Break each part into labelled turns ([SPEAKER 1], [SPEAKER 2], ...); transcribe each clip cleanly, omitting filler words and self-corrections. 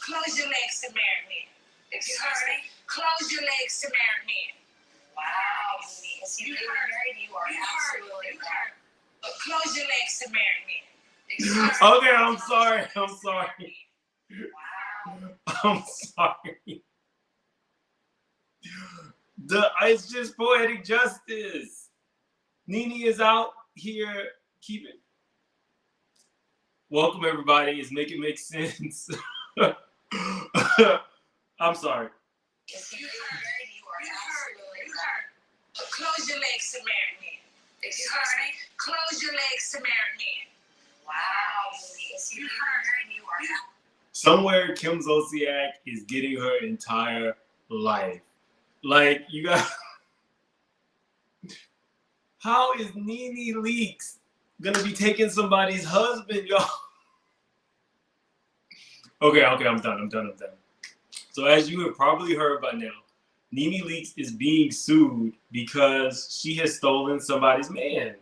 [SPEAKER 1] Close your legs to married men. Excuse me? Close your legs to married men. Wow, because you married, you are absolutely right. Close your legs to married men.
[SPEAKER 2] Okay, I'm sorry. I'm sorry.
[SPEAKER 1] Wow.
[SPEAKER 2] I'm sorry. It's just poetic justice. NeNe is out here keeping. Welcome everybody. It's Make It Make Sense. I'm sorry.
[SPEAKER 1] You heard. You are absolutely right. Close your legs to married men. Excuse me? Close your legs to married men. Wow. You heard. You are.
[SPEAKER 2] Somewhere Kim Zolciak is getting her entire life. Like, you got. How is NeNe Leakes gonna be taking somebody's husband, y'all? Okay, I'm done. So as you have probably heard by now, NeNe Leakes is being sued because she has stolen somebody's man.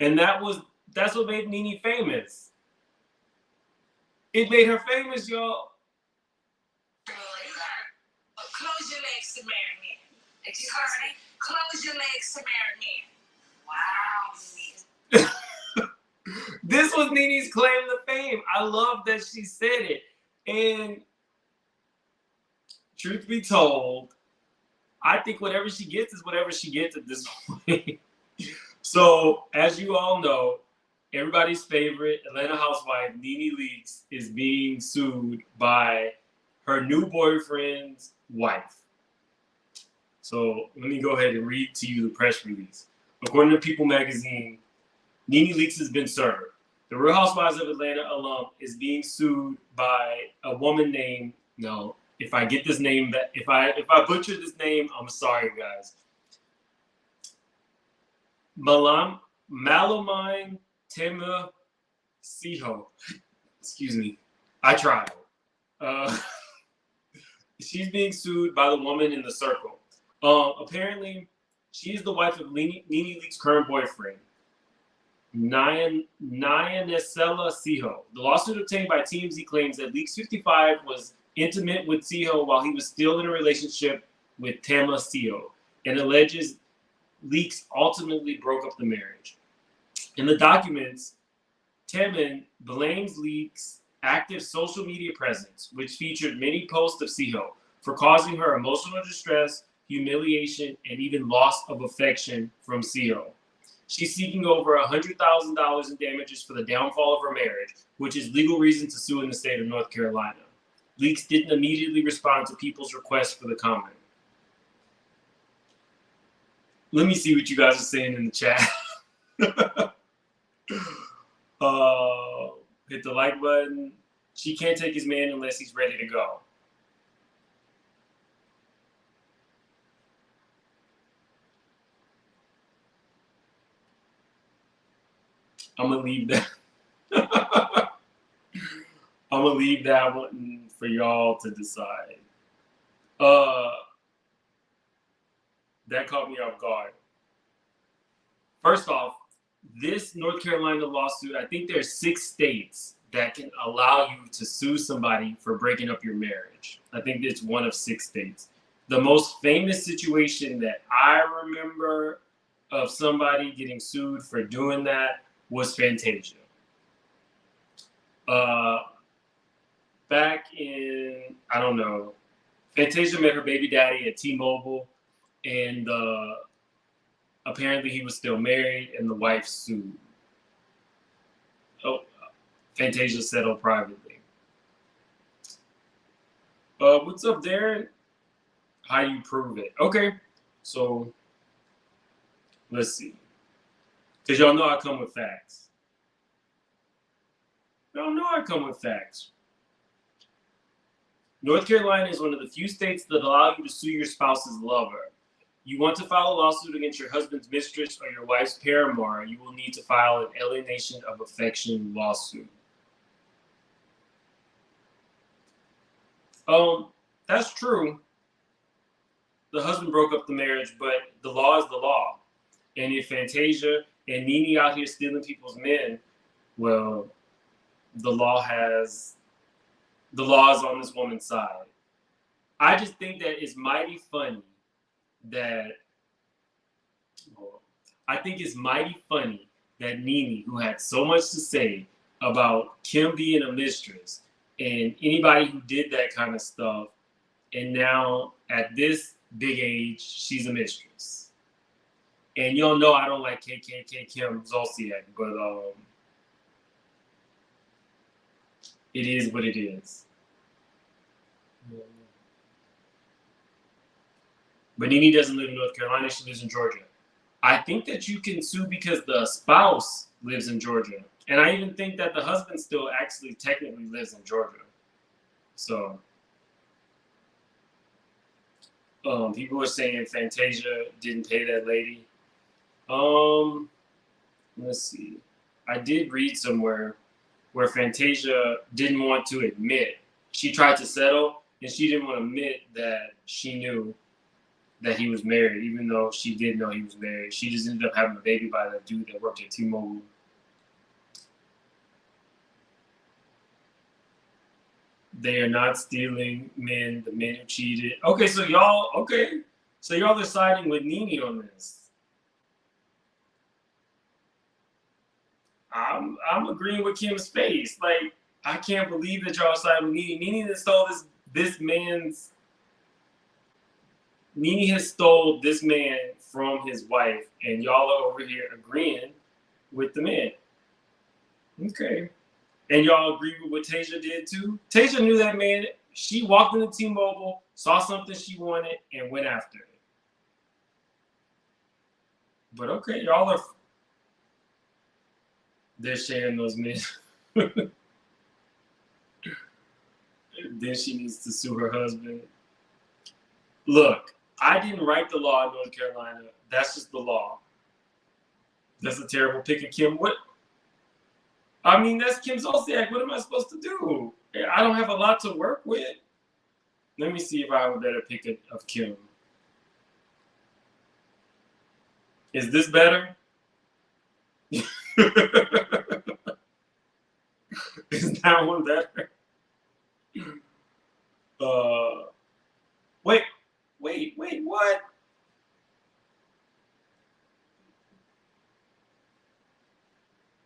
[SPEAKER 2] And that's what made NeNe famous. It made her famous, y'all.
[SPEAKER 1] Close your legs to married men. Excuse me? Close your legs to married men. Wow.
[SPEAKER 2] This was NeNe's claim to fame. I love that she said it. And truth be told, I think whatever she gets is whatever she gets at this point. So, as you all know, everybody's favorite Atlanta housewife, NeNe Leakes, is being sued by her new boyfriend's wife. So, let me go ahead and read to you the press release. According to People magazine, NeNe Leakes has been served. The Real Housewives of Atlanta alum is being sued by a woman named, no, if I get this name, if I butcher this name, I'm sorry, guys. Malamine Tema Siho. Excuse me. I tried. She's being sued by the woman in the circle. Apparently, she is the wife of NeNe Leakes' current boyfriend, Nyanesela Siho. The lawsuit obtained by TMZ claims that Leakes 55 was intimate with Siho while he was still in a relationship with Tama Siho, and alleges Leakes ultimately broke up the marriage. In the documents, Temin blames Leakes' active social media presence, which featured many posts of Siho, for causing her emotional distress, humiliation, and even loss of affection from Siho. She's seeking over $100,000 in damages for the downfall of her marriage, which is legal reason to sue in the state of North Carolina. Leakes didn't immediately respond to people's requests for the comment. Let me see what you guys are saying in the chat. Hit the like button. She can't take his man unless he's ready to go. I'm gonna leave that. I'm gonna leave that one for y'all to decide. That caught me off guard. First off, this North Carolina lawsuit, I think there's 6 states that can allow you to sue somebody for breaking up your marriage. I think it's one of 6 states. The most famous situation that I remember of somebody getting sued for doing that was Fantasia. Back in, I don't know, Fantasia met her baby daddy at T-Mobile, and apparently he was still married, and the wife sued. Oh, Fantasia settled privately. What's up, Darren? How do you prove it? Okay, so let's see. Because y'all know I come with facts. Y'all know I come with facts. North Carolina is one of the few states that allow you to sue your spouse's lover. You want to file a lawsuit against your husband's mistress or your wife's paramour, you will need to file an alienation of affection lawsuit. That's true. The husband broke up the marriage, but the law is the law. And if Fantasia and NeNe out here stealing people's men, well, the law has the law is on this woman's side. I just think that it's mighty funny that NeNe, who had so much to say about Kim being a mistress and anybody who did that kind of stuff, and now at this big age, she's a mistress. And y'all know I don't like KKK Kim Zolciak, but it is what it is. But NeNe doesn't live in North Carolina, she lives in Georgia. I think that you can sue because the spouse lives in Georgia. And I even think that the husband still actually technically lives in Georgia. So, people are saying Fantasia didn't pay that lady. Let's see. I did read somewhere where Fantasia didn't want to admit. She tried to settle, and she didn't want to admit that she knew that he was married, even though she did know he was married. She just ended up having a baby by that dude that worked at T-Mobile. They are not stealing men, the men who cheated. Okay, so y'all are siding with NeNe on this. I'm agreeing with Kim's face. Like, I can't believe that y'all siding with NeNe. NeNe has stole NeNe has stole this man from his wife, and y'all are over here agreeing with the man. Okay. And y'all agree with what Tasia did too? Tasia knew that man. She walked into T-Mobile, saw something she wanted, and went after it. But okay, y'all are... They're sharing those men. Then she needs to sue her husband. Look, I didn't write the law in North Carolina. That's just the law. That's a terrible pick of Kim. What? I mean, that's Kim Zolciak. What am I supposed to do? I don't have a lot to work with. Let me see if I have a better pick of Kim. Is this better? Is that one better? Wait, what?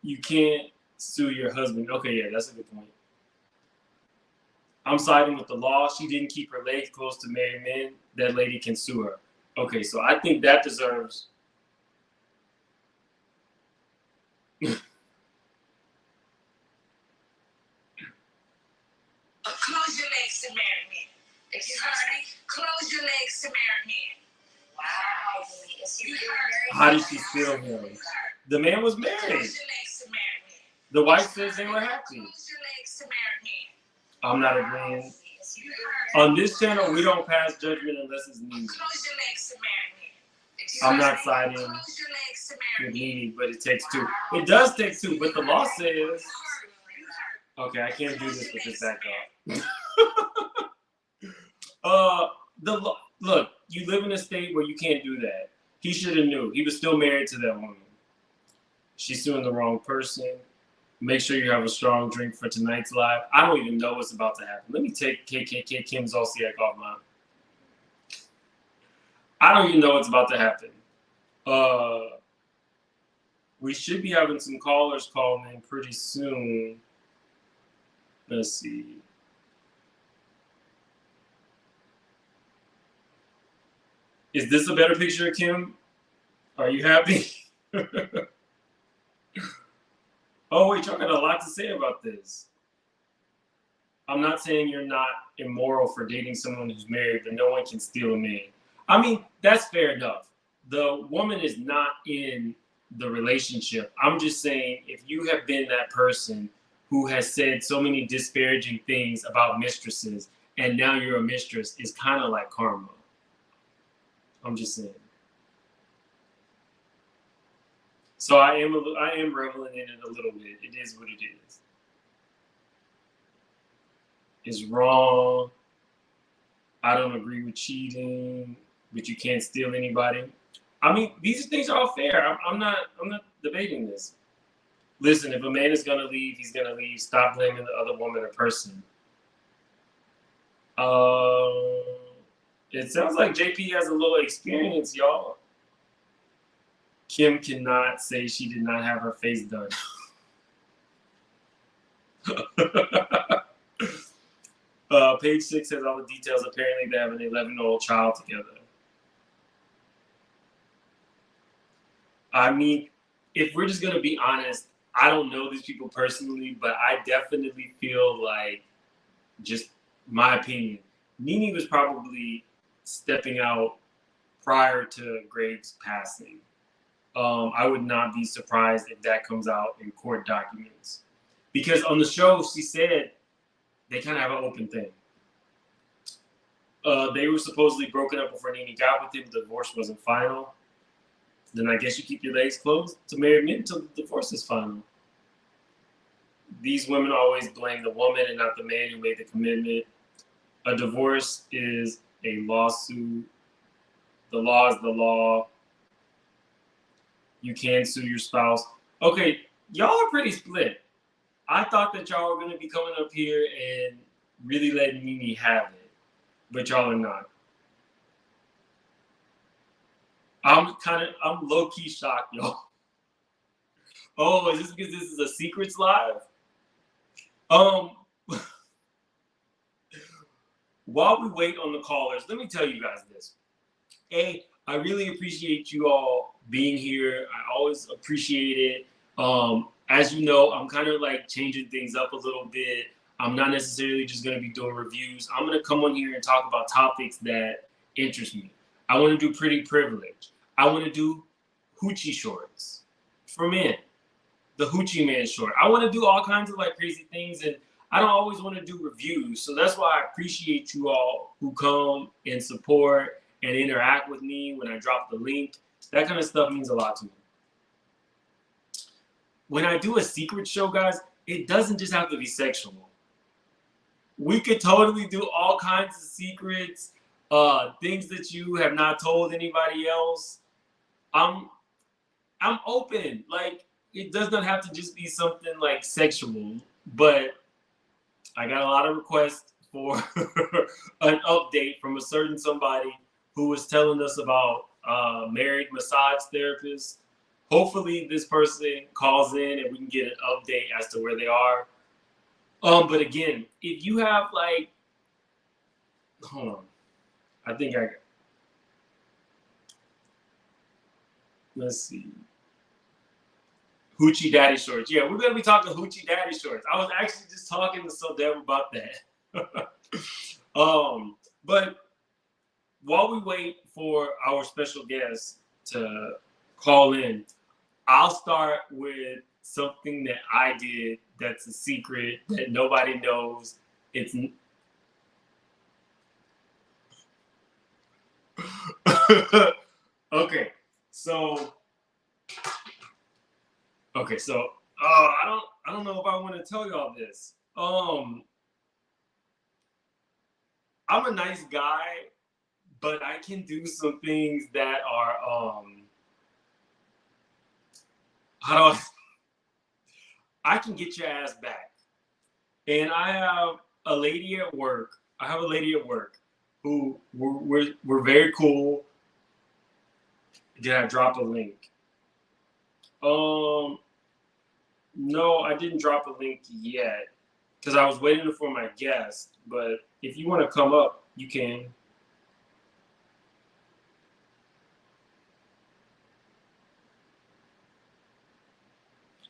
[SPEAKER 2] You can't sue your husband. Okay, yeah, that's a good point. I'm siding with the law. She didn't keep her legs close to married men. That lady can sue her. Okay, so I think that deserves...
[SPEAKER 1] Close your legs to married men. If you heard me, close your legs to married men. Wow, you heard.
[SPEAKER 2] How did she steal him? The man was married.
[SPEAKER 1] Close your legs to married men.
[SPEAKER 2] The wife says they were happy.
[SPEAKER 1] Close your legs to married men.
[SPEAKER 2] I'm not agreeing. On this channel, we don't pass judgment unless it's needed.
[SPEAKER 1] Close your legs to married men.
[SPEAKER 2] I'm not siding
[SPEAKER 1] Close your legs to married
[SPEAKER 2] with
[SPEAKER 1] men.
[SPEAKER 2] NeNe, but it takes two. It does take two, but the law says... Okay, I can't do this with this back up. Look, you live in a state where you can't do that. He should have knew. He was still married to that woman. She's suing the wrong person. Make sure you have a strong drink for tonight's live. I don't even know what's about to happen. Let me take KKK Kim Zolciak off my... I don't even know what's about to happen. We should be having some callers calling in pretty soon. Let's see. Is this a better picture of Kim? Are you happy? Oh, wait, y'all got a lot to say about this. I'm not saying you're not immoral for dating someone who's married, but no one can steal a man. I mean, that's fair enough. The woman is not in the relationship. I'm just saying, if you have been that person who has said so many disparaging things about mistresses, and now you're a mistress, is kind of like karma. I'm just saying. So I am reveling in it a little bit. It is what it is. It's wrong. I don't agree with cheating, but you can't steal anybody. I mean, these things are all fair. I'm not debating this. Listen, if a man is gonna leave, he's gonna leave. Stop blaming the other woman or person. It sounds like JP has a little experience, y'all. Kim cannot say she did not have her face done. Page 6 has all the details. Apparently, they have an 11-year-old child together. I mean, if we're just going to be honest, I don't know these people personally, but I definitely feel like, just my opinion, NeNe was probably stepping out prior to Greg's passing. I would not be surprised if that comes out in court documents. Because on the show, she said they kind of have an open thing. They were supposedly broken up before NeNe got with him. The divorce wasn't final. Then I guess you keep your legs closed to married men until the divorce is final. These women always blame the woman and not the man who made the commitment. A divorce is a lawsuit. The law is the law. You can sue your spouse. Okay, y'all are pretty split. I thought that y'all were going to be coming up here and really letting NeNe have it, but y'all are not. I'm low-key shocked, y'all. Oh, is this because this is a Secrets Live? While we wait on the callers, let me tell you guys this. A, I really appreciate you all being here. I always appreciate it. As you know, I'm kind of like changing things up a little bit. I'm not necessarily just going to be doing reviews. I'm going to come on here and talk about topics that interest me. I want to do Pretty Privilege. I want to do hoochie shorts for men. The Hoochie Man short. I want to do all kinds of like crazy things, and I don't always want to do reviews. So that's why I appreciate you all who come and support and interact with me when I drop the link. That kind of stuff means a lot to me. When I do a secret show, guys, it doesn't just have to be sexual. We could totally do all kinds of secrets, things that you have not told anybody else. I'm open. Like, it does not have to just be something like sexual, but I got a lot of requests for an update from a certain somebody who was telling us about married massage therapists. Hopefully this person calls in and we can get an update as to where they are. But again, if you have like, hold on, I think let's see. Hoochie Daddy shorts. Yeah, we're going to be talking Hoochie Daddy shorts. I was actually just talking to Sodev about that. But while we wait for our special guest to call in, I'll start with something that I did that's a secret that nobody knows. It's okay. So I don't know if I want to tell y'all this. I'm a nice guy, but I can do some things that are I can get your ass back. And I have a lady at work. Who we're very cool. Did I drop a link? No, I didn't drop a link yet because I was waiting for my guest. But if you want to come up, you can.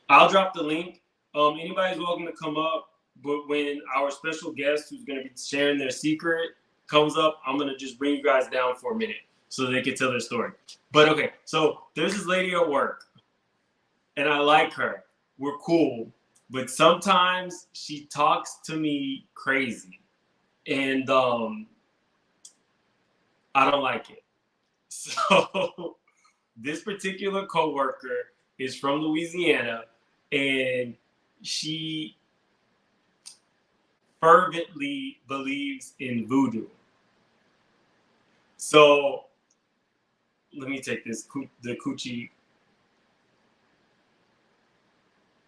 [SPEAKER 2] I'll drop the link. Anybody's welcome to come up. But when our special guest, who's going to be sharing their secret, comes up, I'm going to just bring you guys down for a minute so they can tell their story. But okay, so there's this lady at work, and I like her. We're cool, but sometimes she talks to me crazy, and I don't like it. So this particular coworker is from Louisiana, and she fervently believes in voodoo. So let me take the coochie.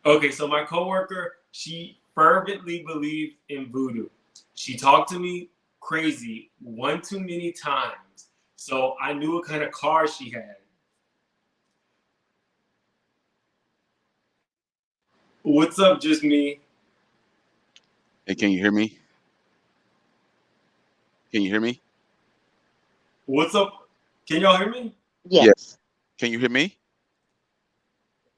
[SPEAKER 2] Okay, so my coworker, she fervently believed in voodoo. She talked to me crazy one too many times. So I knew what kind of car she had. What's up, just me?
[SPEAKER 3] Hey, can you hear me? Can you hear me?
[SPEAKER 2] What's up? Can y'all hear me?
[SPEAKER 3] Yeah.
[SPEAKER 1] Yes,
[SPEAKER 3] Can you hear me?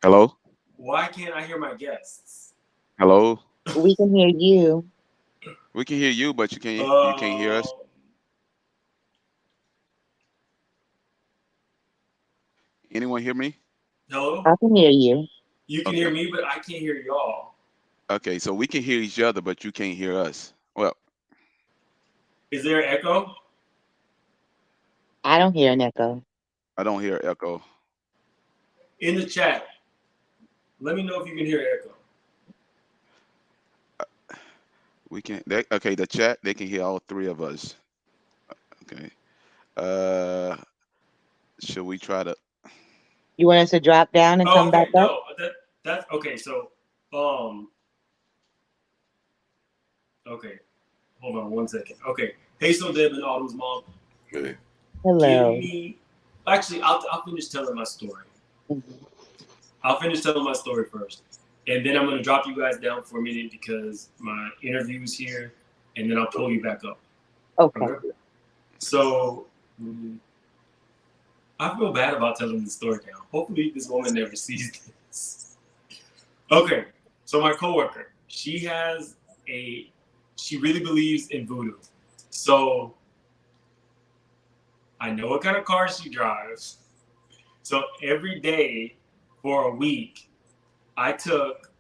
[SPEAKER 3] Hello?
[SPEAKER 2] Why can't I hear my guests?
[SPEAKER 3] Hello?
[SPEAKER 1] we can hear you.
[SPEAKER 3] We can hear you, but you can't hear us.
[SPEAKER 2] Um,
[SPEAKER 3] Anyone hear me?
[SPEAKER 2] Hello?
[SPEAKER 1] I can hear you.
[SPEAKER 2] You can hear
[SPEAKER 3] Okay.
[SPEAKER 2] me, but I can't hear y'all.
[SPEAKER 3] Okay, so we can hear each other, but you can't hear us. Well,
[SPEAKER 2] Is there an echo?
[SPEAKER 1] I don't hear an echo.
[SPEAKER 3] I don't hear echo.
[SPEAKER 2] In the chat, let me know if you can hear an echo.
[SPEAKER 3] Okay, the chat, they can hear all three of us. Okay. Uh should we try to
[SPEAKER 1] You want us to drop down and
[SPEAKER 2] Oh,
[SPEAKER 1] come back
[SPEAKER 2] okay,
[SPEAKER 1] up?
[SPEAKER 2] no, that's okay. So, um, okay, hold on one second. Okay, hey, so Deb and Autumn's mom,
[SPEAKER 4] Hey.
[SPEAKER 2] give
[SPEAKER 1] Hello.
[SPEAKER 2] me. Actually, I'll finish telling my story.
[SPEAKER 1] Mhm.
[SPEAKER 2] I'll finish telling my story first, and then I'm gonna drop you guys down for a minute because my interview is here, and then I'll pull you back up.
[SPEAKER 1] Okay.
[SPEAKER 2] Okay. So, I feel bad about telling the story now. Hopefully, this woman never sees this. Okay, so my coworker, she really believes in voodoo. So I know what kind of car she drives. So every day for a week, I took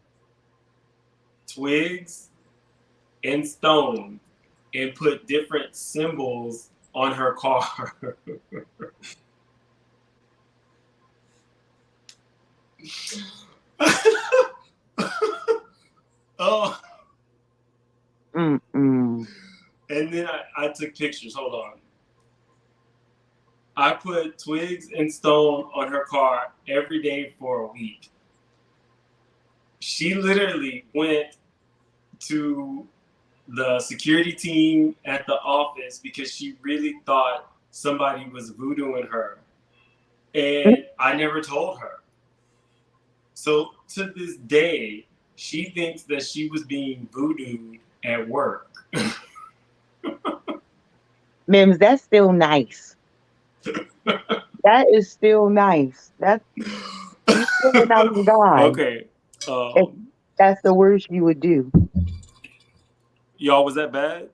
[SPEAKER 2] twigs and stone and put different symbols on her car. Oh,
[SPEAKER 1] Mm-mm.
[SPEAKER 2] and then I took pictures. Hold on. I put twigs and stone on her car every day for a week. She literally went to the security team at the office because she really thought somebody was voodooing her. And I never told her. So to this day, she thinks that she was being voodooed at work.
[SPEAKER 1] Mims, that's still nice. That is still nice. You still a nice guy.
[SPEAKER 2] Okay.
[SPEAKER 1] If that's the worst you would do.
[SPEAKER 2] Y'all, was that bad?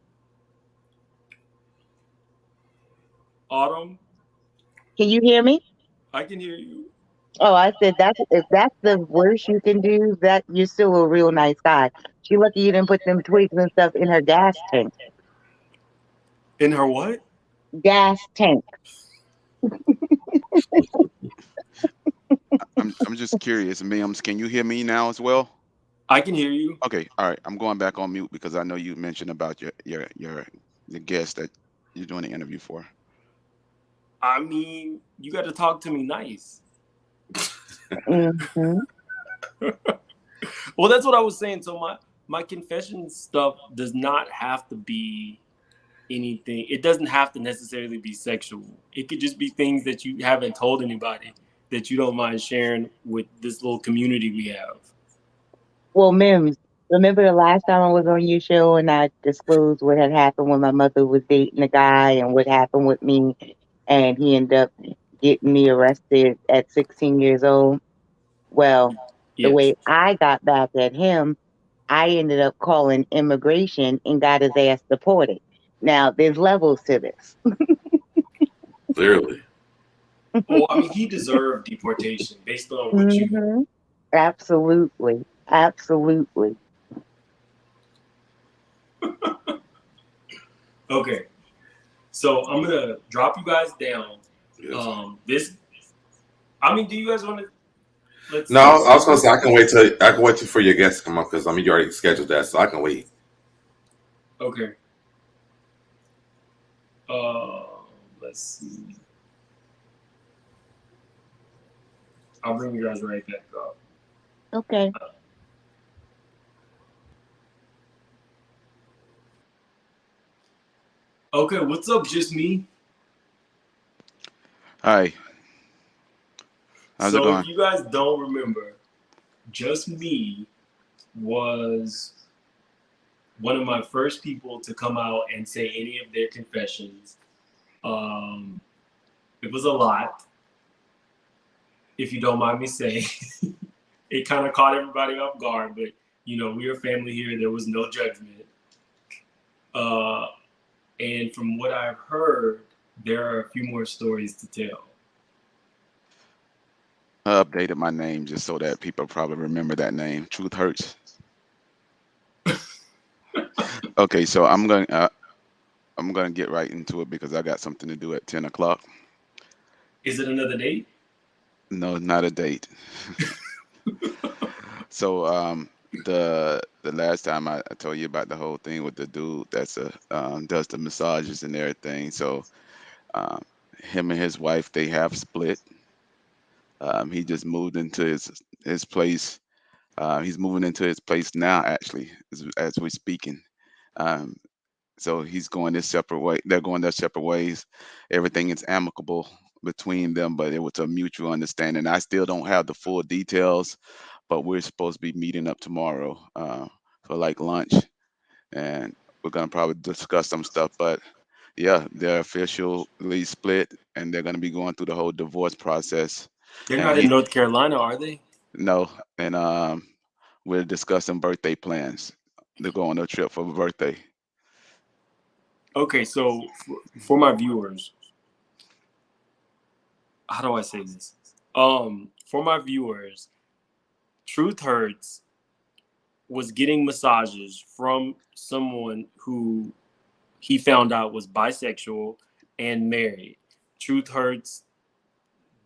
[SPEAKER 2] Autumn,
[SPEAKER 1] Can you hear me?
[SPEAKER 2] I can hear you.
[SPEAKER 1] Oh, I said that's if that's the worst you can do, that you're still a real nice guy. She lucky you didn't put them twigs and stuff in her gas tank.
[SPEAKER 2] In her what?
[SPEAKER 1] Gas tank.
[SPEAKER 3] I'm just curious, Mims, can you hear me now as well?
[SPEAKER 2] I can hear you.
[SPEAKER 3] Okay, all right. I'm going back on mute because I know you mentioned about your the guest that you're doing the interview for.
[SPEAKER 2] I mean, you got to talk to me nice.
[SPEAKER 1] Hmm.
[SPEAKER 2] Well, that's what I was saying. So my confession stuff does not have to be anything. It doesn't have to necessarily be sexual. It could just be things that you haven't told anybody that you don't mind sharing with this little community we have.
[SPEAKER 1] Well, Mims, remember the last time I was on your show and I disclosed what had happened when my mother was dating a guy and what happened with me, and he ended up getting me arrested at 16 years old? Well, the
[SPEAKER 2] Yes.
[SPEAKER 1] way I got back at him, I ended up calling immigration and got his ass deported. Now, there's levels to this.
[SPEAKER 4] Clearly.
[SPEAKER 2] Well, I mean, he deserved deportation based on what you.
[SPEAKER 1] Hmm. Absolutely. Absolutely.
[SPEAKER 2] Okay. So I'm gonna drop you guys down.
[SPEAKER 4] Yes.
[SPEAKER 2] This. I mean, do you guys want to? Let's
[SPEAKER 4] No,
[SPEAKER 2] see.
[SPEAKER 4] I was gonna say I can wait for your guests to come up because I mean you already scheduled that, so I can wait.
[SPEAKER 2] Okay. Let's see. I'll bring you guys right back up.
[SPEAKER 1] Okay.
[SPEAKER 2] Okay, what's up, just me?
[SPEAKER 3] Hi, how's it
[SPEAKER 2] So if
[SPEAKER 3] going?
[SPEAKER 2] you guys don't remember, just me was one of my first people to come out and say any of their confessions. Um, it was a lot, if you don't mind me saying. It kind of caught everybody off guard, but we are family here. There was no judgment. Uh, and from what I've heard, there are a few more stories to tell.
[SPEAKER 3] I updated my name just so that people probably remember that name. Truth hurts. Okay, so I'm gonna get right into it because I got something to do at 10 o'clock.
[SPEAKER 2] Is it another date?
[SPEAKER 3] No, not a date. So the last time I told you about the whole thing with the dude that's does the massages and everything. So um, him and his wife they have split. He just moved into his place. He's moving into his place now, actually, as we're speaking. Um, so he's going his separate way. They're going their separate ways. Everything is amicable between them, but it was a mutual understanding. I still don't have the full details, but we're supposed to be meeting up tomorrow for like lunch, and we're gonna probably discuss some stuff. But yeah, they're officially split, and they're gonna be going through the whole divorce process.
[SPEAKER 2] They're
[SPEAKER 3] And
[SPEAKER 2] not in
[SPEAKER 3] he
[SPEAKER 2] North Carolina, are they?
[SPEAKER 3] no, and we're discussing birthday plans. They're going on a trip for a birthday.
[SPEAKER 2] Okay, so for my viewers, how do I say this? For my viewers, Truth Hurts was getting massages from someone who he found out was bisexual and married. Truth Hurts.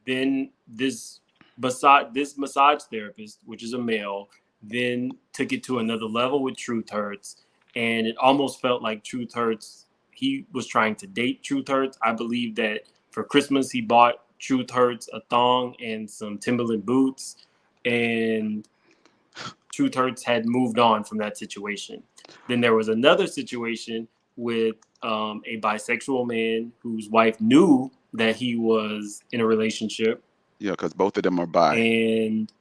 [SPEAKER 2] Then this massage therapist, which is a male, then took it to another level with Truth Hurts, and it almost felt like Truth Hurts. He was trying to date Truth Hurts. I believe that for Christmas he bought Truth Hurts a thong and some Timberland boots, and Truth Hurts had moved on from that situation. Then there was another situation with a bisexual man whose wife knew that he was in a relationship,
[SPEAKER 3] Yeah, because both of them are bi.
[SPEAKER 2] and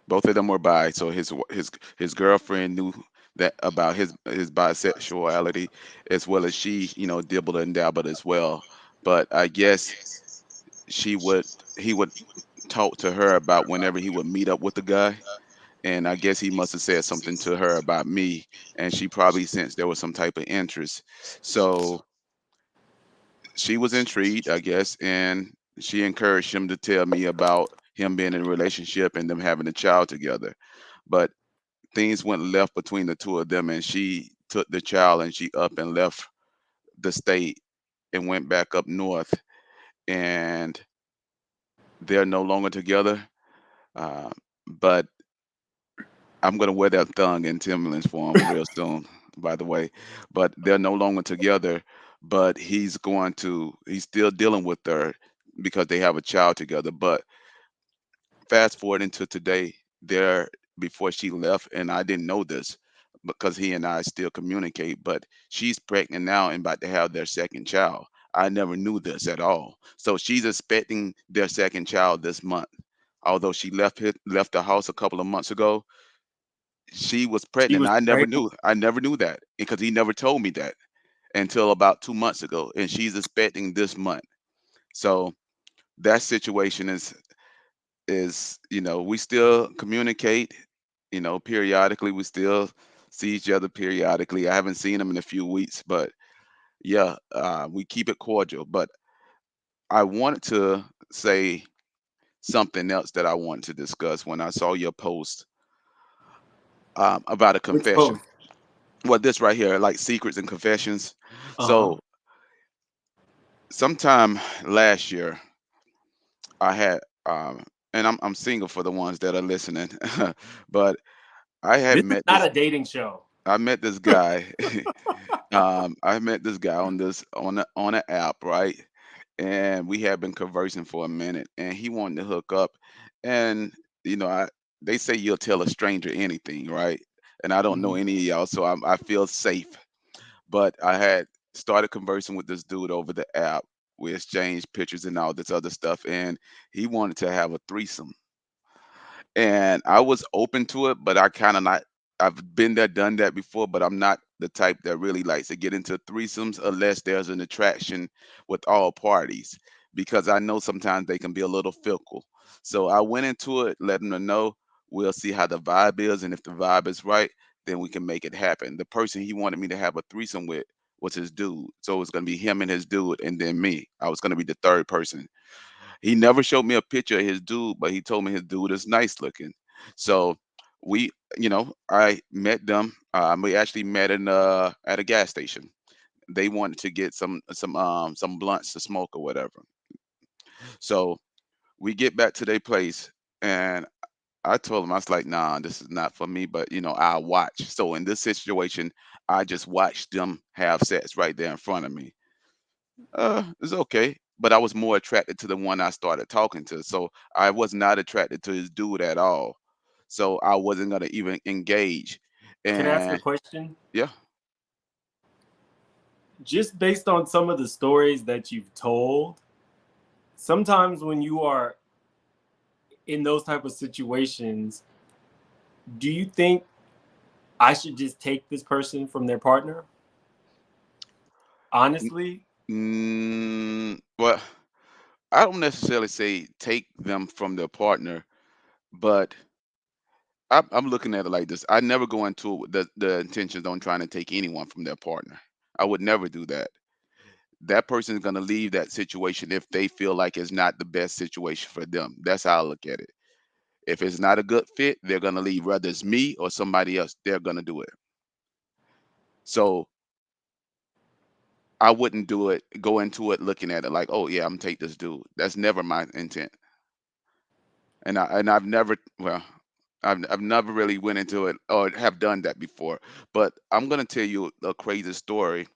[SPEAKER 3] Both of them were bi. So his girlfriend knew that about his bisexuality, as well as she, dibbled and dabbled as well. But I guess she would he would talk to her about whenever he would meet up with the guy. And I guess he must have said something to her about me, and she probably sensed there was some type of interest. So she was intrigued, I guess, and she encouraged him to tell me about him being in a relationship and them having a child together. But things went left between the two of them, and she took the child and she up and left the state and went back up north, and they're no longer together. Uh, but I'm gonna wear that thong and Timberlands for him real soon, by the way. But they're no longer together. But he's still dealing with her because they have a child together. But fast forward into today, there before she left, and I didn't know this because he and I still communicate, but she's pregnant now and about to have their second child. I never knew this at all. So she's expecting their second child this month. Although she left the house a couple of months ago, she was
[SPEAKER 2] she
[SPEAKER 3] pregnant.
[SPEAKER 2] was
[SPEAKER 3] I never
[SPEAKER 2] pregnant.
[SPEAKER 3] knew. I never knew that because he never told me that until about 2 months ago, and she's expecting this month. So that situation is we still communicate, periodically. We still see each other periodically. I haven't seen him in a few weeks, but yeah, we keep it cordial. But I wanted to say something else that I wanted to discuss when I saw your post about a
[SPEAKER 2] Which
[SPEAKER 3] confession.
[SPEAKER 2] post?
[SPEAKER 3] Well, this right here, like secrets and confessions.
[SPEAKER 2] Uh huh.
[SPEAKER 3] So sometime last year, I had and I'm single for the ones that are listening, but I had
[SPEAKER 2] This is
[SPEAKER 3] met
[SPEAKER 2] not
[SPEAKER 3] this
[SPEAKER 2] a dating show.
[SPEAKER 3] I met this guy. I met this guy on an app, right? And we had been conversing for a minute, and he wanted to hook up. And I they say you'll tell a stranger anything, right? And I don't know
[SPEAKER 2] Mhm.
[SPEAKER 3] any of y'all, so I feel safe. But I had started conversing with this dude over the app. We exchanged pictures and all this other stuff, and he wanted to have a threesome. And I was open to it, but I kind of not. I've been there, done that before, but I'm not the type that really likes to get into threesomes unless there's an attraction with all parties, because I know sometimes they can be a little fickle. So I went into it, letting them know we'll see how the vibe is, and if the vibe is right, then we can make it happen. The person he wanted me to have a threesome with was his dude, so it's gonna be him and his dude, and then me. I was gonna be the third person. He never showed me a picture of his dude, but he told me his dude is nice looking. So we, I met them. We actually met in at a gas station. They wanted to get some blunts to smoke or whatever. So we get back to their place, and I told him, I was like, nah, this is not for me, but I'll watch. So in this situation, I just watched them have sex right there in front of me. It's okay. But I was more attracted to the one I started talking to. So I was not attracted to his dude at all. So I wasn't gonna even engage.
[SPEAKER 2] Can I ask a
[SPEAKER 3] And
[SPEAKER 2] question?
[SPEAKER 3] yeah,
[SPEAKER 2] Just based on some of the stories that you've told, sometimes when you are in those type of situations, do you think I should just take this person from their partner? Honestly,
[SPEAKER 3] well, I don't necessarily say take them from their partner, but I'm looking at it like this. I never go into it with the intentions on trying to take anyone from their partner. I would never do that. That person is going to leave that situation if they feel like it's not the best situation for them. That's how I look at it. If it's not a good fit, they're going to leave. Whether it's me or somebody else, they're going to do it. So I wouldn't do it, go into it looking at it like, oh yeah, I'm gonna take this dude. That's never my intent. And I've never, well, I've never really went into it or have done that before. But I'm gonna tell you a crazy story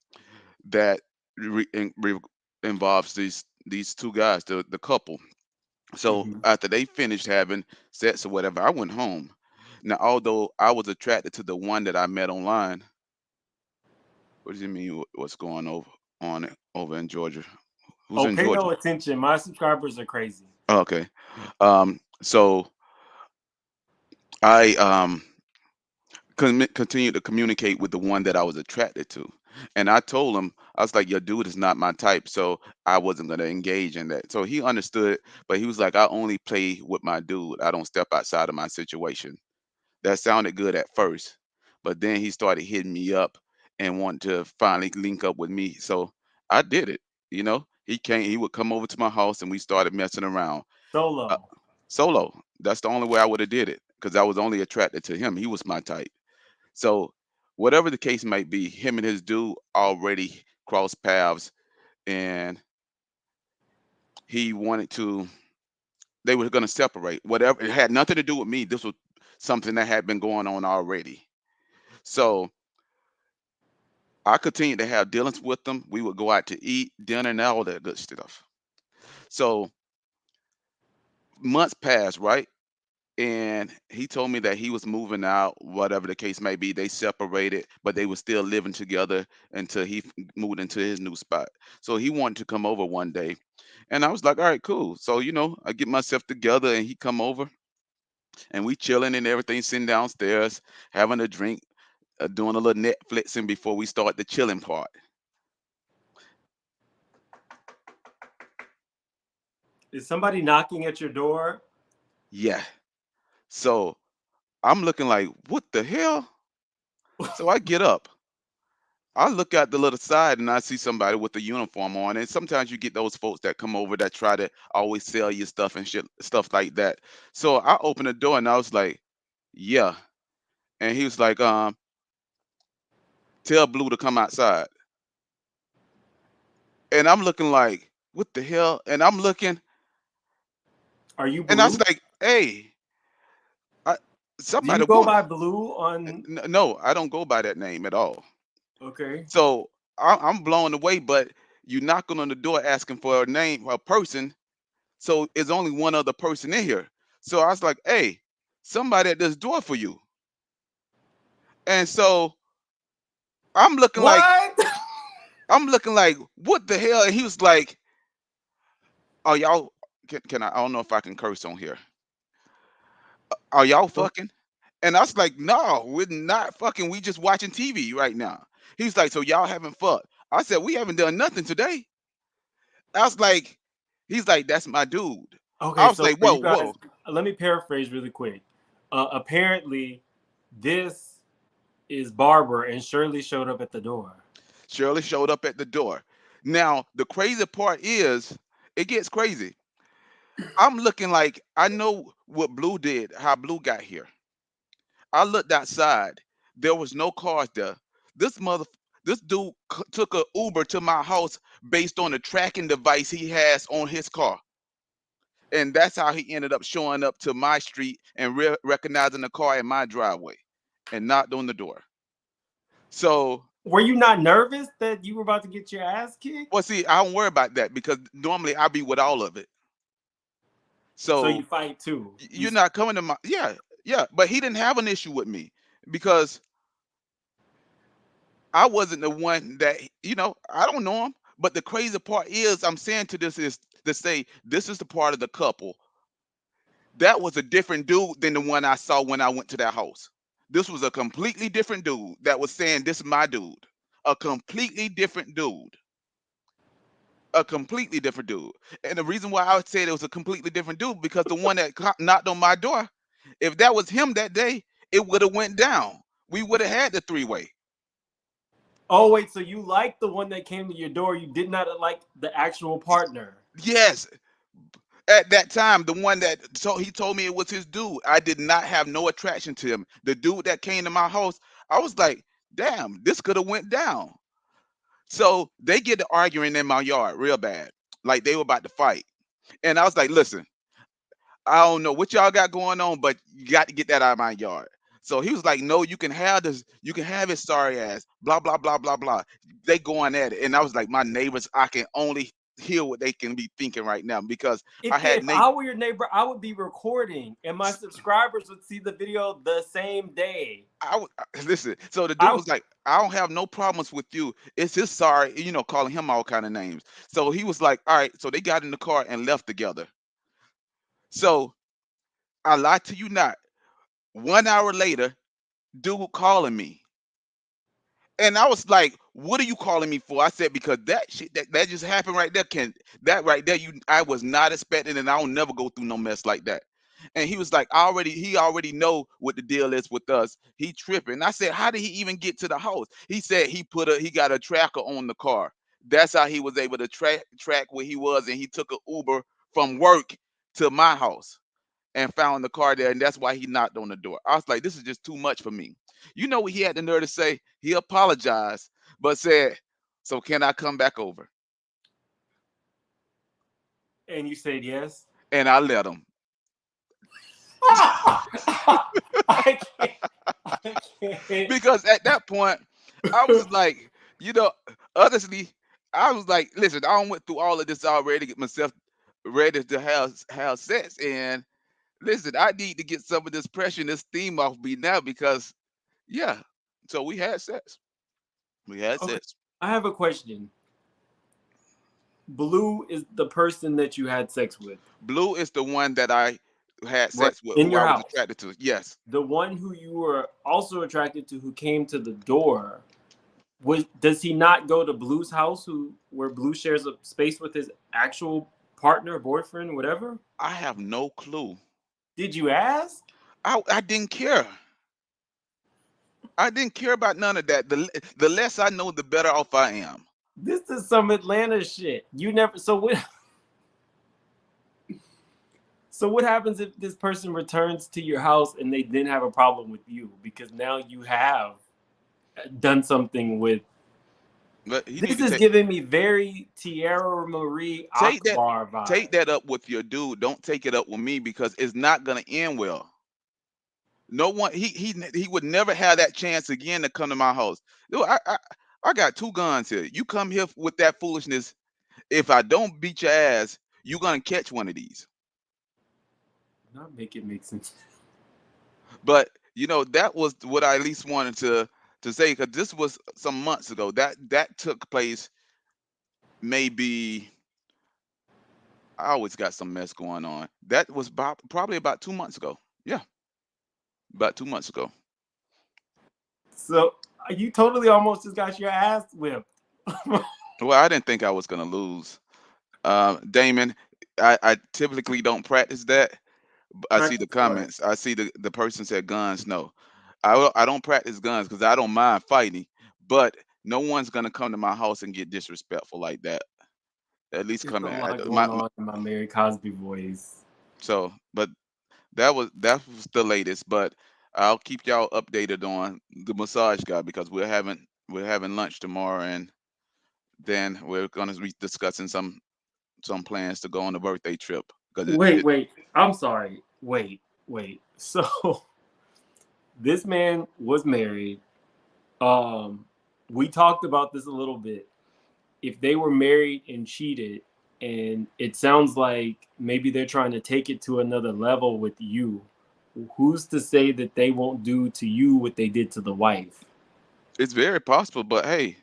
[SPEAKER 3] that involves these two guys, the couple. So
[SPEAKER 2] hmm
[SPEAKER 3] after they finished having sex or whatever, I went home. Now, although I was attracted to the one that I met online, what does it mean? What's going over in Georgia? Who's
[SPEAKER 2] oh,
[SPEAKER 3] in
[SPEAKER 2] pay
[SPEAKER 3] Georgia?
[SPEAKER 2] no attention. My subscribers are crazy.
[SPEAKER 3] Oh, okay. So I continued to communicate with the one that I was attracted to, and I told him, I was like, "Your dude is not my type," so I wasn't gonna engage in that. So he understood, but he was like, "I only play with my dude. I don't step outside of my situation." That sounded good at first, but then he started hitting me up and wanted to finally link up with me. So I did it. He would come over to my house and we started messing around. Uh,
[SPEAKER 2] Solo.
[SPEAKER 3] Solo. That's the only way I would have did it because I was only attracted to him. He was my type. So whatever the case might be, him and his dude already crossed paths, and he wanted to. They were going to separate. Whatever, it had nothing to do with me. This was something that had been going on already. So I continued to have dealings with them. We would go out to eat, dinner, and all that good stuff. So months passed, right? And he told me that he was moving out, whatever the case may be. They separated, but they were still living together until he moved into his new spot. So he wanted to come over one day, and I was like, "All right, cool." So I get myself together, and he come over, and we chilling and everything, sitting downstairs, having a drink, doing a little Netflixing before we start the chilling part.
[SPEAKER 2] Is somebody knocking at your door?
[SPEAKER 3] Yeah. So I'm looking like, "What the hell?" So I get up. I look out the little side and I see somebody with a uniform on. And sometimes you get those folks that come over that try to always sell you stuff and shit, stuff like that. So I opened the door and I was like, yeah. And he was like, tell Blue to come outside. And I'm looking like, what the hell? And I'm looking
[SPEAKER 2] Are you
[SPEAKER 3] and I was
[SPEAKER 2] Blue?
[SPEAKER 3] like, hey, I,
[SPEAKER 2] Do you
[SPEAKER 3] somebody,
[SPEAKER 2] go
[SPEAKER 3] what?
[SPEAKER 2] by Blue on?
[SPEAKER 3] No, I don't go by that name at all.
[SPEAKER 2] Okay.
[SPEAKER 3] So I'm blown away, but you knocking on the door asking for a name, a person. So it's only one other person in here. So I was like, hey, somebody at this door for you. And so I'm looking like,
[SPEAKER 2] What?
[SPEAKER 3] I'm looking like, what the hell? And he was like, "Are y'all? Can I? I don't know if I can curse on here. Are y'all fucking?" And I was like, "No, we're not fucking. We just watching TV right now." He's like, "So y'all haven't fucked?" I said, "We haven't done nothing today." I was like, he's like, "That's my dude." I
[SPEAKER 2] Okay,
[SPEAKER 3] was
[SPEAKER 2] so
[SPEAKER 3] like,
[SPEAKER 2] for
[SPEAKER 3] "Whoa,
[SPEAKER 2] you guys,
[SPEAKER 3] whoa."
[SPEAKER 2] let me paraphrase really quick. Apparently, this is Barbara, and Shirley showed up at the door.
[SPEAKER 3] Shirley showed up at the door. Now, the crazy part is, it gets crazy. I'm looking like I know what Blue did, how Blue got here. I looked outside. There was no cars there. This mother, this dude took a Uber to my house based on the tracking device he has on his car, and that's how he ended up showing up to my street and recognizing the car in my driveway, and knocked on the door. So,
[SPEAKER 2] Were you not nervous that you were about to get your ass kicked?
[SPEAKER 3] well, see, I don't worry about that because normally I be with all of it.
[SPEAKER 2] So you
[SPEAKER 3] So
[SPEAKER 2] fight too.
[SPEAKER 3] you're not coming to my, yeah, yeah. But he didn't have an issue with me because I wasn't the one that, I don't know him. But the crazy part is, I'm saying to this is to say this is the part of the couple that was a different dude than the one I saw when I went to that house. This was a completely different dude that was saying this is my dude. A completely different dude. A completely different dude. And the reason why I would say it was a completely different dude because the one that knocked on my door, if that was him that day, it would have went down. We would have had the three-way.
[SPEAKER 2] Oh wait, so you liked the one that came to your door. You did not like the actual partner.
[SPEAKER 3] Yes, at that time, the one that he told me it was his dude. I did not have no attraction to him. The dude that came to my house, I was like, damn, this could have went down. So they get to arguing in my yard real bad, like they were about to fight. And I was like, listen, I don't know what y'all got going on, but you got to get that out of my yard. So he was like, no, you can have this, you can have his sorry ass, blah, blah, blah, blah, blah. They going at it. And I was like, my neighbors, I can only hear what they can be thinking right now because I had
[SPEAKER 2] If I were your neighbor, I would be recording, and my subscribers would see the video the same day.
[SPEAKER 3] listen. So the dude
[SPEAKER 2] I
[SPEAKER 3] was like, I don't have no problems with you. It's his sorry, calling him all kind of names. So he was like, all right. So they got in the car and left together. So I lied to you not. 1 hour later, dude calling me. And I was like, "What are you calling me for?" I said, "Because that shit that just happened right there can that right there I was not expecting, and I don't never go through no mess like that." And he was like, He already know what the deal is with us. He tripping." I said, "How did he even get to the house?" He said he got a tracker on the car. That's how he was able to track where he was, and he took an Uber from work to my house and found the car there, and that's why he knocked on the door. I was like, this is just too much for me. You know what he had the nerve to say? He apologized, but said, "So can I come back over?"
[SPEAKER 2] and you said yes.
[SPEAKER 3] And I let him.
[SPEAKER 2] I can't. I can't.
[SPEAKER 3] Because at that point, I was like, you know, honestly, I was like, listen, I went through all of this already to get myself ready to have sex. And listen, I need to get some of this pressure and this steam off me now because yeah. So we had sex. We had
[SPEAKER 2] Okay,
[SPEAKER 3] sex.
[SPEAKER 2] I have a question. Blue is the person that you had sex with,
[SPEAKER 3] Blue is the one that I had
[SPEAKER 2] right?
[SPEAKER 3] sex with,
[SPEAKER 2] In
[SPEAKER 3] who
[SPEAKER 2] your
[SPEAKER 3] I was
[SPEAKER 2] house.
[SPEAKER 3] attracted to. Yes,
[SPEAKER 2] The one who you were also attracted to, who came to the door, does he not go to Blue's house, where Blue shares a space with his actual partner, boyfriend, whatever?
[SPEAKER 3] I have no clue.
[SPEAKER 2] Did you ask?
[SPEAKER 3] I didn't care. I didn't care about none of that. The less I know, the better off I am.
[SPEAKER 2] This is some Atlanta shit. You never. So what? So what happens if this person returns to your house and they didn't have a problem with you because now you have done something with?
[SPEAKER 3] But he need
[SPEAKER 2] This
[SPEAKER 3] to
[SPEAKER 2] is giving me very Tierra Marie
[SPEAKER 3] take that
[SPEAKER 2] Akbar
[SPEAKER 3] take
[SPEAKER 2] vibe.
[SPEAKER 3] that up with your dude. Don't take it up with me because it's not gonna end well. No one he would never have that chance again to come to my house. Dude, I got two guns here. You come here with that foolishness. If I don't beat your ass, you're gonna catch one of these.
[SPEAKER 2] Not make it make sense.
[SPEAKER 3] But that was what I at least wanted to say because this was some months ago. That took place. maybe I always got some mess going on. That was probably about 2 months ago. Yeah, about 2 months ago.
[SPEAKER 2] So you totally almost just got your ass whipped.
[SPEAKER 3] Well, I didn't think I was gonna lose. Damon, I typically don't practice that. I see the
[SPEAKER 2] Practice what?
[SPEAKER 3] comments. I see the person said guns. No, I don't practice guns because I don't mind fighting, but no one's gonna come to my house and get disrespectful like that. At least
[SPEAKER 2] It's
[SPEAKER 3] come
[SPEAKER 2] a
[SPEAKER 3] in.
[SPEAKER 2] lot going on in my Mary Cosby voice.
[SPEAKER 3] So, but that was the latest. But I'll keep y'all updated on the massage guy because we're having lunch tomorrow, and then we're gonna be discussing some plans to go on a birthday trip because
[SPEAKER 2] Wait. I'm sorry. Wait. So this man was married. Um, we talked about this a little bit. If they were married and cheated, and it sounds like maybe they're trying to take it to another level with you, who's to say that they won't do to you what they did to the wife?
[SPEAKER 3] it's very possible. But hey,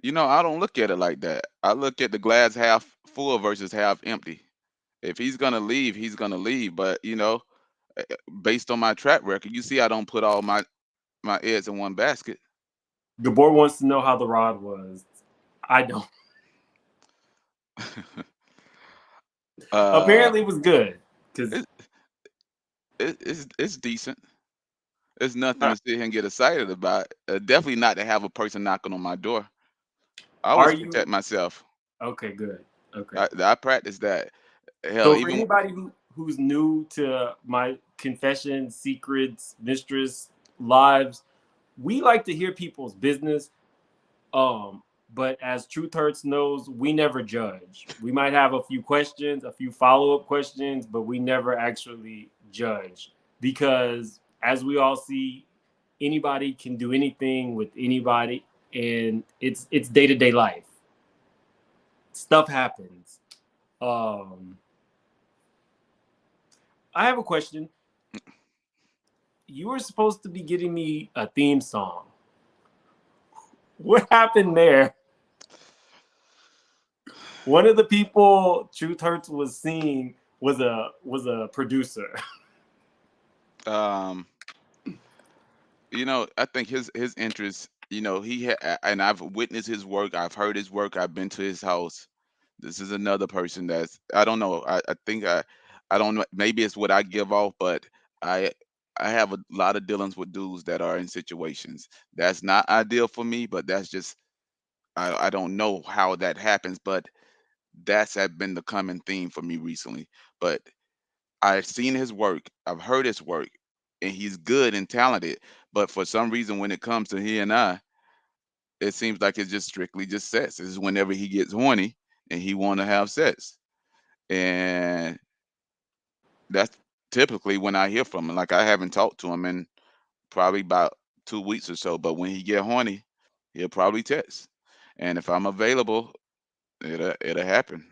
[SPEAKER 3] I don't look at it like that. I look at the glass half full versus half empty. If he's gonna leave, he's gonna leave. But based on my track record, you see, I don't put all my eggs in one basket.
[SPEAKER 2] Gabor wants to know how the rod was. I don't.
[SPEAKER 3] uh,
[SPEAKER 2] Apparently, it was good because
[SPEAKER 3] it, it's decent. It's nothing to sit here and get excited about. Definitely not to have a person knocking on my door. I
[SPEAKER 2] are
[SPEAKER 3] always
[SPEAKER 2] you
[SPEAKER 3] protect myself.
[SPEAKER 2] okay? Good. Okay.
[SPEAKER 3] I practice that. Hell,
[SPEAKER 2] So for
[SPEAKER 3] even
[SPEAKER 2] anybody who's new to my confession, secrets, mistress lives, we like to hear people's business. Um, but as Truth Hurts knows, we never judge. We might have a few questions, a few follow-up questions, but we never actually judge because as we all see, anybody can do anything with anybody, and it's day-to-day life. Stuff happens. Um, I have a question. You were supposed to be getting me a theme song. What happened there? One of the people Truth Hurts was seeing was a producer.
[SPEAKER 3] um, I think his interest. And I've witnessed his work. I've heard his work. I've been to his house. This is another person that's I don't know. I think I don't know. Maybe it's what I give off, but I I have a lot of dealings with dudes that are in situations that's not ideal for me. But that's just I don't know how that happens, but that's have been the common theme for me recently. But I've seen his work, I've heard his work, and he's good and talented. But for some reason, when it comes to he and I, it seems like it's just strictly just sex. It's whenever he gets horny and he want to have sex, and that's typically when I hear from him. Like I haven't talked to him in probably about 2 weeks or so, but when he get horny, he'll probably text, and if I'm available, it'll happen.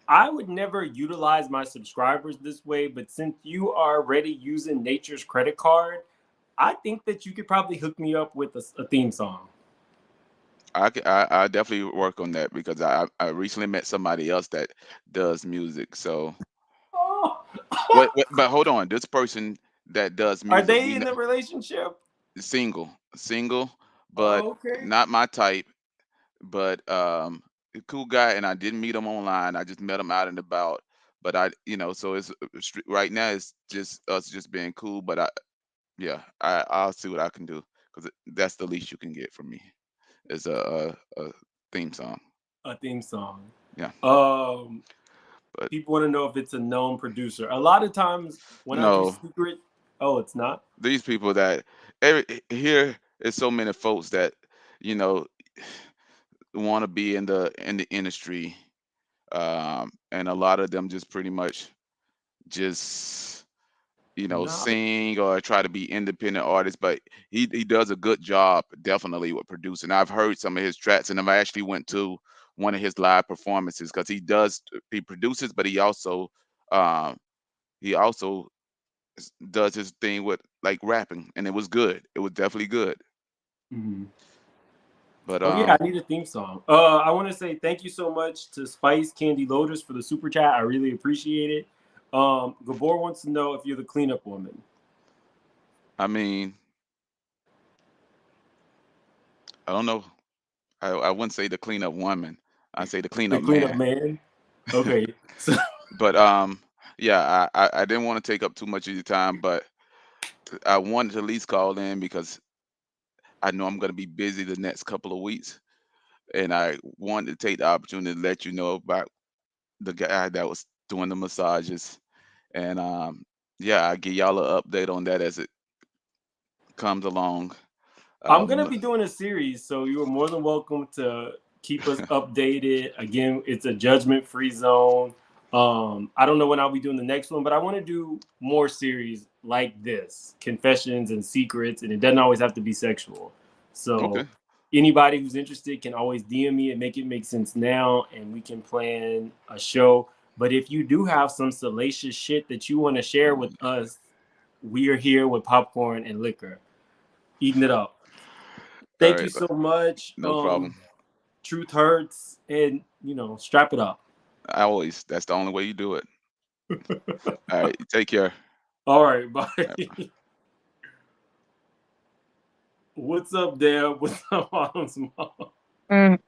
[SPEAKER 2] I would never utilize my subscribers this way, but since you are already using Nature's credit card, I think that you could probably hook me up with a theme song.
[SPEAKER 3] I definitely work on that because I recently met somebody else that does music. So
[SPEAKER 2] Oh.
[SPEAKER 3] wait, but hold on, this person that does
[SPEAKER 2] Are
[SPEAKER 3] music,
[SPEAKER 2] they in a relationship?
[SPEAKER 3] single, but
[SPEAKER 2] Oh, okay.
[SPEAKER 3] not my type. But a cool guy, and I didn't meet him online. I just met him out and about. But so it's right now it's just us just being cool. But yeah, I'll see what I can do because that's the least you can get from me is a theme song.
[SPEAKER 2] A theme song.
[SPEAKER 3] Yeah,
[SPEAKER 2] Um,
[SPEAKER 3] but
[SPEAKER 2] People want to know if it's a known producer. A lot of times when I do
[SPEAKER 3] no,
[SPEAKER 2] secret, oh, it's not.
[SPEAKER 3] these people that here is so many folks that you know want to be in the industry, and a lot of them just pretty much just
[SPEAKER 2] Not.
[SPEAKER 3] sing or try to be independent artists. But he does a good job definitely with producing. I've heard some of his tracks, and I actually went to one of his live performances because he produces, but um he also does his thing with like rapping, and it was good. It was definitely good.
[SPEAKER 2] Mhm.
[SPEAKER 3] But
[SPEAKER 2] Oh yeah, I need a theme song. I want to say thank you so much to Spice Candy Loaders for the super chat. I really appreciate it. Gabor wants to know if you're the cleanup woman.
[SPEAKER 3] I mean, I don't know. I wouldn't say the cleanup woman. I say the
[SPEAKER 2] The
[SPEAKER 3] cleanup
[SPEAKER 2] cleanup
[SPEAKER 3] man.
[SPEAKER 2] man. Okay. So,
[SPEAKER 3] But yeah, I didn't want to take up too much of your time, but I wanted to at least call in because I know I'm going to be busy the next couple of weeks, and I wanted to take the opportunity to let you know about the guy that was doing the massages, and yeah, I'll give y'all an update on that as it comes along.
[SPEAKER 2] I'm gonna
[SPEAKER 3] Um,
[SPEAKER 2] be doing a series, so you are more than welcome to keep us updated. Again, it's a judgment-free zone. I don't know when I'll be doing the next one, but I want to do more series like this, confessions and secrets, and it doesn't always have to be sexual. So
[SPEAKER 3] okay.
[SPEAKER 2] anybody who's interested can always DM me and make it make sense now, and we can plan a show. But if you do have some salacious shit that you want to share with us, we are here with popcorn and liquor, eating it up.
[SPEAKER 3] All
[SPEAKER 2] Thank you
[SPEAKER 3] right,
[SPEAKER 2] so much.
[SPEAKER 3] no problem.
[SPEAKER 2] Truth hurts, and strap it up.
[SPEAKER 3] I always, that's the only way you do it. All right, take care.
[SPEAKER 2] All right, bye.
[SPEAKER 3] All right.
[SPEAKER 2] What's up, Deb? What's up, Autumn's mom?
[SPEAKER 5] Mm,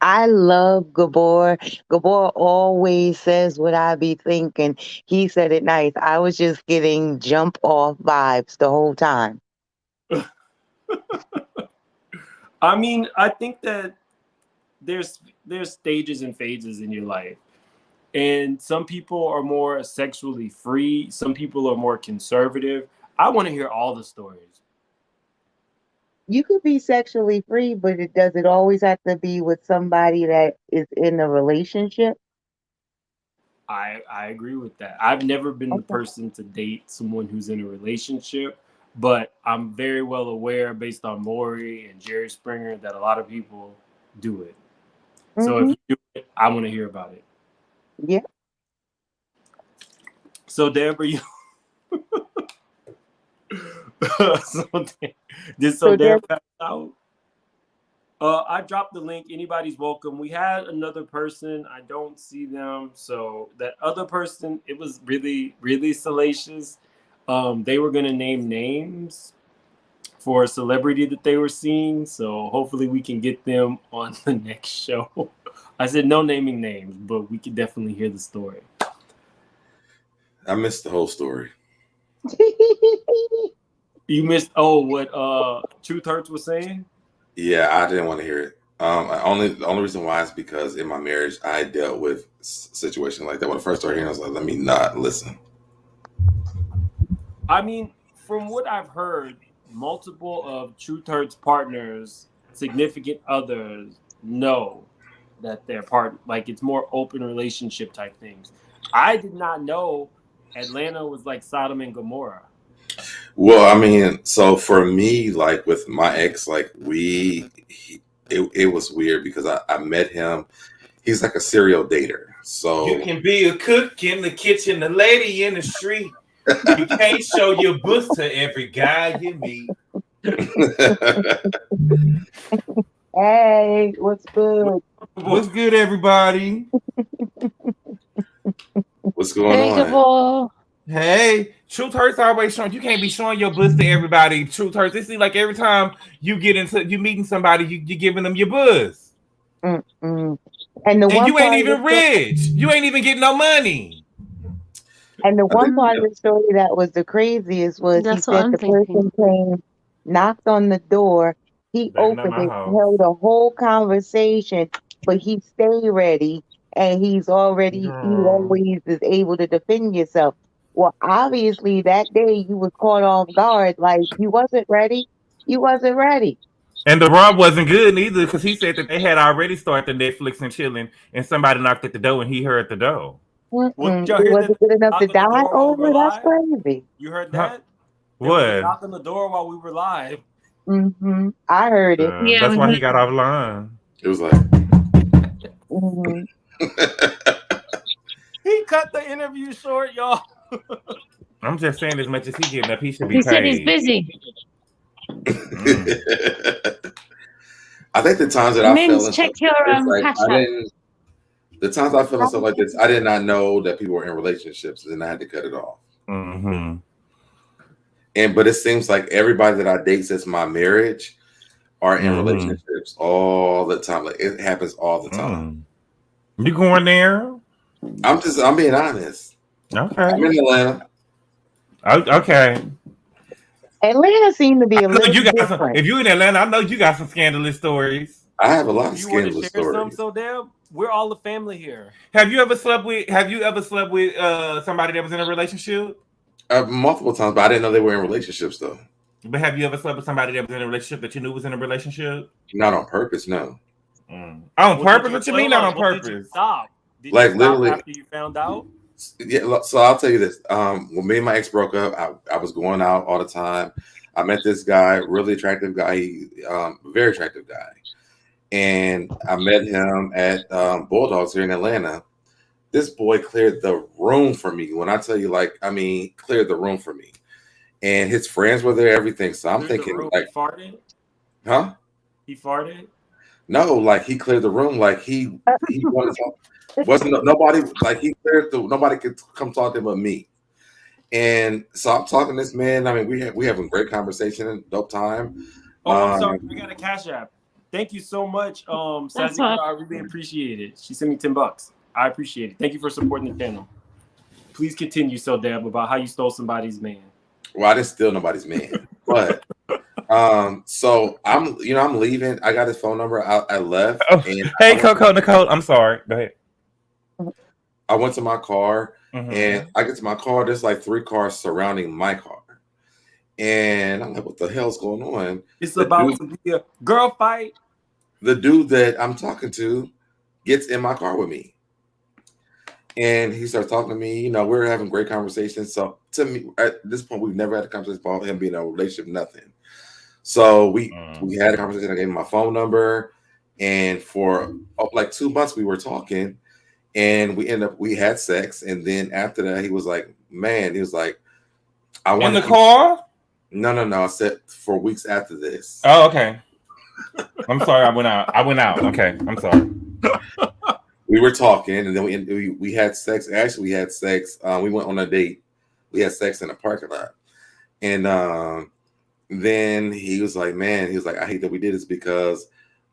[SPEAKER 5] I love Gabor. Gabor always says what I be thinking. He said it nice. I was just getting jump off vibes the whole time.
[SPEAKER 2] I mean, I think that there's stages and phases in your life, and some people are more sexually free. Some people are more conservative. I want to hear all the stories.
[SPEAKER 5] You could be sexually free, but does it always have to be with somebody that is in a relationship?
[SPEAKER 2] I agree with that. I've never been the
[SPEAKER 5] Okay.
[SPEAKER 2] person to date someone who's in a relationship, but I'm very well aware, based on Maury and Jerry Springer, that a lot of people do it. So if
[SPEAKER 5] Hmm.
[SPEAKER 2] you do it, I want to hear about it.
[SPEAKER 5] Yeah.
[SPEAKER 2] So Deb, are you? so
[SPEAKER 5] So
[SPEAKER 2] Deb pass out? I dropped the link. Anybody's welcome. We had another person. I don't see them. So that other person, it was really, really salacious. They were gonna name names for a celebrity that they were seeing. So hopefully we can get them on the next show. I said no naming names, but we could definitely hear the story.
[SPEAKER 4] I missed the whole story.
[SPEAKER 2] You missed what Truth Hurts was saying?
[SPEAKER 4] Yeah, I didn't want to hear it. The only reason why is because in my marriage I dealt with situations like that. When I first started hearing, I was like, let me not listen.
[SPEAKER 2] I mean, from what I've heard, multiple of Truth Hurt's partners, significant others, know that they're like it's more open relationship type things. I did not know Atlanta was like Sodom and Gomorrah.
[SPEAKER 4] Well, I mean, so for me, like with my ex, like it was weird because I met him. He's like a serial dater. So
[SPEAKER 6] you can be a cook in the kitchen, a lady in the street. You can't show your boots to every guy you meet.
[SPEAKER 5] Hey, what's good?
[SPEAKER 6] What's good, everybody?
[SPEAKER 4] What's going on?
[SPEAKER 7] Gabor.
[SPEAKER 6] Hey, Truth Hurts always showing. You can't be showing your boots to everybody. Truth Hurts. It seems like every time you meeting somebody, you're giving them your boots.
[SPEAKER 5] Mm-mm. And the
[SPEAKER 6] And
[SPEAKER 5] one
[SPEAKER 6] you ain't
[SPEAKER 5] part of the
[SPEAKER 6] even rich. You ain't even getting no money.
[SPEAKER 5] And the
[SPEAKER 4] I
[SPEAKER 5] one
[SPEAKER 4] think
[SPEAKER 5] part of the story that was the craziest was he
[SPEAKER 7] That's what
[SPEAKER 5] said
[SPEAKER 7] I'm
[SPEAKER 5] the
[SPEAKER 7] thinking.
[SPEAKER 5] person came, knocked on the door, he
[SPEAKER 6] Baby, not
[SPEAKER 5] opened
[SPEAKER 6] my
[SPEAKER 5] it,
[SPEAKER 6] house.
[SPEAKER 5] held a whole conversation, but he stayed ready and he
[SPEAKER 6] Girl.
[SPEAKER 5] always is able to defend yourself. Well, obviously that day you was caught off guard, like you wasn't ready. You wasn't ready.
[SPEAKER 6] And the Rob wasn't good neither because he said that they had already started Netflix and chilling, and somebody knocked at the door and he heard the door.
[SPEAKER 2] Well, did
[SPEAKER 5] Mm-mm.
[SPEAKER 2] y'all
[SPEAKER 5] It
[SPEAKER 2] hear that they
[SPEAKER 5] wasn't good enough to
[SPEAKER 2] knocked on the
[SPEAKER 5] die
[SPEAKER 2] door while we were
[SPEAKER 5] over. That's
[SPEAKER 2] live?
[SPEAKER 5] crazy.
[SPEAKER 2] You heard
[SPEAKER 6] Huh?
[SPEAKER 2] that? There was a
[SPEAKER 6] What?
[SPEAKER 2] knock on the door while we were live.
[SPEAKER 5] I heard it.
[SPEAKER 7] Yeah,
[SPEAKER 6] That's why he got offline.
[SPEAKER 4] it was like
[SPEAKER 5] Hmm.
[SPEAKER 2] He cut the interview short, y'all.
[SPEAKER 6] I'm just saying, as much as he getting up, he should be
[SPEAKER 7] he said he's
[SPEAKER 6] paid.
[SPEAKER 7] busy.
[SPEAKER 6] Mm.
[SPEAKER 4] I think the times that I fell
[SPEAKER 1] Mince,
[SPEAKER 4] in
[SPEAKER 1] check
[SPEAKER 4] stuff
[SPEAKER 1] your
[SPEAKER 4] like this, like
[SPEAKER 1] cash
[SPEAKER 4] I
[SPEAKER 1] app.
[SPEAKER 4] didn't. The times I fell in stuff like this, I did not know that people were in relationships, and I had to cut it off.
[SPEAKER 6] Mm-hmm.
[SPEAKER 4] But it seems like everybody that I date since my marriage are in relationships all the time. Like it happens all the time.
[SPEAKER 6] You going there?
[SPEAKER 4] I'm being honest.
[SPEAKER 6] Okay.
[SPEAKER 4] I'm in Atlanta.
[SPEAKER 6] Okay.
[SPEAKER 5] Atlanta seemed to be a
[SPEAKER 6] I know
[SPEAKER 5] little
[SPEAKER 6] you got some.
[SPEAKER 5] different.
[SPEAKER 6] If you in Atlanta, I know you got some scandalous stories.
[SPEAKER 4] I have a lot of
[SPEAKER 2] You want to
[SPEAKER 4] scandalous
[SPEAKER 2] share some,
[SPEAKER 4] stories.
[SPEAKER 2] so Deb? We're all the family here.
[SPEAKER 6] Have you ever slept with somebody that was in a relationship?
[SPEAKER 4] Multiple times, but I didn't know they were in relationships though.
[SPEAKER 6] But have you ever slept with somebody that was in a relationship that you knew was in a relationship?
[SPEAKER 4] Not on purpose, no.
[SPEAKER 6] On purpose? What you mean not on
[SPEAKER 2] Did you
[SPEAKER 6] purpose?
[SPEAKER 2] stop? Did
[SPEAKER 4] Like
[SPEAKER 2] you stop
[SPEAKER 4] literally
[SPEAKER 2] after you found out?
[SPEAKER 4] Yeah, so I'll tell you this. When me and my ex broke up, I was going out all the time. I met this guy, really attractive guy, very attractive guy. And I met him at Bulldogs here in Atlanta. This boy cleared the room for me. When I tell you, like, I mean, cleared the room for me. And his friends were there, everything. So I'm thinking, like,
[SPEAKER 2] he farted?
[SPEAKER 4] huh?
[SPEAKER 2] He farted?
[SPEAKER 4] No, like he cleared the room, like he wanted to, wasn't nobody like he cleared the nobody could come talk to him but me. And so I'm talking to this man. I mean, we having great conversation and dope time.
[SPEAKER 2] Oh, I'm sorry. We got a cash app. Thank you so much, Sazika. I really appreciate it. She sent me $10. I appreciate it. Thank you for supporting the channel. Please continue, so Deb, about how you stole somebody's man.
[SPEAKER 4] Well, I didn't steal nobody's man, but so I'm leaving. I got his phone number. I left.
[SPEAKER 6] Oh,
[SPEAKER 4] and
[SPEAKER 6] hey, Coco Nicole. I'm sorry. Go ahead.
[SPEAKER 4] I went to my car, and I get to my car. There's like 3 cars surrounding my car, and I'm like, "What the hell's going on?"
[SPEAKER 2] It's about to be a girl fight.
[SPEAKER 4] The dude that I'm talking to gets in my car with me, and he starts talking to me. You know, we're having great conversations. So to me, at this point, we've never had a conversation about him being in a relationship, nothing. So we had a conversation. I gave him my phone number, and for like 2 months we were talking, and we had sex. And then after that, he was like, I want
[SPEAKER 6] in the car.
[SPEAKER 4] No. I said for weeks after this.
[SPEAKER 6] Oh, okay. I'm sorry. I went out. Okay, I'm sorry.
[SPEAKER 4] We were talking, and then we had sex. Actually, we had sex. We went on a date. We had sex in a parking lot, and then he was like, I hate that we did this because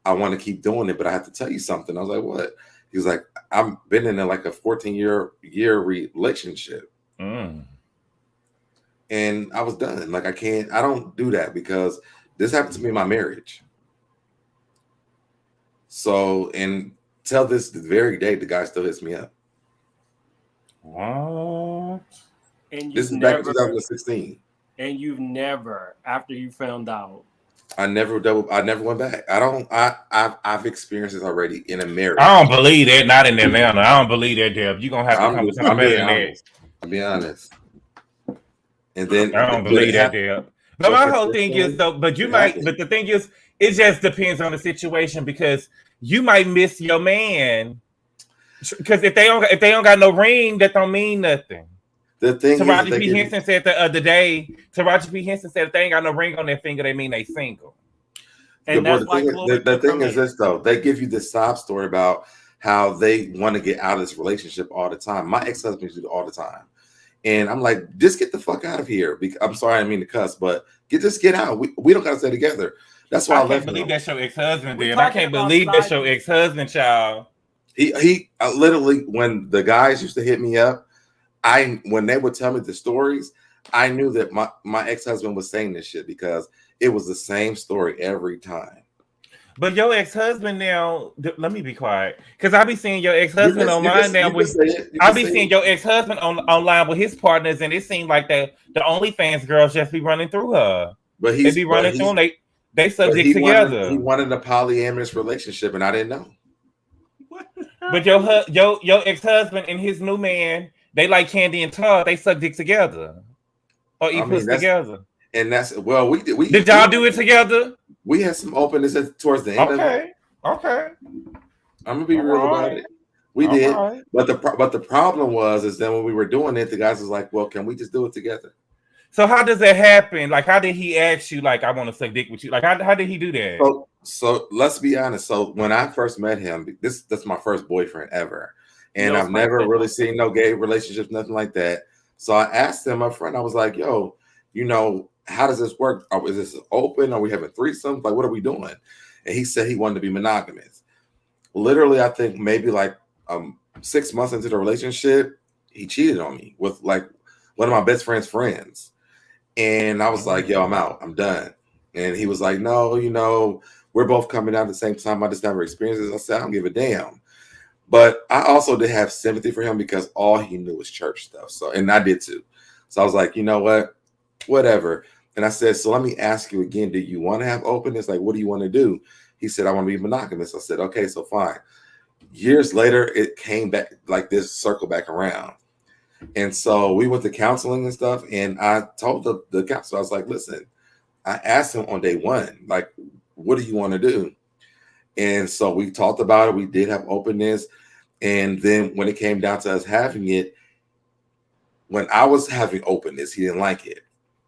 [SPEAKER 4] I want to keep doing it, but I have to tell you something. I was like, what? He was like, I've been in like a 14-year relationship. And I was done. Like, I don't do that because this happened to me in my marriage. So, and till this very day, the guy still hits me up.
[SPEAKER 6] What?
[SPEAKER 2] And
[SPEAKER 4] this is back in 2016.
[SPEAKER 2] And you've never, after you found out.
[SPEAKER 4] I never went back. I've experienced this already in a marriage.
[SPEAKER 6] I don't believe that. Not in Atlanta. I don't believe that, Deb. You're gonna have to come with something better than that.
[SPEAKER 4] I'll be honest. And then
[SPEAKER 6] I don't believe that, Deb. But my whole thing is though, but the thing is, it just depends on the situation because you might miss your man. Because if they don't got no ring, that don't mean nothing.
[SPEAKER 4] The thing
[SPEAKER 6] Taraji P. Henson said the other day, Taraji P. Henson said if they ain't got no ring on their finger, they mean they single.
[SPEAKER 2] And that's why
[SPEAKER 4] the thing is this though, they give you this sob story about how they want to get out of this relationship all the time. My ex-husband used to do it all the time. And I'm like, just get the fuck out of here. I'm sorry, I didn't mean to cuss, but just get out. We don't gotta stay together. That's why I
[SPEAKER 6] can't believe that's your ex-husband, Deb. I can't believe that's your ex-husband, child.
[SPEAKER 4] He literally, when the guys used to hit me up, when they would tell me the stories, I knew that my ex-husband was saying this shit because it was the same story every time.
[SPEAKER 6] But your ex-husband now, let me be quiet, because I be seeing your ex-husband online now. I be seeing your ex-husband online with his partners, and it seems like the OnlyFans girls just be running through her.
[SPEAKER 4] But
[SPEAKER 6] they be running through them. They subject together.
[SPEAKER 4] He wanted a polyamorous relationship, and I didn't know.
[SPEAKER 6] But your ex-husband and his new man, they like Candy and Todd. They suck dick together, or eat pussy together.
[SPEAKER 4] And that's we
[SPEAKER 6] did y'all do it together?
[SPEAKER 4] We had some openness towards the end of it.
[SPEAKER 6] Okay.
[SPEAKER 4] I'm gonna be real about it. We did, but the problem is then when we were doing it, the guys was like, "Well, can we just do it together?"
[SPEAKER 6] So how does that happen? Like, how did he ask you, like, I want to suck dick with you? Like, how did he do that?
[SPEAKER 4] So let's be honest. So when I first met him, that's my first boyfriend ever. And
[SPEAKER 2] No
[SPEAKER 4] I've never
[SPEAKER 2] friend.
[SPEAKER 4] really seen no gay relationships, nothing like that. So I asked him, my friend, I was like, yo, how does this work? Is this open? Are we having threesomes? Like, what are we doing? And he said he wanted to be monogamous. Literally, I think maybe like 6 months into the relationship, he cheated on me with like one of my best friend's friends. And I was like, yo, I'm out. I'm done. And he was like, no, we're both coming out at the same time. I just never experienced this. I said, I don't give a damn. But I also did have sympathy for him because all he knew was church stuff. So, and I did too. So I was like, you know what? Whatever. And I said, so let me ask you again, do you want to have openness? Like, what do you want to do? He said, I want to be monogamous. I said, okay, so fine. Years later, it came back like this, circle back around. And so we went to counseling and stuff. And I told the counselor, I was like, listen, I asked him on day one, like, what do you want to do? And so we talked about it. We did have openness. And then when it came down to us having it, when I was having openness, he didn't like it.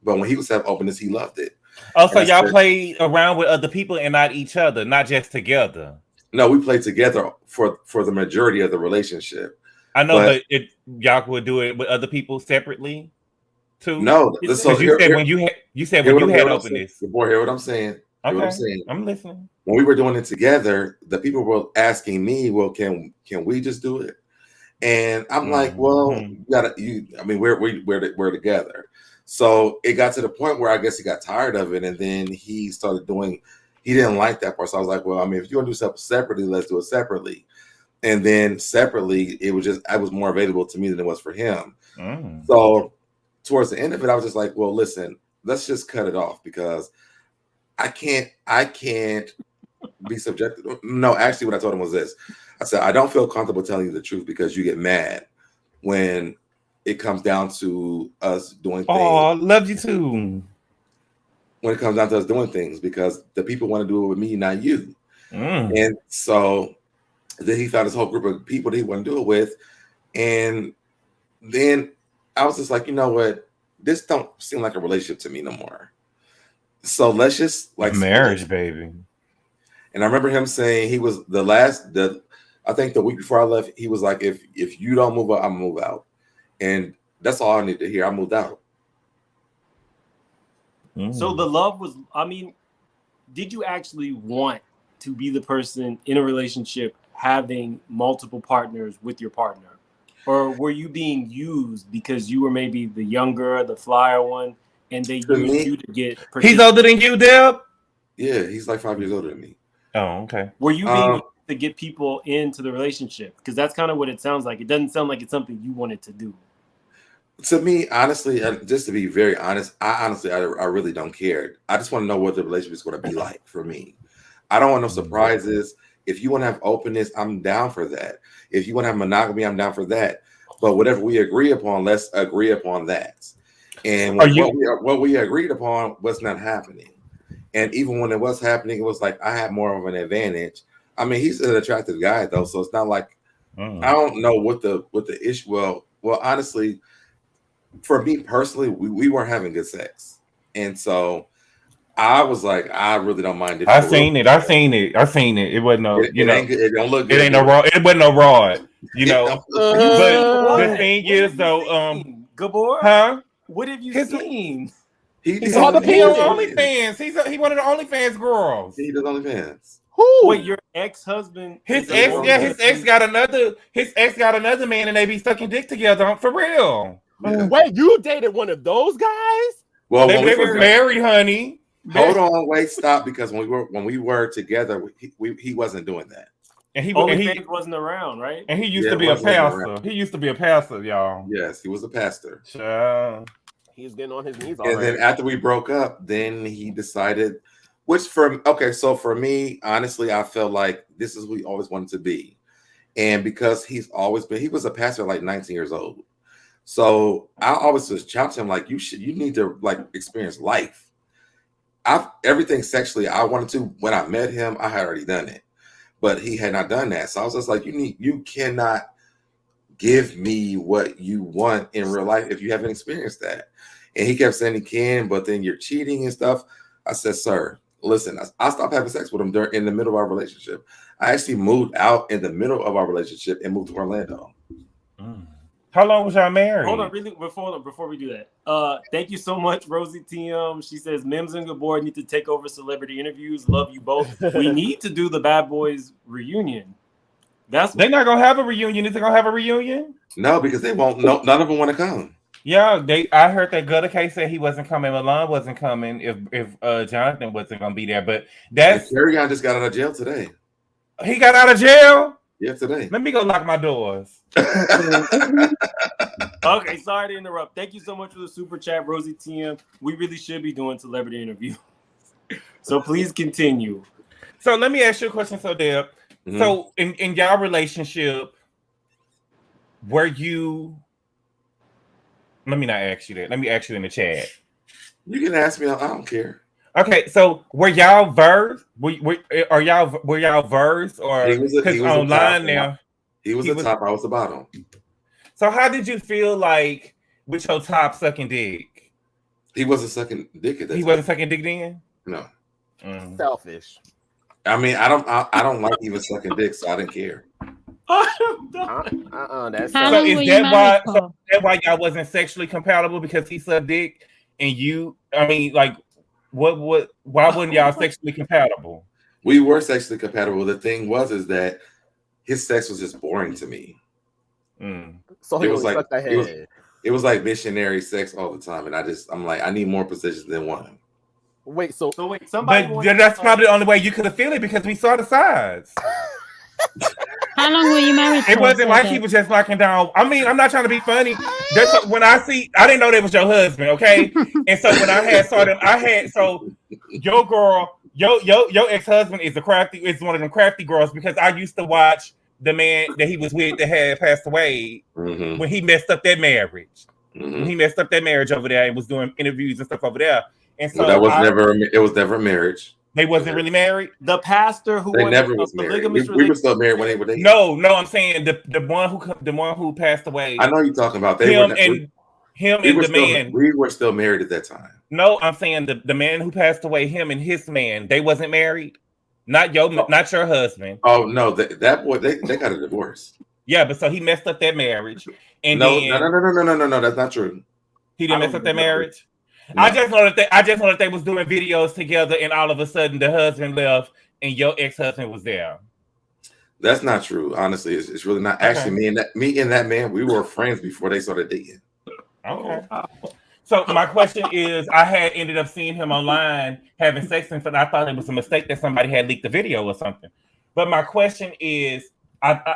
[SPEAKER 4] But when he was having openness, he loved it.
[SPEAKER 6] Oh, so y'all played around with other people and not each other, not just together.
[SPEAKER 4] No, we played together for the majority of the relationship.
[SPEAKER 6] I know, but y'all would do it with other people separately too.
[SPEAKER 4] No,
[SPEAKER 6] so you said when you had openness.
[SPEAKER 4] Boy, hear what I'm saying.
[SPEAKER 6] Okay,
[SPEAKER 4] what I'm saying.
[SPEAKER 6] I'm listening.
[SPEAKER 4] When we were doing it together, the people were asking me, "Well, can we just do it?" And I'm like, "Well, we're together." So it got to the point where I guess he got tired of it, and then he started doing. He didn't like that part, so I was like, "Well, I mean, if you want to do stuff separately, let's do it separately." And then separately, it was more available to me than it was for him. So towards the end of it, I was just like, "Well, listen, let's just cut it off because I can't be subjected." No, actually, what I told him was this. I said, I don't feel comfortable telling you the truth because you get mad when it comes down to us doing things.
[SPEAKER 6] Oh, love you too.
[SPEAKER 4] When it comes down to us doing things, because the people want to do it with me, not you. And so then he found this whole group of people that he wanted to do it with. And then I was just like, you know what? This don't seem like a relationship to me no more. So let's just like
[SPEAKER 6] marriage, baby.
[SPEAKER 4] And I remember him saying he was I think the week before I left, he was like, if you don't move out, I'm gonna move out. And that's all I need to hear. I moved out.
[SPEAKER 2] So the love was, I mean, did you actually want to be the person in a relationship having multiple partners with your partner? Or were you being used because you were maybe the younger, the flyer one, and they used you to get...
[SPEAKER 6] He's older than you, Deb?
[SPEAKER 4] Yeah, he's like 5 years older than me.
[SPEAKER 6] Oh, okay.
[SPEAKER 2] Were you being used to get people into the relationship? Because that's kind of what it sounds like. It doesn't sound like it's something you wanted to do.
[SPEAKER 4] To me, honestly, just to be very honest, I really don't care. I just want to know what the relationship is going to be like for me. I don't want no surprises. If you want to have openness, I'm down for that. If you want to have monogamy, I'm down for that. But whatever we agree upon, let's agree upon that. And what we agreed upon was not happening. And even when it was happening, it was like I had more of an advantage. I mean, he's an attractive guy though, so it's not like I don't know what the issue. Well, honestly, for me personally, we weren't having good sex, and so I was like, I really don't mind.
[SPEAKER 6] I seen it. It wasn't no,
[SPEAKER 4] it don't look good.
[SPEAKER 6] It ain't no raw. It wasn't no rod. You know. But the thing is, though,
[SPEAKER 2] Gabor,
[SPEAKER 6] huh?
[SPEAKER 2] What have you seen?
[SPEAKER 6] He's on OnlyFans. He one of the OnlyFans girls.
[SPEAKER 4] He does OnlyFans.
[SPEAKER 2] Who? Wait, your ex-husband?
[SPEAKER 6] His ex got another man, and they be sucking dick together for real.
[SPEAKER 7] Yeah. Wait, you dated one of those guys?
[SPEAKER 4] Well,
[SPEAKER 6] they was married, honey.
[SPEAKER 4] Hold on, wait, stop, because when we were together, he wasn't doing that.
[SPEAKER 2] And he wasn't around, right?
[SPEAKER 6] And he used to be a pastor. He used to be a pastor, y'all.
[SPEAKER 4] Yes, he was a pastor.
[SPEAKER 7] He was getting on his knees.
[SPEAKER 4] And then after we broke up, then he decided, so for me, honestly, I felt like this is who he always wanted to be. And because he was a pastor at like 19 years old. So I always just challenge him, like, you need to like experience life. Everything sexually I wanted to, when I met him, I had already done it, but he had not done that. So I was just like, you cannot give me what you want in real life if you haven't experienced that. And he kept saying he can, but then you're cheating and stuff. I said, sir, listen, I stopped having sex with him in the middle of our relationship. I actually moved out in the middle of our relationship and moved to Orlando.
[SPEAKER 6] How long was y'all married?
[SPEAKER 2] Hold on, really, before we do that. Thank you so much, Rosie TM. She says, Mims and Gabor need to take over celebrity interviews. Love you both. We need to do the Bad Boys reunion. They're
[SPEAKER 6] not gonna have a reunion. Is they gonna have a reunion?
[SPEAKER 4] No, because they won't. No, none of them want to come.
[SPEAKER 6] Yeah, I heard that Gutter Case said he wasn't coming. Milan wasn't coming. If Jonathan wasn't gonna be there, but that's
[SPEAKER 4] Caretaking just got out of jail today.
[SPEAKER 6] He got out of jail.
[SPEAKER 4] Yeah, today.
[SPEAKER 6] Let me go lock my doors.
[SPEAKER 2] Okay, sorry to interrupt. Thank you so much for the super chat, Rosie TM. We really should be doing celebrity interviews. So please continue.
[SPEAKER 6] So let me ask you a question, so Deb. Mm-hmm. So in y'all relationship, were you? Let me not ask you that. Let me ask you in the chat.
[SPEAKER 4] You can ask me. I don't care.
[SPEAKER 6] Okay, so were y'all versed? Were y'all versed or because online now?
[SPEAKER 4] He was the top. I was the bottom.
[SPEAKER 6] So how did you feel like with your top sucking dick?
[SPEAKER 4] He wasn't sucking dick at that time.
[SPEAKER 6] Wasn't sucking dick then?
[SPEAKER 4] No.
[SPEAKER 7] Selfish.
[SPEAKER 4] I mean, I don't like even sucking dick, so I didn't care.
[SPEAKER 7] That's
[SPEAKER 6] so is that why y'all wasn't sexually compatible because he sucked dick and you? I mean, like, why wasn't y'all sexually compatible?
[SPEAKER 4] We were sexually compatible. The thing is that his sex was just boring to me.
[SPEAKER 7] So it
[SPEAKER 4] was like missionary sex all the time, and I'm like, I need more positions than one.
[SPEAKER 7] Wait,
[SPEAKER 2] somebody.
[SPEAKER 6] But that's probably the only way you could have feel it because we saw the sides.
[SPEAKER 8] How long were you married for?
[SPEAKER 6] It wasn't like he was just locking down. I mean, I'm not trying to be funny. When I didn't know that was your husband, okay? And so when your girl, your ex-husband is one of them crafty girls because I used to watch the man that he was with that had passed away when he messed up that marriage. When he messed up that marriage over there and was doing interviews and stuff over there. And so
[SPEAKER 4] it was never a marriage.
[SPEAKER 6] They wasn't really married.
[SPEAKER 2] The pastor who
[SPEAKER 4] never was married. We were still married when they were dating.
[SPEAKER 6] No, I'm saying the one who passed away.
[SPEAKER 4] I know you're talking about
[SPEAKER 6] We
[SPEAKER 4] were still married at that time.
[SPEAKER 6] No, I'm saying the man who passed away, him and his man, they wasn't married. Not your husband.
[SPEAKER 4] Oh no, that boy, they got a divorce.
[SPEAKER 6] Yeah, but so he messed up that marriage. And
[SPEAKER 4] no, that's not true.
[SPEAKER 6] He didn't mess up that marriage. No. I just know that they was doing videos together, and all of a sudden the husband left, and your ex-husband was there.
[SPEAKER 4] That's not true. Honestly, it's really not. Okay. Actually, me and that man, we were friends before they started dating.
[SPEAKER 6] Okay. So my question is, I had ended up seeing him online having sex, and I thought it was a mistake that somebody had leaked the video or something. But my question is,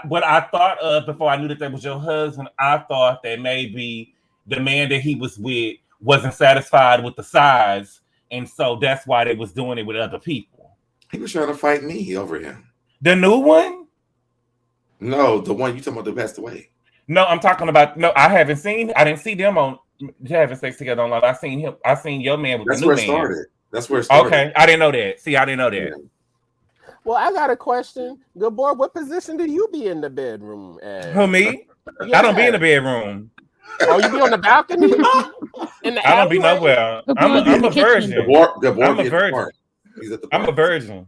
[SPEAKER 6] what I thought of before I knew that was your husband, I thought that maybe the man that he was with wasn't satisfied with the size, and so that's why they was doing it with other people.
[SPEAKER 4] He was trying to fight me over him.
[SPEAKER 6] The new one?
[SPEAKER 4] No, the one you talking about that passed away.
[SPEAKER 6] No, I'm talking about. No, I didn't see them on having sex together online. I seen your man with the new man.
[SPEAKER 4] That's where it started.
[SPEAKER 6] Okay, I didn't know that. See, I didn't know that. Yeah.
[SPEAKER 7] Well, I got a question. Gabor, what position do you be in the bedroom at?
[SPEAKER 6] Who, me? Yeah. I don't be in the bedroom.
[SPEAKER 7] Oh, you be on the balcony?
[SPEAKER 6] I don't be nowhere. I'm a virgin. I'm a virgin. I'm a virgin.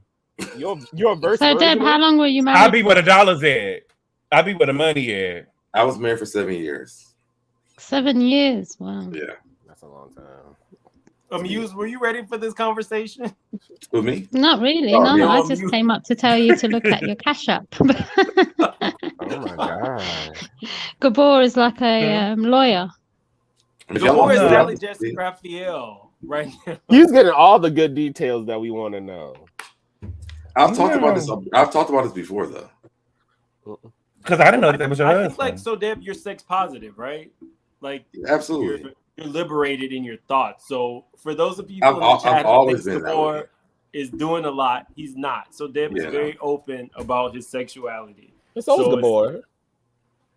[SPEAKER 7] You're a virgin.
[SPEAKER 8] So, Deb, how long were you married?
[SPEAKER 6] I be where the dollars at. I be where the money at.
[SPEAKER 4] I was married for 7 years.
[SPEAKER 8] 7 years. Wow.
[SPEAKER 4] Yeah.
[SPEAKER 7] That's a long time.
[SPEAKER 2] Muse, were you ready for this conversation?
[SPEAKER 4] With me?
[SPEAKER 8] Not really. No, I just came up to tell you to look at your Cash App.
[SPEAKER 7] Oh my god.
[SPEAKER 8] Gabor is like a lawyer.
[SPEAKER 2] Gabor is Sally Jesse Raphael right now.
[SPEAKER 7] He's getting all the good details that we want to know.
[SPEAKER 4] I've talked about this before though.
[SPEAKER 6] Because I didn't know that was your husband.
[SPEAKER 2] Like, so Deb, you're sex positive, right? Like,
[SPEAKER 4] absolutely.
[SPEAKER 2] You're liberated in your thoughts. So for those of you in the chat who thinks Gabor is doing a lot, he's not. So Deb is very open about his sexuality.
[SPEAKER 7] So Gabor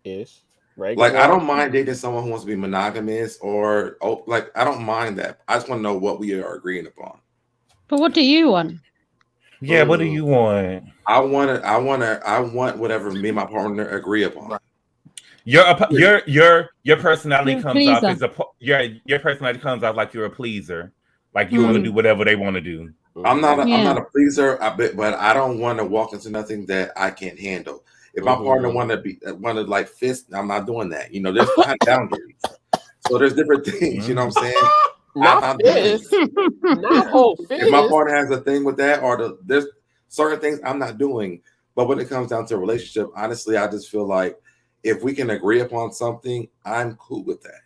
[SPEAKER 7] ish. Right?
[SPEAKER 4] Like, I don't mind dating someone who wants to be monogamous or I don't mind that. I just want to know what we are agreeing upon.
[SPEAKER 8] But what do you want?
[SPEAKER 6] Yeah, what do you want?
[SPEAKER 4] I want whatever me and my partner agree upon. Right.
[SPEAKER 6] Your personality
[SPEAKER 8] You're a
[SPEAKER 6] comes off
[SPEAKER 8] pleaser.
[SPEAKER 6] as your personality comes off like you're a pleaser, like you want to do whatever they want to do.
[SPEAKER 4] I'm not
[SPEAKER 8] Yeah.
[SPEAKER 4] a pleaser, but I don't want to walk into nothing that I can't handle. If my partner want to like fist, I'm not doing that. You know, there's boundaries. So there's different things. You know what I'm saying?
[SPEAKER 7] Not fist. Not whole fist.
[SPEAKER 4] If my partner has a thing with that, or there's certain things I'm not doing. But when it comes down to a relationship, honestly, I just feel like if we can agree upon something, I'm cool with that.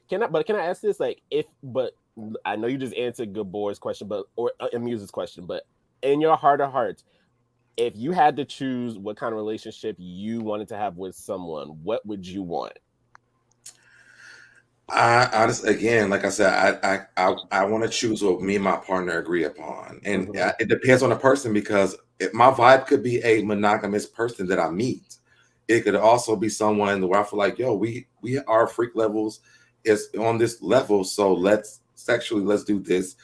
[SPEAKER 7] Can I ask this? Like, but I know you just answered Gabor's question, or Amuse's question, but in your heart of hearts, if you had to choose what kind of relationship you wanted to have with someone, what would you want?
[SPEAKER 4] I honestly, again, like I said, I want to choose what me and my partner agree upon, and it depends on the person, because my vibe could be a monogamous person that I meet. It could also be someone where I feel like, yo, we our freak levels is on this level, so let's do this.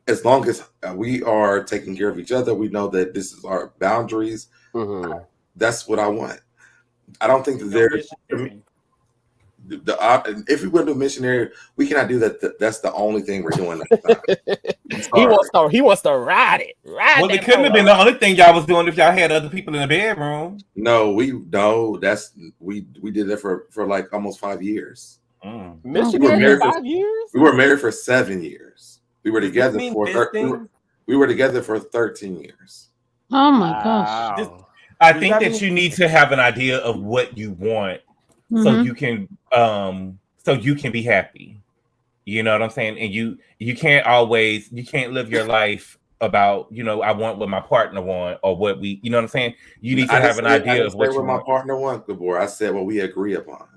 [SPEAKER 4] As long as we are taking care of each other, we know that this is our boundaries. That's what I want. I don't think that there's if we went to a missionary, we cannot do that. That's the only thing we're doing.
[SPEAKER 7] He wants to ride it.
[SPEAKER 6] Well, it couldn't have been the only thing y'all was doing if y'all had other people in the bedroom.
[SPEAKER 4] No, we did that for like almost 5 years.
[SPEAKER 7] Missionary 5 years?
[SPEAKER 4] We were married for 7 years. We were together we were together for 13 years.
[SPEAKER 8] Oh my gosh.
[SPEAKER 6] I think that you need to have an idea of what you want, so you can be happy. You know what I'm saying? And you can't live your life about, I want what my partner want, or what we, you know what I'm saying? You need to have an idea of what
[SPEAKER 4] my partner wants, Gabor. I said what we agree upon.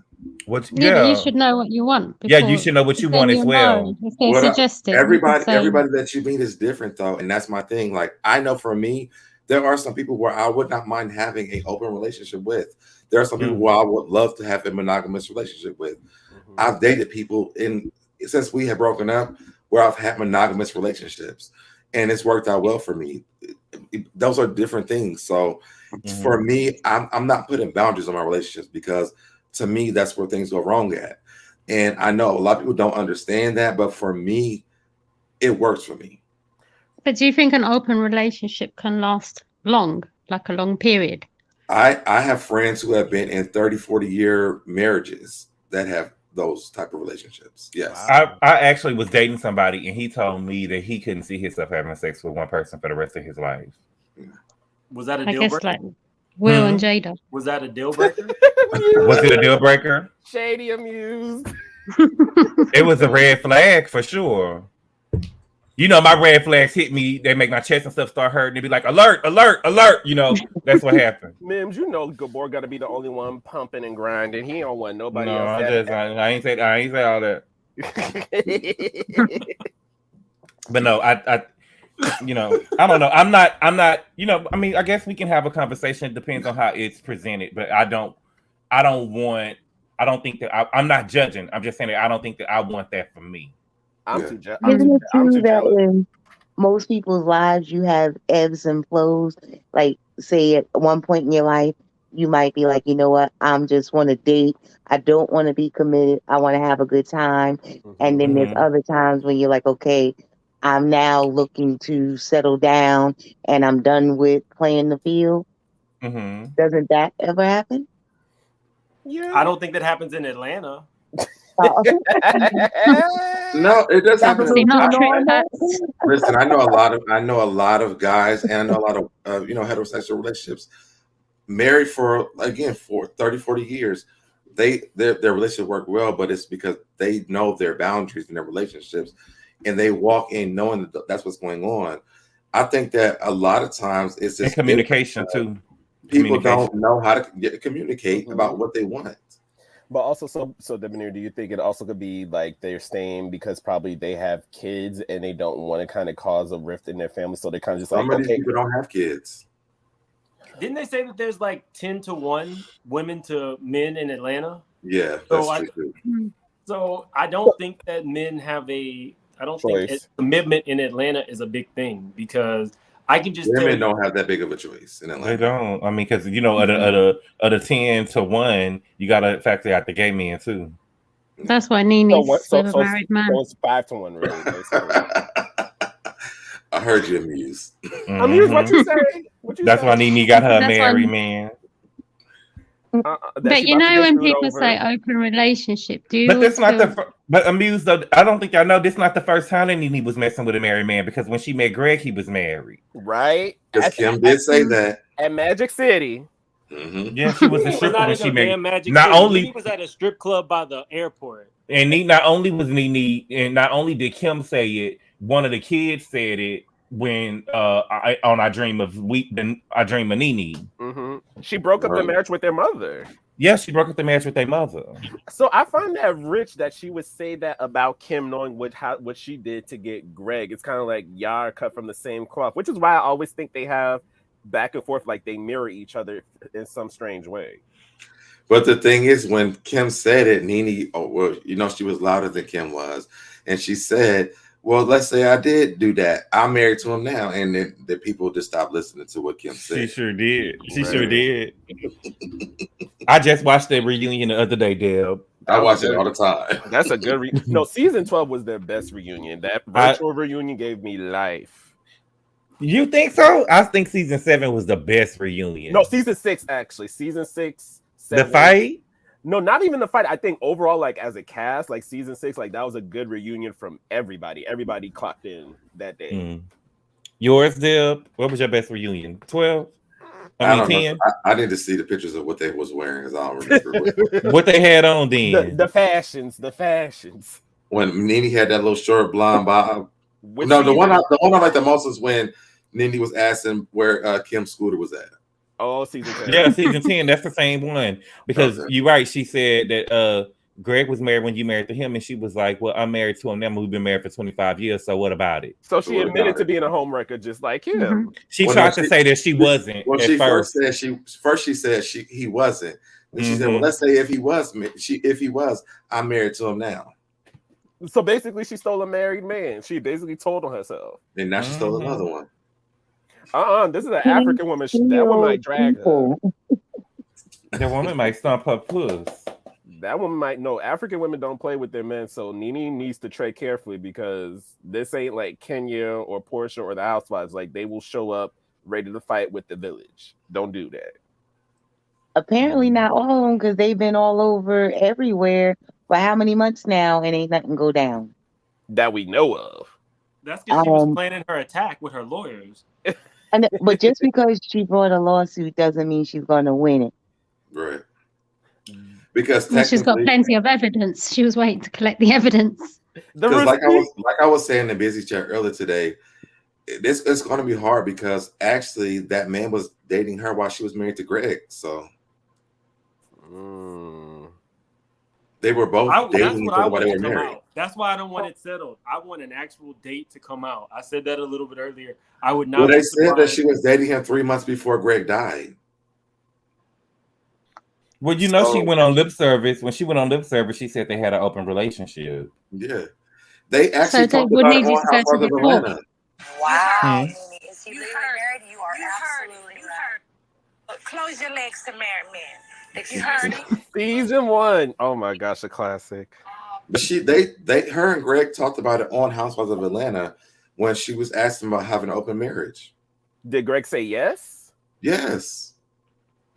[SPEAKER 8] But you should know what you want.
[SPEAKER 6] Yeah, you should know what you want as well.
[SPEAKER 8] If they suggest it,
[SPEAKER 4] everybody that you meet is different though, and that's my thing. Like, I know for me, there are some people where I would not mind having an open relationship with. There are some people where I would love to have a monogamous relationship with. I've dated people since we have broken up where I've had monogamous relationships, and it's worked out well for me. Those are different things. So for me, I'm not putting boundaries on my relationships, because to me, that's where things go wrong at. And I know a lot of people don't understand that, but for me, it works for me.
[SPEAKER 8] But do you think an open relationship can last long, like a long period?
[SPEAKER 4] I have friends who have been in 30, 40-year marriages that have those type of relationships. Yes.
[SPEAKER 6] I actually was dating somebody, and he told me that he couldn't see himself having sex with one person for the rest of his life.
[SPEAKER 2] Was that a deal breaker?
[SPEAKER 8] Like Will and Jada.
[SPEAKER 2] Was that a deal breaker?
[SPEAKER 6] Was it a deal breaker?
[SPEAKER 7] Shady Amused.
[SPEAKER 6] It was a red flag for sure. My red flags hit me. They make my chest and stuff start hurting. They be like, alert, alert, alert. That's what happened.
[SPEAKER 7] Mims, Gabor got to be the only one pumping and grinding. He don't want nobody else.
[SPEAKER 6] I ain't say all that. But no, I don't know. I'm not. I guess we can have a conversation. It depends on how it's presented. But I'm not judging. I'm just saying that I don't think that I want that for me.
[SPEAKER 5] Isn't it true that in most people's lives you have ebbs and flows? Like, say at one point in your life, you might be like, you know what, I'm just want to date. I don't want to be committed. I want to have a good time. And then there's other times when you're like, okay, I'm now looking to settle down and I'm done with playing the field. Doesn't that ever happen?
[SPEAKER 2] Yeah. I don't think that happens in Atlanta.
[SPEAKER 4] No, it does happen. Listen, I know a lot of guys, and I know a lot of heterosexual relationships married for 30, 40 years. Their relationship worked well, but it's because they know their boundaries in their relationships, and they walk in knowing that's what's going on. I think that a lot of times it's just
[SPEAKER 6] communication too.
[SPEAKER 4] People don't know how to communicate about what they want.
[SPEAKER 7] But also, so Debonair, do you think it also could be like they're staying because probably they have kids and they don't want to kind of cause a rift in their family, so they're kind of just
[SPEAKER 4] some of these people don't have kids.
[SPEAKER 2] Didn't they say that there's like 10-1 women to men in Atlanta?
[SPEAKER 4] Yeah,
[SPEAKER 2] so I don't think that men have think commitment in Atlanta is a big thing, because I can just tell
[SPEAKER 4] Women
[SPEAKER 2] you.
[SPEAKER 4] don't have that big of a choice in Atlanta.
[SPEAKER 6] They don't. I mean, because at a 10 to 1, you gotta factor out the gay men too.
[SPEAKER 8] That's why NeNe's with a married man.
[SPEAKER 7] So it's 5 to 1, really.
[SPEAKER 4] I heard you, Amuse.
[SPEAKER 7] Amuse, what you say?
[SPEAKER 6] That's why NeNe got her married man.
[SPEAKER 8] But you know when people say open relationship, do you?
[SPEAKER 6] But that's not but Amuse though. I don't think I know. This is not the first time that NeNe was messing with a married man, because when she met Greg, he was married.
[SPEAKER 7] Right?
[SPEAKER 4] Because Kim did say that
[SPEAKER 7] at Magic City.
[SPEAKER 4] Mm-hmm.
[SPEAKER 6] Yeah, she was a stripper when she met.
[SPEAKER 2] Not only he was at a strip club by the airport,
[SPEAKER 6] and not only was NeNe, and not only did Kim say it, one of the kids said it when I Dream of NeNe.
[SPEAKER 7] Mm-hmm. She broke up the marriage with their mother.
[SPEAKER 6] Yeah, she broke up the marriage with their mother.
[SPEAKER 7] So I find that rich that she would say that about Kim, knowing what she did to get Greg. It's kind of like y'all are cut from the same cloth, which is why I always think they have back and forth, like they mirror each other in some strange way.
[SPEAKER 4] But the thing is, when Kim said it, NeNe, she was louder than Kim was, and she said, well, let's say I did do that. I'm married to him now. And then the people just stopped listening to what Kim said.
[SPEAKER 6] She sure did. Sure did. I just watched that reunion the other day, Deb.
[SPEAKER 4] I watch it all the time.
[SPEAKER 7] That's a good No, season 12 was their best reunion. That virtual reunion gave me life.
[SPEAKER 6] You think so? I think season 7 was the best reunion.
[SPEAKER 7] No, season 6, actually. Season 6, 7.
[SPEAKER 6] The fight?
[SPEAKER 7] No, not even the fight. I think overall, like as a cast, like season 6, like that was a good reunion from everybody. Everybody clocked in that day.
[SPEAKER 6] Yours, Deb? What was your best reunion? 12?
[SPEAKER 4] I don't
[SPEAKER 6] 10?
[SPEAKER 4] know. I need to see the pictures of what they was wearing, because I don't remember
[SPEAKER 6] what they had on then.
[SPEAKER 7] The fashions.
[SPEAKER 4] When NeNe had that little short blonde bob. The one I like the most is when NeNe was asking where Kim's scooter was at.
[SPEAKER 7] Oh, season 10.
[SPEAKER 6] Yeah, season 10. That's the same one. Because you're right. She said that Greg was married when you married to him, and she was like, well, I'm married to him now. We've been married for 25 years, so what about it?
[SPEAKER 7] So she admitted to being a homewrecker just like him.
[SPEAKER 6] Mm-hmm. She tried to say that she wasn't.
[SPEAKER 4] Well, she first said he wasn't. And she said, well, let's say if he was, I'm married to him now.
[SPEAKER 7] So basically she stole a married man. She basically told on herself.
[SPEAKER 4] And now she stole another one.
[SPEAKER 7] This is an African woman. That one might drag her.
[SPEAKER 6] The woman might stomp her puss.
[SPEAKER 7] That one might. No, African women don't play with their men, so NeNe needs to tread carefully, because this ain't like Kenya or Portia or the Housewives. Like, they will show up ready to fight with the village. Don't do that.
[SPEAKER 5] Apparently not all of them, because they've been all over everywhere for how many months now, and ain't nothing go down.
[SPEAKER 7] That we know of.
[SPEAKER 2] That's because she was planning her attack with her lawyers.
[SPEAKER 5] But just because she brought a lawsuit doesn't mean she's going to win it.
[SPEAKER 4] Right. Because
[SPEAKER 8] she's got plenty of evidence. She was waiting to collect the evidence.
[SPEAKER 4] Because like I was saying in the busy chat earlier today, it's going to be hard, because actually that man was dating her while she was married to Greg. So they were both dating while they were married.
[SPEAKER 2] That's why I don't want it settled. I want an actual date to come out. I said that a little bit earlier. I would not.
[SPEAKER 4] Well, they said that she was dating him 3 months before Greg died.
[SPEAKER 6] Well, she went on lip service. When she went on lip service, she said they had an open relationship.
[SPEAKER 4] Yeah, they actually talked about it on Housewives of Atlanta.
[SPEAKER 1] Wow, is he legally married? You are absolutely right. But close your legs to married men. If you heard it.
[SPEAKER 7] Season 1. Oh my gosh, a classic.
[SPEAKER 4] But her and Greg talked about it on Housewives of Atlanta when she was asking about having an open marriage.
[SPEAKER 7] Did Greg say yes?
[SPEAKER 4] Yes.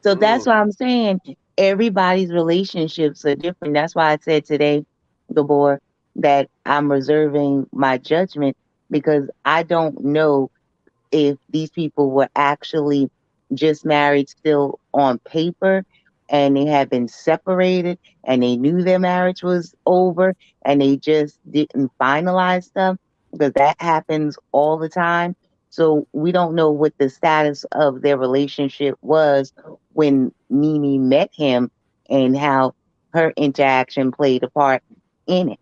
[SPEAKER 5] So that's why I'm saying everybody's relationships are different. That's why I said today, Gabor, that I'm reserving my judgment, because I don't know if these people were actually just married still on paper, and they had been separated, and they knew their marriage was over, and they just didn't finalize stuff, because that happens all the time. So we don't know what the status of their relationship was when NeNe met him, and how her interaction played a part in it.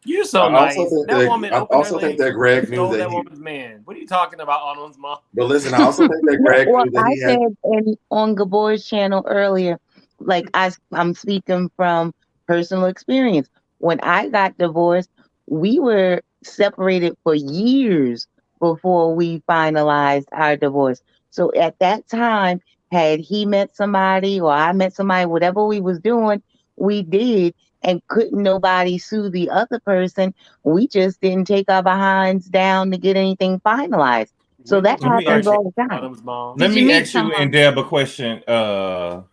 [SPEAKER 2] You're so nice.
[SPEAKER 4] I also think that Greg knew that
[SPEAKER 2] woman's man. What are you talking about, Arnold's mom?
[SPEAKER 4] But listen, I also think that Greg knew that
[SPEAKER 5] I said on Gabor's channel earlier, like I'm speaking from personal experience. When I got divorced, we were separated for years before we finalized our divorce. So at that time, had he met somebody or I met somebody, whatever we was doing, we did, and couldn't nobody sue the other person. We just didn't take our behinds down to get anything finalized. So
[SPEAKER 2] When
[SPEAKER 5] that
[SPEAKER 2] did you
[SPEAKER 5] happens
[SPEAKER 2] meet
[SPEAKER 5] all the time.
[SPEAKER 2] Autumn's mom?
[SPEAKER 6] Let
[SPEAKER 8] Did you
[SPEAKER 6] me
[SPEAKER 8] meet
[SPEAKER 6] ask you and
[SPEAKER 8] someone?
[SPEAKER 6] Deb a question. Let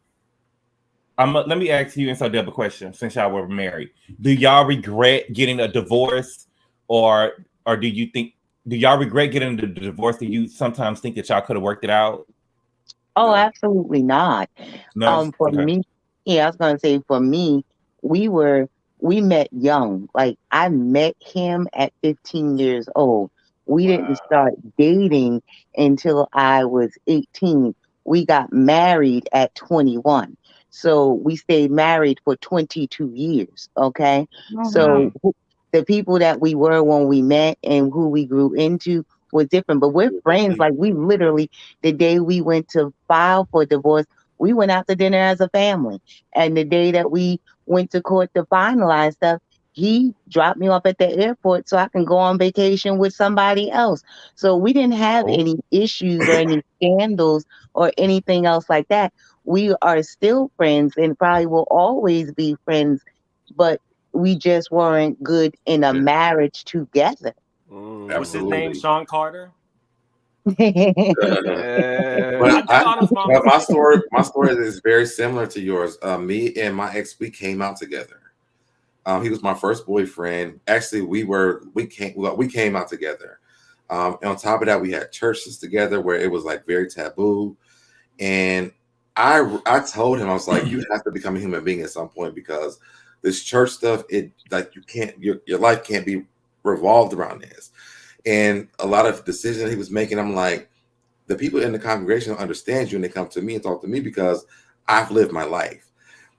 [SPEAKER 6] me ask you and so Deb a question. Since y'all were married, do y'all regret getting a divorce, or do y'all regret getting the divorce? Do you sometimes think that y'all could have worked it out?
[SPEAKER 5] Oh,
[SPEAKER 4] No.
[SPEAKER 5] absolutely not.
[SPEAKER 6] No.
[SPEAKER 5] For
[SPEAKER 6] Okay.
[SPEAKER 5] me, yeah, I was gonna say for me, we met young. Like I met him at 15 years old. We didn't start dating until I was 18. We got married at 21. So we stayed married for 22 years. Okay.
[SPEAKER 8] Oh,
[SPEAKER 5] So
[SPEAKER 8] wow.
[SPEAKER 5] the people that we were when we met and who we grew into was different. But we're friends. Like we literally, the day we went to file for divorce, we went out to dinner as a family. And the day that we went to court to finalize stuff, he dropped me off at the airport so I can go on vacation with somebody else. So we didn't have
[SPEAKER 4] Oh.
[SPEAKER 5] any issues or any scandals or anything else like that. We are still friends and probably will always be friends, but we just weren't good in a marriage together.
[SPEAKER 2] What's his name?
[SPEAKER 4] Absolutely.
[SPEAKER 2] Sean Carter.
[SPEAKER 4] But
[SPEAKER 2] I think Autumn's mom.
[SPEAKER 4] but my story is very similar to yours. Me and my ex, we came out together. He was my first boyfriend. Actually, we came out together. And on top of that, we had churches together where it was like very taboo. And I told him, I was like, you have to become a human being at some point, because this church stuff, it like you can't, your life can't be revolved around this. And a lot of decisions he was making, I'm like, the people in the congregation don't understand you, and they come to me and talk to me because I've lived my life.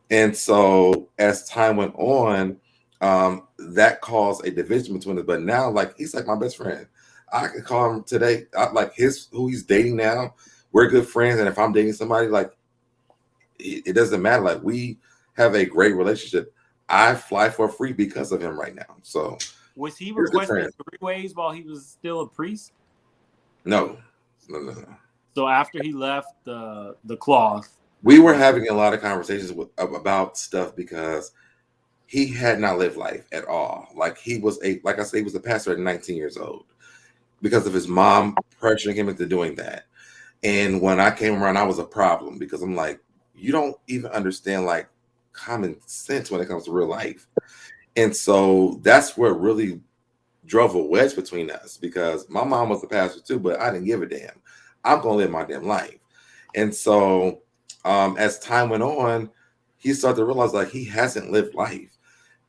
[SPEAKER 4] And so as time went on, that caused a division between us. But now, like, he's like my best friend. I can call him today. Like who he's dating now, we're good friends. And if I'm dating somebody, like, it doesn't matter. Like, we have a great relationship. I fly for free because of him right now. So
[SPEAKER 2] Was he requesting three ways while he was still a priest?
[SPEAKER 4] No.
[SPEAKER 2] So after he left the cloth,
[SPEAKER 4] we were having a lot of conversations about stuff because he had not lived life at all. Like he was like I said, he was a pastor at 19 years old because of his mom pressuring him into doing that. And when I came around, I was a problem because I'm like, you don't even understand like common sense when it comes to real life. And so that's where it really drove a wedge between us, because my mom was a pastor too, but I didn't give a damn. I'm gonna live my damn life. And so as time went on, he started to realize like he hasn't lived life.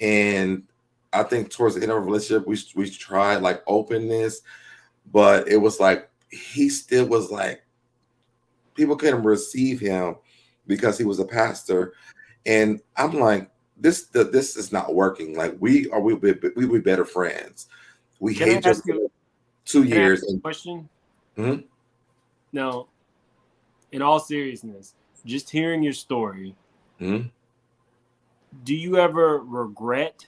[SPEAKER 4] And I think towards the end of our relationship, we tried like openness, but it was like he still was like, people couldn't receive him because he was a pastor. And I'm like, this is not working. Like we be better friends. We
[SPEAKER 2] Can I
[SPEAKER 4] hate just
[SPEAKER 2] ask you
[SPEAKER 4] 2 years.
[SPEAKER 2] a question?
[SPEAKER 4] Mhm.
[SPEAKER 2] No, in all seriousness, just hearing your story,
[SPEAKER 4] Mhm.
[SPEAKER 2] do you ever regret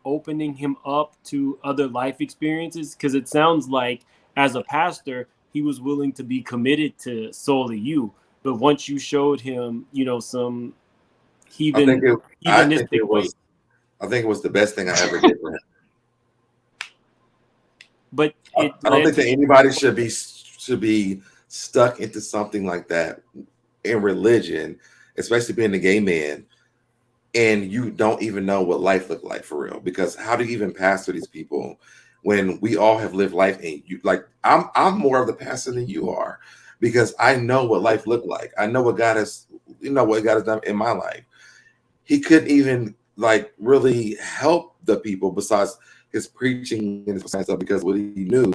[SPEAKER 2] opening him up to other life experiences? Because it sounds like as a pastor, he was willing to be committed to solely you. But once you showed him, some
[SPEAKER 4] I think
[SPEAKER 2] heathenistic ways.
[SPEAKER 4] I think it was the best thing I ever did for him.
[SPEAKER 2] But
[SPEAKER 4] I don't think that anybody should be stuck into something like that in religion, especially being a gay man, and you don't even know what life looked like for real. Because how do you even pastor these people when we all have lived life? And you, like, I'm more of the pastor than you are, because I know what life looked like. I know what God has done in my life. He couldn't even like really help the people besides his preaching and his stuff because what he knew.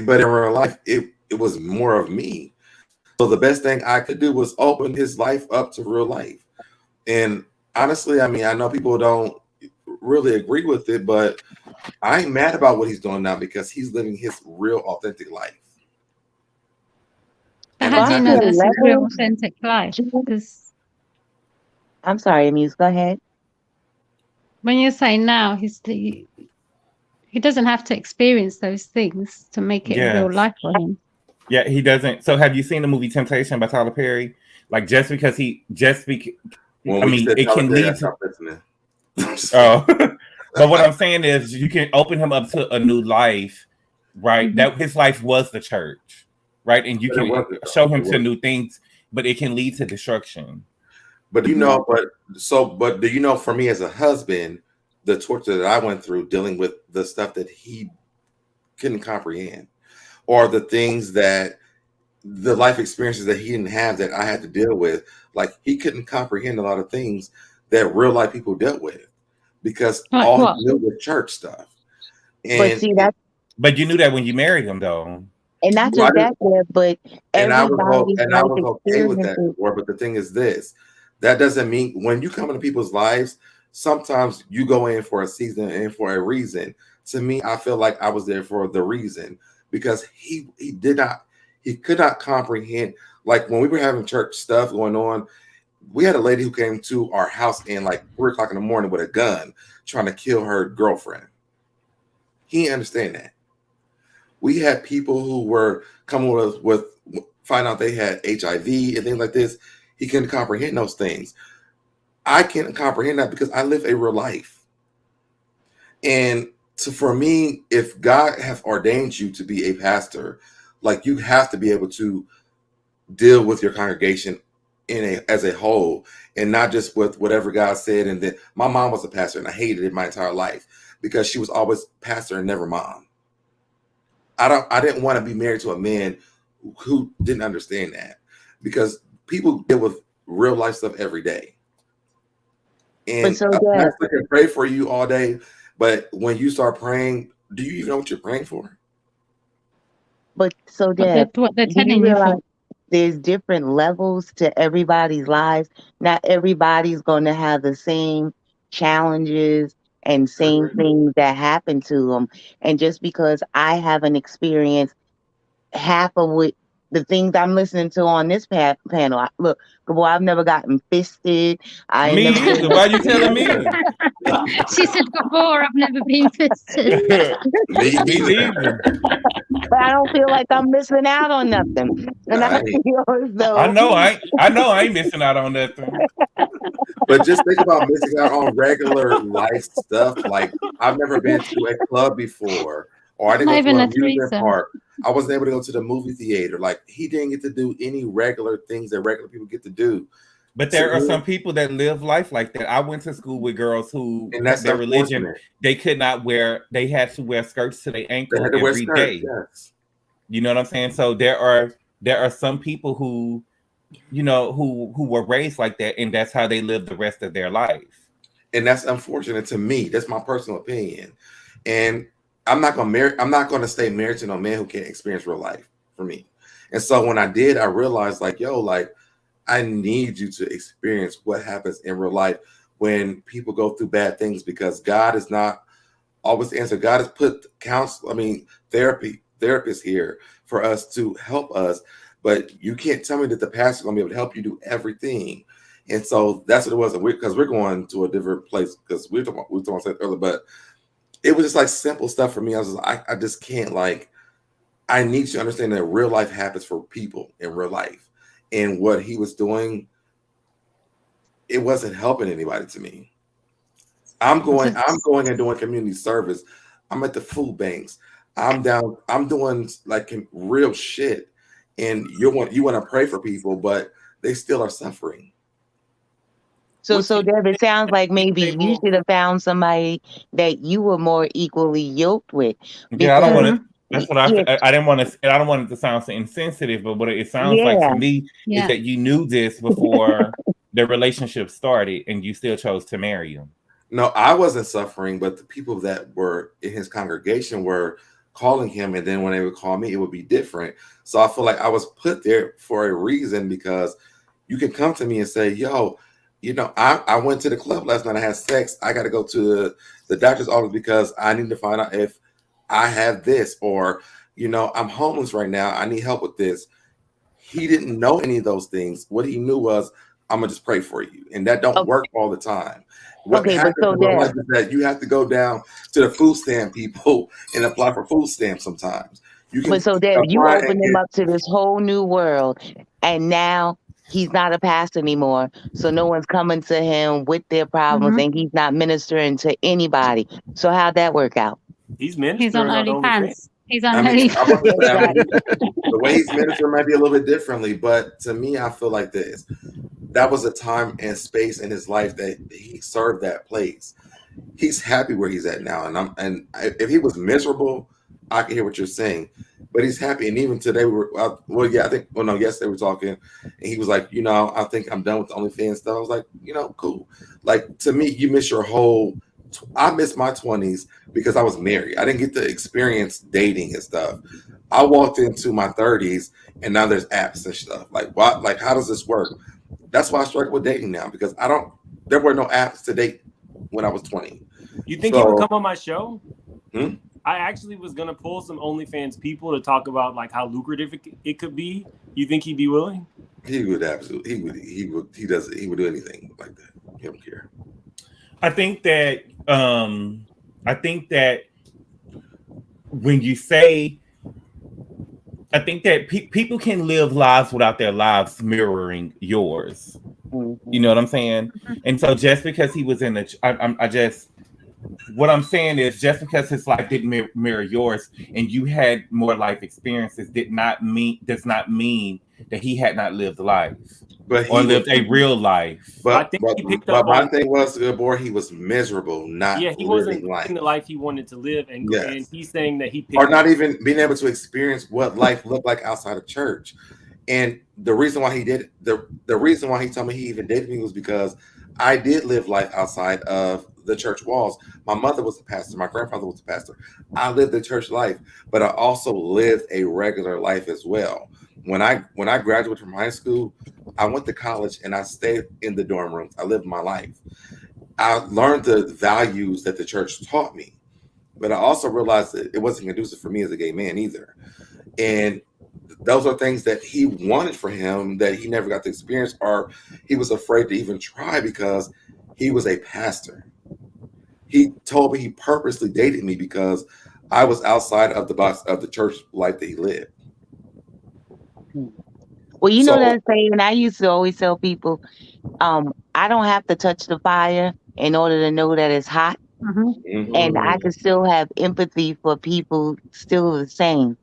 [SPEAKER 4] But in real life, it was more of me. So the best thing I could do was open his life up to real life. And honestly, I mean, I know people don't really agree with it, but I ain't mad about what he's doing now because he's living his real authentic life.
[SPEAKER 8] But
[SPEAKER 4] And
[SPEAKER 8] how
[SPEAKER 4] I'm
[SPEAKER 8] do you
[SPEAKER 4] happy
[SPEAKER 8] know
[SPEAKER 4] with
[SPEAKER 8] that's
[SPEAKER 4] it.
[SPEAKER 8] his real authentic life? Because
[SPEAKER 5] I'm sorry, Amuse, go ahead.
[SPEAKER 8] when you say now he's He doesn't have to experience those things to make it real
[SPEAKER 6] Yes.
[SPEAKER 8] life for him.
[SPEAKER 6] Yeah, he doesn't. So have you seen the movie Temptation by Tyler Perry? Like just because
[SPEAKER 4] When you said
[SPEAKER 6] it
[SPEAKER 4] Tyler
[SPEAKER 6] can
[SPEAKER 4] Perry, I
[SPEAKER 6] lead to
[SPEAKER 4] stopped listening.
[SPEAKER 6] oh but what I'm saying is you can open him up to a new life, right?
[SPEAKER 8] Mhm.
[SPEAKER 6] That his life was the church, right? And you
[SPEAKER 4] But it
[SPEAKER 6] can
[SPEAKER 4] wasn't, though.
[SPEAKER 6] show him
[SPEAKER 4] It
[SPEAKER 6] to
[SPEAKER 4] wasn't.
[SPEAKER 6] new things, but it can lead to destruction.
[SPEAKER 4] But you
[SPEAKER 8] Mhm.
[SPEAKER 4] know, but do you know, for me as a husband, the torture that I went through dealing with the stuff that he couldn't comprehend, or the things that the life experiences that he didn't have that I had to deal with. Like, he couldn't comprehend a lot of things that real life people dealt with because
[SPEAKER 8] Like
[SPEAKER 4] all he
[SPEAKER 8] what?
[SPEAKER 4] knew was church stuff.
[SPEAKER 5] But
[SPEAKER 4] And
[SPEAKER 5] see, that's
[SPEAKER 6] But you knew that when you married him, though.
[SPEAKER 5] and not
[SPEAKER 4] well, I
[SPEAKER 5] just
[SPEAKER 4] didn't,
[SPEAKER 5] that, but everybody's
[SPEAKER 4] and I
[SPEAKER 5] life
[SPEAKER 4] was okay with that
[SPEAKER 5] experiences.
[SPEAKER 4] before. But the thing is this: that doesn't mean when you come into people's lives, sometimes you go in for a season and for a reason. To me, I feel like I was there for the reason because he could not comprehend. Like, when we were having church stuff going on, we had a lady who came to our house in like 3 o'clock in the morning with a gun trying to kill her girlfriend. He didn't understand that. We had people who were coming with find out they had HIV and things like this. He couldn't comprehend those things. I can't comprehend that because I live a real life. And for me, if God has ordained you to be a pastor, like, you have to be able to deal with your congregation as a whole, and not just with whatever God said. And then my mom was a pastor, and I hated it my entire life because she was always pastor and never mom. I didn't want to be married to a man who didn't understand that, because people deal with real life stuff every day.
[SPEAKER 5] But
[SPEAKER 4] And
[SPEAKER 5] so
[SPEAKER 4] a
[SPEAKER 5] Dad,
[SPEAKER 4] pastor can pray for you all day, but when you start praying, do you even know what you're praying for?
[SPEAKER 5] Dad,
[SPEAKER 8] What they're
[SPEAKER 5] do you
[SPEAKER 8] telling you
[SPEAKER 5] realize
[SPEAKER 8] for.
[SPEAKER 5] there's different levels to everybody's lives? Not everybody's going to have the same challenges and same
[SPEAKER 4] Mhm.
[SPEAKER 5] things that happen to them. And just because I haven't experienced half of what the things I'm listening to on this panel. Look, boy, I've never gotten fisted. I ain't never
[SPEAKER 6] Me
[SPEAKER 5] been.
[SPEAKER 6] either. Why you
[SPEAKER 4] Me
[SPEAKER 6] telling
[SPEAKER 4] neither.
[SPEAKER 6] me?
[SPEAKER 8] She said before, I've never been fisted.
[SPEAKER 4] Me
[SPEAKER 6] Me
[SPEAKER 4] neither.
[SPEAKER 6] neither.
[SPEAKER 5] But I don't feel like I'm missing out on nothing, and I
[SPEAKER 4] I ain't.
[SPEAKER 5] feel as
[SPEAKER 6] I
[SPEAKER 5] though.
[SPEAKER 6] know I ain't missing out on nothing.
[SPEAKER 4] But just think about missing out on regular life stuff. Like, I've never been to a club before, or I didn't
[SPEAKER 8] Not
[SPEAKER 4] go to
[SPEAKER 8] even
[SPEAKER 4] an
[SPEAKER 8] a
[SPEAKER 4] amusement
[SPEAKER 8] threesome.
[SPEAKER 4] park. I wasn't able to go to the movie theater. Like, he didn't get to do any regular things that regular people get to do.
[SPEAKER 6] But
[SPEAKER 4] To
[SPEAKER 6] there are
[SPEAKER 4] me,
[SPEAKER 6] some people that live life like that. I went to school with girls who
[SPEAKER 4] and that's
[SPEAKER 6] their religion,
[SPEAKER 4] unfortunate.
[SPEAKER 6] they could not wear, they had to wear skirts to their
[SPEAKER 4] They
[SPEAKER 6] ankle
[SPEAKER 4] had to wear
[SPEAKER 6] every
[SPEAKER 4] skirts.
[SPEAKER 6] day.
[SPEAKER 4] Yes,
[SPEAKER 6] You know what I'm saying? So there are some people who, who were raised like that, and that's how they live the rest of their life.
[SPEAKER 4] and that's unfortunate to me. That's my personal opinion. And I'm not gonna marry. I'm not gonna stay married to no man who can't experience real life for me. And so when I did, I realized, like, yo, like, I need you to experience what happens in real life when people go through bad things, because God is not always the answer. God has put therapists here for us to help us, but you can't tell me that the pastor's gonna be able to help you do everything. And so that's what it was. Because we're going to a different place, because we were talking about earlier, but it was just like simple stuff for me. I just can't, like, I need to understand that real life happens for people in real life. And what he was doing, it wasn't helping anybody to me. I'm going and doing community service. I'm at the food banks. I'm doing like real shit. And you want to pray for people, but they still are suffering.
[SPEAKER 5] So Deb, it sounds like maybe you should have found somebody that you were more equally yoked with,
[SPEAKER 6] Yeah, I don't want
[SPEAKER 5] because
[SPEAKER 6] to. That's what
[SPEAKER 5] yeah,
[SPEAKER 6] I didn't want to. I don't want it to sound so insensitive, but what it sounds like to
[SPEAKER 5] yeah.
[SPEAKER 6] me is
[SPEAKER 8] Yeah.
[SPEAKER 6] that you knew this before the relationship started, and you still chose to marry him.
[SPEAKER 4] No, I wasn't suffering, but the people that were in his congregation were calling him, and then when they would call me, it would be different. So I feel like I was put there for a reason, because you can come to me and say, yo, I went to the club last night, I had sex, I got to go to the doctor's office because I need to find out if I have this, or, I'm homeless right now, I need help with this. He didn't know any of those things. What he knew was I'm gonna just pray for you, and that don't
[SPEAKER 5] Okay,
[SPEAKER 4] work all the time. What
[SPEAKER 5] okay, but
[SPEAKER 4] happens
[SPEAKER 5] so
[SPEAKER 4] in real life
[SPEAKER 5] Deb,
[SPEAKER 4] is that you have to go down to the food stamp people and apply for food stamps. Sometimes you can
[SPEAKER 5] You
[SPEAKER 4] apply and
[SPEAKER 5] open him
[SPEAKER 4] get.
[SPEAKER 5] up to this whole new world, and now he's not a pastor anymore. So no one's coming to him with their problems,
[SPEAKER 8] Hmm.
[SPEAKER 5] and he's not ministering to anybody. So how'd that work out?
[SPEAKER 2] He's
[SPEAKER 8] He's on
[SPEAKER 2] ministering on OnlyFans.
[SPEAKER 8] OnlyFans. He's on
[SPEAKER 4] I mean, I
[SPEAKER 8] OnlyFans.
[SPEAKER 4] wasn't saying. I
[SPEAKER 5] Exactly.
[SPEAKER 4] mean, the way he's ministering might be a little bit differently, but to me, I feel like this. That was a time and space in his life that he served that place. He's happy where he's at now, if he was miserable, I can hear what you're saying, but he's happy. And even today, I think, well, no, yesterday we were talking, and he was like, I think I'm done with the OnlyFans stuff. I was like, cool. Like, to me, you miss your whole. I missed my 20s because I was married. I didn't get to experience dating and stuff. I walked into my 30s, and now there's apps and stuff. Like, what? Like, how does this work? That's why I struggle with dating now, because there were no apps to date when I was 20.
[SPEAKER 2] You think he would come on my show?
[SPEAKER 4] Hmm?
[SPEAKER 2] I actually was gonna pull some OnlyFans people to talk about like how lucrative it could be. You think he'd be willing?
[SPEAKER 4] He would absolutely. He would do anything like that. He don't care.
[SPEAKER 6] I think that when you say, I think that people can live lives without their lives mirroring yours. You know what I'm saying? And so just because he was in what I'm saying is, just because his life didn't mirror yours and you had more life experiences does not mean that he had not lived life, lived a real life.
[SPEAKER 4] But
[SPEAKER 2] I think he picked
[SPEAKER 4] but
[SPEAKER 2] up
[SPEAKER 4] my
[SPEAKER 2] on.
[SPEAKER 4] thing was, boy, he was miserable, not
[SPEAKER 2] He wasn't
[SPEAKER 4] living life.
[SPEAKER 2] living the life he wanted to live, and he's saying that he picked
[SPEAKER 4] or not even being able to experience what life looked like outside of church. And the reason why he did the reason why he told me he even dated me was because I did live life outside of the church walls. My mother was a pastor. My grandfather was a pastor. I lived the church life, but I also lived a regular life as well. When I graduated from high school, I went to college and I stayed in the dorm rooms. I lived my life. I learned the values that the church taught me, but I also realized that it wasn't conducive for me as a gay man either. And those are things that he wanted for him that he never got to experience, or he was afraid to even try because he was a pastor. He told me he purposely dated me because I was outside of the box of the church life that he lived.
[SPEAKER 5] Well, you know that saying, I used to always tell people, I don't have to touch the fire in order to know that it's hot. And I can still have empathy for people still the same.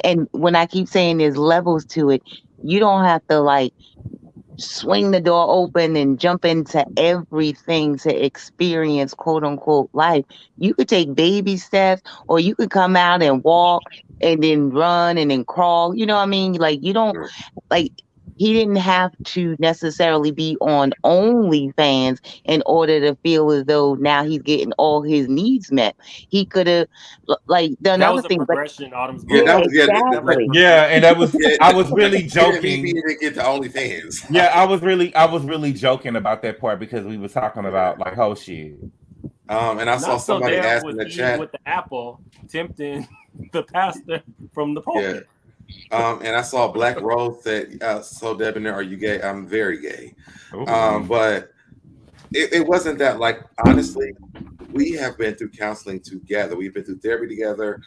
[SPEAKER 5] And when I keep saying there's levels to it, you don't have to like swing the door open and jump into everything to experience quote unquote life. You could take baby steps, or you could come out and walk and then run and then crawl. You know what I mean? Like, you don't like, he didn't have to necessarily be on OnlyFans in order to feel as though now he's getting all his needs met. He could have like done
[SPEAKER 2] that
[SPEAKER 5] other
[SPEAKER 2] was a
[SPEAKER 5] things.
[SPEAKER 2] progression, Autumn's
[SPEAKER 5] Yeah,
[SPEAKER 2] mom.
[SPEAKER 5] exactly.
[SPEAKER 6] Yeah, and that was I was really joking.
[SPEAKER 4] He didn't get to OnlyFans.
[SPEAKER 6] Yeah, I was really joking about that part because we was talking about like, oh shit.
[SPEAKER 4] And I saw somebody ask in the chat
[SPEAKER 2] with the apple tempting the pastor from the pulpit.
[SPEAKER 4] And I saw Black Rose said, "So Debonair, are you gay?" I'm very gay. But it wasn't that. Like, honestly, we have been through counseling together. We've been through therapy together.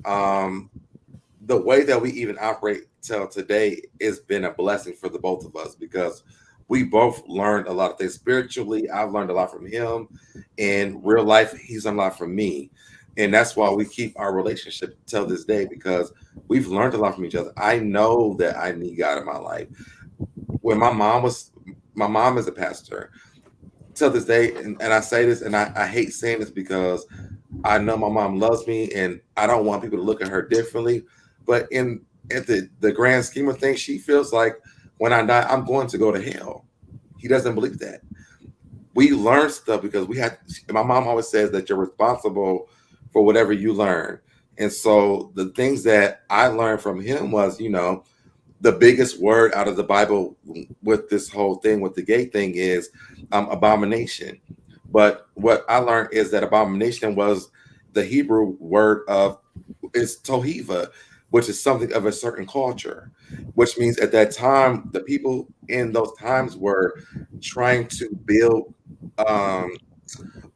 [SPEAKER 4] The way that we even operate till today has been a blessing for the both of us, because we both learned a lot of things spiritually. I've learned a lot from him. In real life, he's learned a lot from me. And that's why we keep our relationship till this day, because we've learned a lot from each other. I know that I need God in my life. When my mom is a pastor till this day, and I say this, and I hate saying this because I know my mom loves me and I don't want people to look at her differently. But at the grand scheme of things, she feels like when I die, I'm going to go to hell. He doesn't believe that. We learn stuff because my mom always says that you're responsible for whatever you learn. And so the things that I learned from him was, the biggest word out of the Bible with this whole thing, with the gay thing, is abomination. But what I learned is that abomination was the Hebrew word is tohiva, which is something of a certain culture, which means at that time, the people in those times were trying to build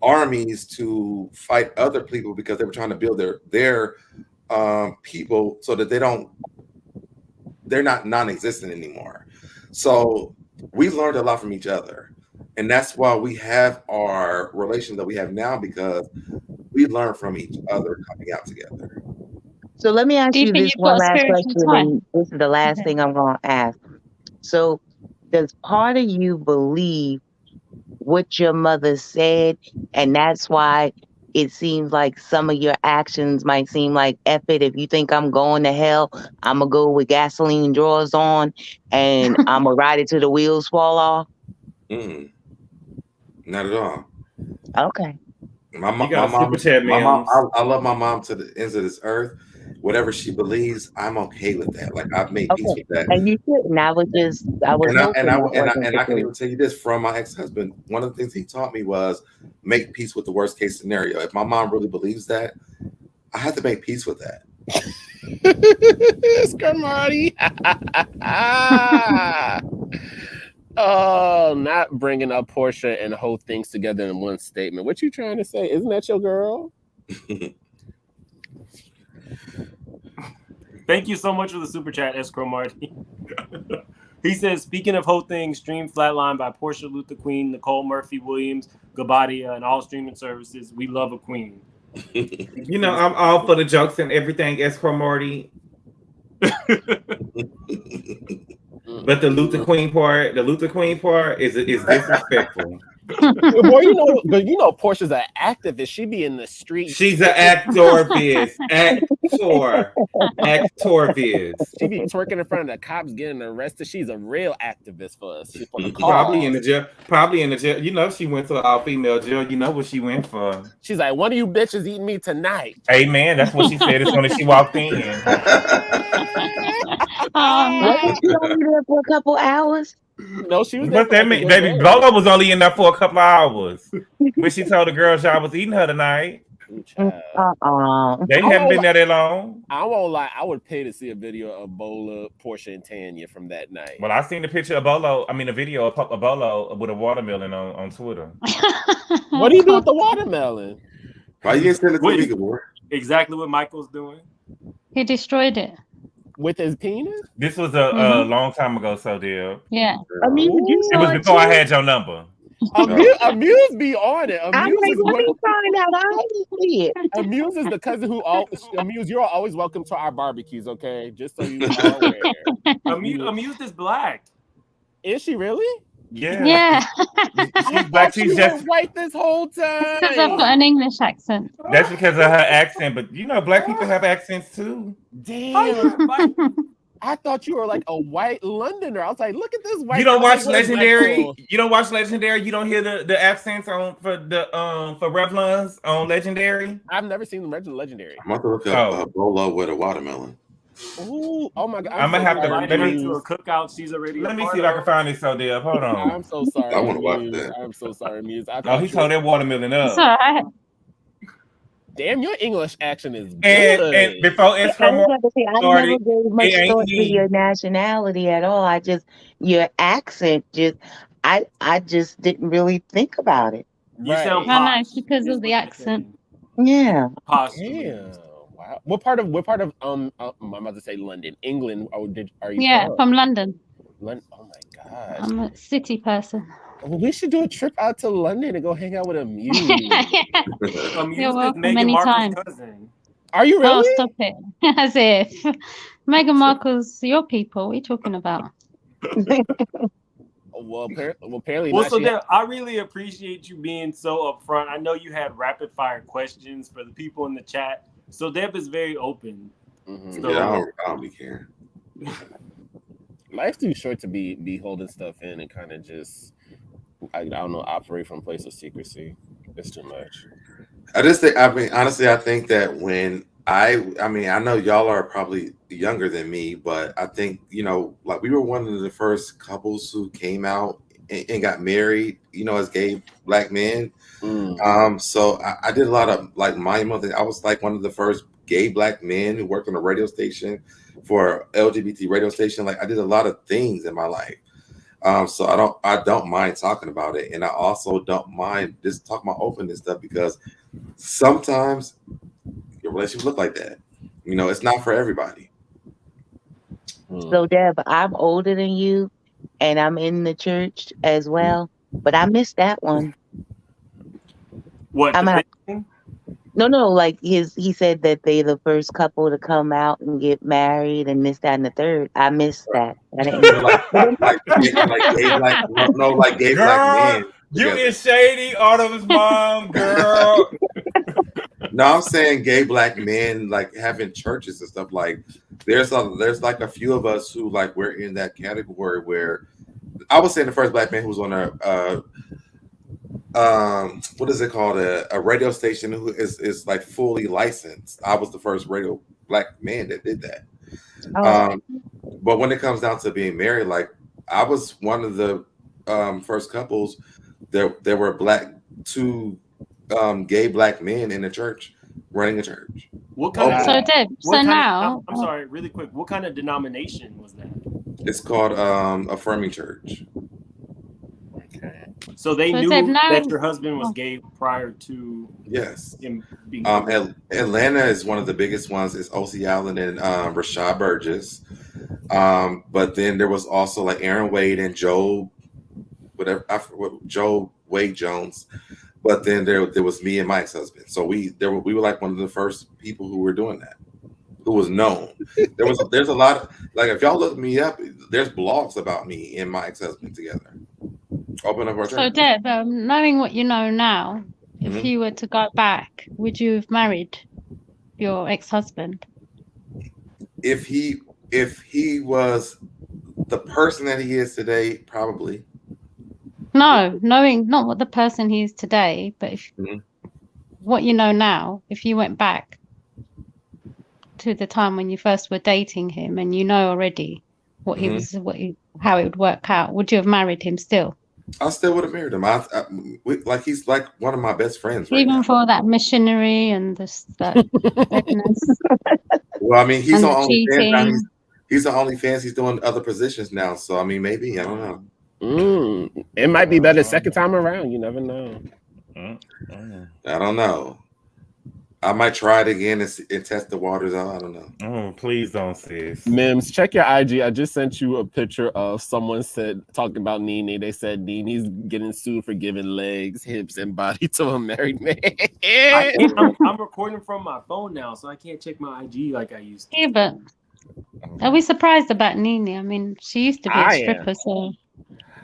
[SPEAKER 4] armies to fight other people because they were trying to build their people so that they're not non-existent anymore. So we learned a lot from each other, and that's why we have our relation that we have now, because we learn from each other coming out together.
[SPEAKER 5] So let me ask
[SPEAKER 8] Do you
[SPEAKER 5] you
[SPEAKER 8] think
[SPEAKER 5] this
[SPEAKER 8] you've got
[SPEAKER 5] one
[SPEAKER 8] a
[SPEAKER 5] last
[SPEAKER 8] spiritual
[SPEAKER 5] question,
[SPEAKER 8] tie?
[SPEAKER 5] and this is the last thing I'm going to ask. So does part of you believe what your mother said, and that's why it seems like some of your actions might seem like, F it, if you think I'm going to hell, I'm going to go with gasoline drawers on, and I'm going to ride it till the wheels fall off?
[SPEAKER 4] Not at all.
[SPEAKER 5] Okay.
[SPEAKER 4] My
[SPEAKER 6] You got a
[SPEAKER 4] mom,
[SPEAKER 6] super chat,
[SPEAKER 4] my mom,
[SPEAKER 6] ma'am.
[SPEAKER 4] I love my mom to the ends of this earth. Whatever she believes, I'm okay with that. Like, I've made peace
[SPEAKER 5] Okay.
[SPEAKER 4] with that.
[SPEAKER 5] And you shouldn't. I was hoping that wasn't
[SPEAKER 4] And
[SPEAKER 5] the
[SPEAKER 4] I can
[SPEAKER 5] case.
[SPEAKER 4] even tell you this from my ex-husband. One of the things he taught me was make peace with the worst case scenario. If my mom really believes that, I have to make peace with that.
[SPEAKER 7] Scarmarty. Oh, not bringing up Portia and whole things together in one statement. What you trying to say? Isn't that your girl?
[SPEAKER 2] Thank you so much for the super chat, Escrow Marty. He says, speaking of whole things, stream Flatline by Portia Luther Queen, Nicole Murphy Williams, Gabadia, and all streaming services. We love a queen.
[SPEAKER 6] You know, I'm all for the jokes and everything, Escrow Marty. But the Luther Queen part is disrespectful.
[SPEAKER 7] Boy, you know, Portia's an activist. She be in the streets.
[SPEAKER 6] She's an actorist. Actorist.
[SPEAKER 7] She be twerking in front of the cops, getting arrested. She's a real activist for us. She's for the cause.
[SPEAKER 6] Probably in the jail. You know, she went to an all-female jail. You know what she went for.
[SPEAKER 7] She's like, one of you bitches eating me tonight.
[SPEAKER 6] Amen. That's what she said as soon as she walked in.
[SPEAKER 5] Wasn't she only there for a couple hours?
[SPEAKER 7] No, she was there.
[SPEAKER 6] What that mean? Baby, Bolo was only in there for a couple of hours. When she told the girls y'all was eating her tonight. They haven't been there that long.
[SPEAKER 7] I won't lie. I would pay to see a video of Bola, Portia, and Tanya from that night.
[SPEAKER 6] Well, I seen the picture of Bolo. I mean, a video of Bolo with a watermelon on Twitter.
[SPEAKER 7] What do you do with the watermelon?
[SPEAKER 4] Why you didn't send it to me, Gabor?
[SPEAKER 2] Exactly what Michael's doing.
[SPEAKER 8] He destroyed it.
[SPEAKER 7] With his penis?
[SPEAKER 6] This was a long time ago, so dear.
[SPEAKER 8] Yeah.
[SPEAKER 5] I mean,
[SPEAKER 6] it was before I had your number.
[SPEAKER 7] Amuse be on it.
[SPEAKER 5] I'm like, let me find out. I didn't see it.
[SPEAKER 7] Amuse is the cousin who Amuse. You're always welcome to our barbecues, okay? Just so you are aware.
[SPEAKER 2] Amuse is black.
[SPEAKER 7] Is she really?
[SPEAKER 6] Yeah. She's black. She's just
[SPEAKER 7] white this whole time.
[SPEAKER 8] Because I've got an English accent.
[SPEAKER 6] That's because of her accent, but you know, black people have accents too.
[SPEAKER 7] Damn. I thought you were like a white Londoner. I was like, look at this white.
[SPEAKER 6] You don't watch
[SPEAKER 7] Hollywood
[SPEAKER 6] Legendary.
[SPEAKER 7] black girl.
[SPEAKER 6] You don't watch Legendary. You don't hear the accents on for Revlons on Legendary.
[SPEAKER 7] I've never seen the Legendary.
[SPEAKER 4] I'm about to look up Bolo with a watermelon.
[SPEAKER 7] Ooh, oh my god!
[SPEAKER 6] I'm gonna have to
[SPEAKER 2] let me to a cookout. She's already.
[SPEAKER 6] Let me see if I can find this. So there. Hold on.
[SPEAKER 7] I'm so sorry.
[SPEAKER 4] I want to watch that.
[SPEAKER 7] I'm so sorry, Muse.
[SPEAKER 6] Oh, he told that watermelon up.
[SPEAKER 8] It's all right.
[SPEAKER 7] Damn, your English action is good.
[SPEAKER 6] And before it's
[SPEAKER 5] I never gave much thought to your nationality at all. Your accent I just didn't really think about it.
[SPEAKER 2] You sound
[SPEAKER 8] nice because of the accent.
[SPEAKER 5] Yeah.
[SPEAKER 7] Damn. Wow. What part of I'm about to say London, England are you
[SPEAKER 8] Yeah, from London.
[SPEAKER 7] London. Oh my gosh.
[SPEAKER 8] I'm a city person.
[SPEAKER 7] Well, we should do a trip out to London and go hang out with Amuse.
[SPEAKER 8] You're welcome anytime.
[SPEAKER 7] Are you really?
[SPEAKER 8] Oh, stop it. As if. Meghan Markle's your people. What are you talking about?
[SPEAKER 7] Well, apparently
[SPEAKER 2] Well,
[SPEAKER 7] not.
[SPEAKER 2] so then I really appreciate you being so upfront. I know you had rapid fire questions for the people in the chat. So Deb is very open.
[SPEAKER 7] Mm-hmm.
[SPEAKER 2] So,
[SPEAKER 4] yeah, I don't be caring.
[SPEAKER 7] Life's too short to be holding stuff in and kind of just, I don't know, operate from a place of secrecy. It's too much.
[SPEAKER 4] I just think, honestly, I think that when I know y'all are probably younger than me, but I think, like we were one of the first couples who came out and got married, as gay black men. So I did a lot of like monumental things. I was like one of the first gay black men who worked on a radio station for LGBT radio station. Like I did a lot of things in my life. So I don't mind talking about it, and I also don't mind just talking about open and stuff because sometimes your relationships look like that. You know, it's not for everybody.
[SPEAKER 5] So, Deb, I'm older than you, and I'm in the church as well, but I missed that one.
[SPEAKER 2] What?
[SPEAKER 5] No, like he said that they the first couple to come out and get married and this, that, and the third. I missed that. I didn't.
[SPEAKER 4] like gay black, no, like gay
[SPEAKER 6] girl,
[SPEAKER 4] black men.
[SPEAKER 6] You is shady, Autumn's mom, girl.
[SPEAKER 4] No, I'm saying gay black men like having churches and stuff. Like there's like a few of us who like we're in that category where I was saying the first black man who was on what is it called, a radio station who is like fully licensed. I was the first radio black man that did that. But when it comes down to being married, like I was one of the first couples. There were two gay black men in the church running a church.
[SPEAKER 2] What kind of?
[SPEAKER 8] So Deb,
[SPEAKER 2] I'm sorry, really quick. What kind of denomination was that?
[SPEAKER 4] It's called Affirming Church.
[SPEAKER 2] Okay. So they knew that your husband was gay prior to him being
[SPEAKER 4] Atlanta is one of the biggest ones. It's O.C. Allen and Rashad Burgess. But then there was also like Aaron Wade and Joe Wade Jones. But then there was me and Mike's husband. So we were like one of the first people who were doing that, who was known. There's a lot of, like, if y'all look me up, there's blogs about me and Mike's husband together. Open up our church.
[SPEAKER 8] So Deb, knowing what you know now, if you were to go back, would you have married your ex-husband?
[SPEAKER 4] If he was the person that he is today, probably.
[SPEAKER 8] No, knowing not what the person he is today, but if what you know now, if you went back to the time when you first were dating him and you know already what he was, how it would work out, would you have married him still?
[SPEAKER 4] I still would have married him. Like he's like one of my best friends. Right
[SPEAKER 8] Even
[SPEAKER 4] now.
[SPEAKER 8] for that missionary and this that.
[SPEAKER 4] Well, I mean, he's on
[SPEAKER 8] OnlyFans.
[SPEAKER 4] He's on OnlyFans. He's doing other positions now. So I mean, maybe I don't know.
[SPEAKER 7] It might be better second time around. You never know.
[SPEAKER 4] I don't know. I might try it again and test the waters out. I don't know.
[SPEAKER 6] Oh, please don't, sis.
[SPEAKER 7] Mims, check your IG. I just sent you a picture of someone talking about NeNe. They said NeNe's getting sued for giving legs, hips, and body to a married man.
[SPEAKER 2] I'm recording from my phone now, so I can't check my IG like I used to.
[SPEAKER 8] Yeah, but are we surprised about NeNe? I mean, she used to be a stripper, so.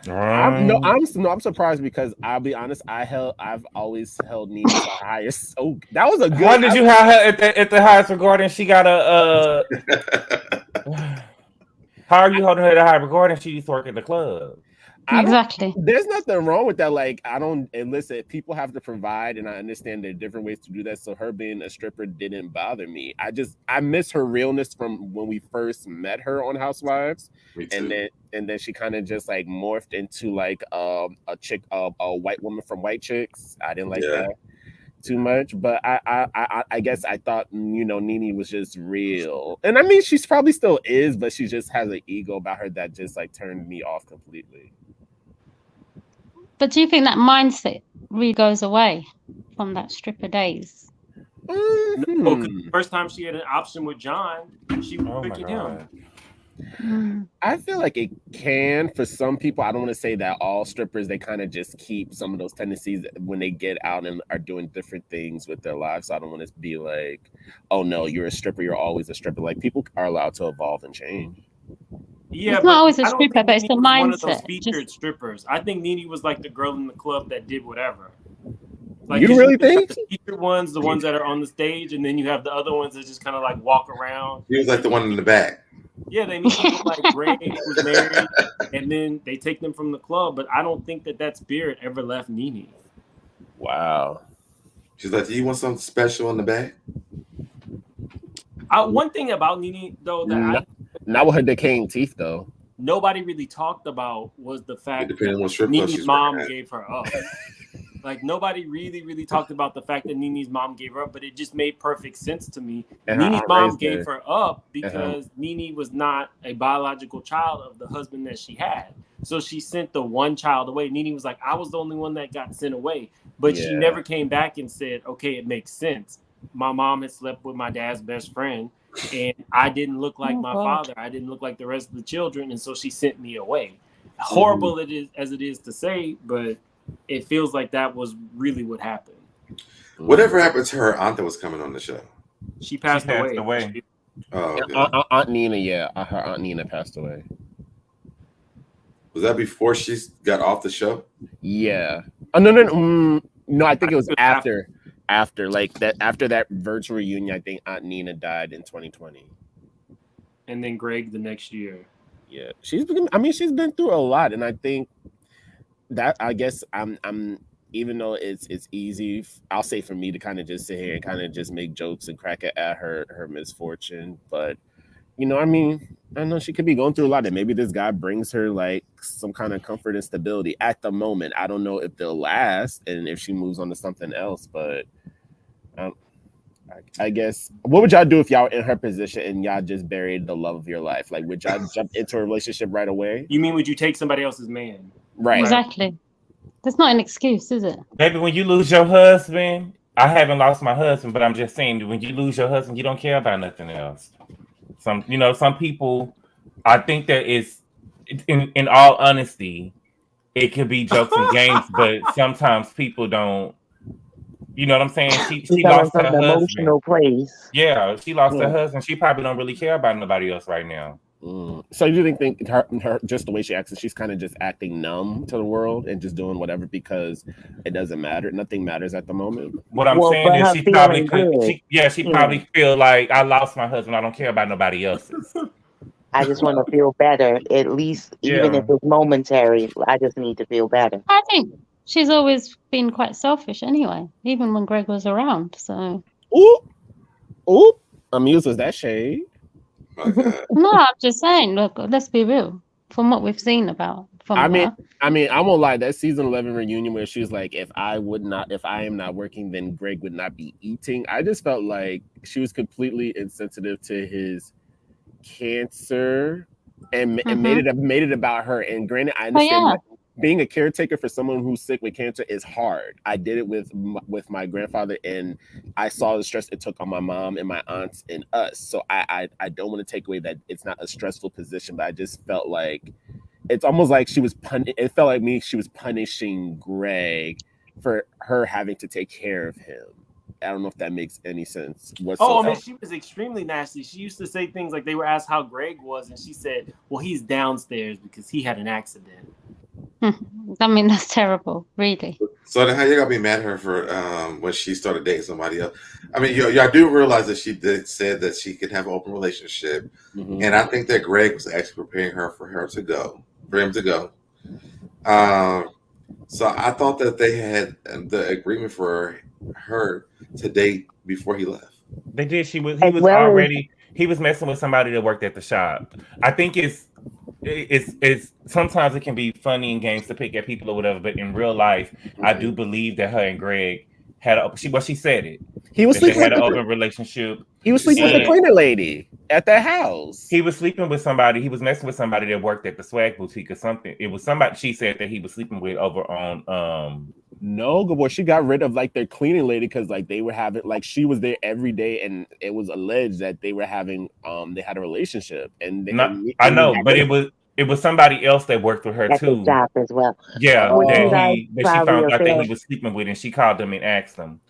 [SPEAKER 7] I'm surprised because I'll be honest. I've always held NeNe the highest. Oh, that was a good.
[SPEAKER 6] How did you have her at the highest regard? And she got a. How are you holding her at a high regard? And she used to work at the club.
[SPEAKER 8] Exactly.
[SPEAKER 7] There's nothing wrong with that. Like, and listen, people have to provide, and I understand there are different ways to do that. So her being a stripper didn't bother me. I miss her realness from when we first met her on Housewives, and then she kind of just like morphed into like a white woman from White Chicks. I didn't like that too much, but I guess I thought NeNe was just real, and I mean she probably still is, but she just has an ego about her that just like turned me off completely.
[SPEAKER 8] But do you think that mindset really goes away from that stripper days?
[SPEAKER 2] No, because the first time she had an option with John, she picked him.
[SPEAKER 7] I feel like it can for some people. I don't want to say that all strippers, they kind of just keep some of those tendencies when they get out and are doing different things with their lives. So I don't want to be like, oh no, you're a stripper, you're always a stripper. Like people are allowed to evolve and change.
[SPEAKER 2] Yeah,
[SPEAKER 8] it's not always a stripper, but it's the mindset.
[SPEAKER 2] One of those featured strippers. I think NeNe was like the girl in the club that did whatever. Like,
[SPEAKER 7] you really think?
[SPEAKER 2] The featured ones, the ones that are on the stage, and then you have the other ones that just kind of like walk around.
[SPEAKER 4] He was like the one in the back.
[SPEAKER 2] Yeah, they meet people like Greg, who's married, and then they take them from the club. But I don't think that spirit ever left NeNe.
[SPEAKER 7] Wow.
[SPEAKER 4] She's like, do you want something special in the back?
[SPEAKER 2] One thing about NeNe, though, that
[SPEAKER 7] not with her decaying teeth, though.
[SPEAKER 2] Nobody really talked about was the fact that NeNe's mom gave her up. Like nobody really talked about the fact that NeNe's mom gave her up, but it just made perfect sense to me.
[SPEAKER 7] And
[SPEAKER 2] NeNe's mom gave her up because NeNe was not a biological child of the husband that she had. So she sent the one child away. NeNe was like, I was the only one that got sent away. But she never came back and said, okay, it makes sense. My mom had slept with my dad's best friend, and I didn't look like my father. I didn't look like the rest of the children, and so she sent me away. Horrible it is as it is to say, but it feels like that was really what happened.
[SPEAKER 4] Whatever happened to her aunt that was coming on the show?
[SPEAKER 2] She passed away.
[SPEAKER 4] Oh, okay.
[SPEAKER 7] Aunt Nina, her Aunt Nina passed away.
[SPEAKER 4] Was that before she got off the show?
[SPEAKER 7] Yeah. Oh, no. I think it was after like that. After that virtual reunion, I think Aunt Nina died in 2020.
[SPEAKER 2] And then Greg the next year.
[SPEAKER 7] Yeah, she's been through a lot, and I think that I guess I'm even though it's easy, I'll say for me to kind of just sit here and kind of just make jokes and crack at her misfortune, but I know she could be going through a lot, and maybe this guy brings her like some kind of comfort and stability at the moment. I don't know if they'll last and if she moves on to something else, but I guess, what would y'all do if y'all were in her position and y'all just buried the love of your life? Like, would y'all jump into a relationship right away?
[SPEAKER 2] You mean, would you take somebody else's man?
[SPEAKER 7] Right.
[SPEAKER 8] Exactly. That's not an excuse, is it?
[SPEAKER 6] Baby, when you lose your husband, I haven't lost my husband, but I'm just saying, when you lose your husband, you don't care about nothing else. Some people, I think that is, in all honesty, it could be jokes and games, but sometimes people don't. You know what I'm saying? She lost her husband.
[SPEAKER 5] Emotional place.
[SPEAKER 6] Yeah, she lost her husband. She probably don't really care about nobody else right now.
[SPEAKER 7] So you think her just the way she acts, she's kind of just acting numb to the world and just doing whatever because it doesn't matter. Nothing matters at the moment.
[SPEAKER 6] What I'm saying is she probably feel like I lost my husband. I don't care about nobody else's.
[SPEAKER 5] I just want to feel better, at least, even if it's momentary. I just need to feel better.
[SPEAKER 8] I think she's always been quite selfish anyway, even when Greg was around. So,
[SPEAKER 7] Amuse, was that shade?
[SPEAKER 8] No, I'm just saying. Look, let's be real. From what we've seen her.
[SPEAKER 7] I won't lie. That season 11 reunion where she was like, "If I am not working, then Greg would not be eating." I just felt like she was completely insensitive to his cancer and made it about her. And granted, I understand that being a caretaker for someone who's sick with cancer is hard. I did it with my grandfather, and I saw the stress it took on my mom and my aunts and us. So I don't want to take away that it's not a stressful position, but I just felt like it's almost like she was punishing Greg for her having to take care of him. I don't know if that makes any sense.
[SPEAKER 2] She was extremely nasty. She used to say things like they were asked how Greg was, and she said, well, he's downstairs because he had an accident.
[SPEAKER 8] I mean, that's terrible, really.
[SPEAKER 4] So then how you gonna be mad at her for when she started dating somebody else? I mean, y'all do realize that she said that she could have an open relationship, and I think that Greg was actually preparing her for him to go. So I thought that they had the agreement for her to date before he left.
[SPEAKER 6] They did. He was messing with somebody that worked at the shop. I think it's sometimes it can be funny in games to pick at people or whatever, but in real life, I do believe that her and Greg had she said it.
[SPEAKER 7] He was sleeping
[SPEAKER 6] with an open relationship.
[SPEAKER 7] He was sleeping with the cleaner lady at that house.
[SPEAKER 6] He was sleeping with somebody. He was messing with somebody that worked at the swag boutique or something. It was somebody she said that he was sleeping with over on
[SPEAKER 7] No, good boy. She got rid of like their cleaning lady because like they were having like she was there every day, and it was alleged that they were having they had a relationship. And
[SPEAKER 6] I know, but it was somebody else that worked with her
[SPEAKER 5] at
[SPEAKER 6] too.
[SPEAKER 5] The shop as well.
[SPEAKER 6] Yeah, that she found out that he was sleeping with, and she called them and asked them.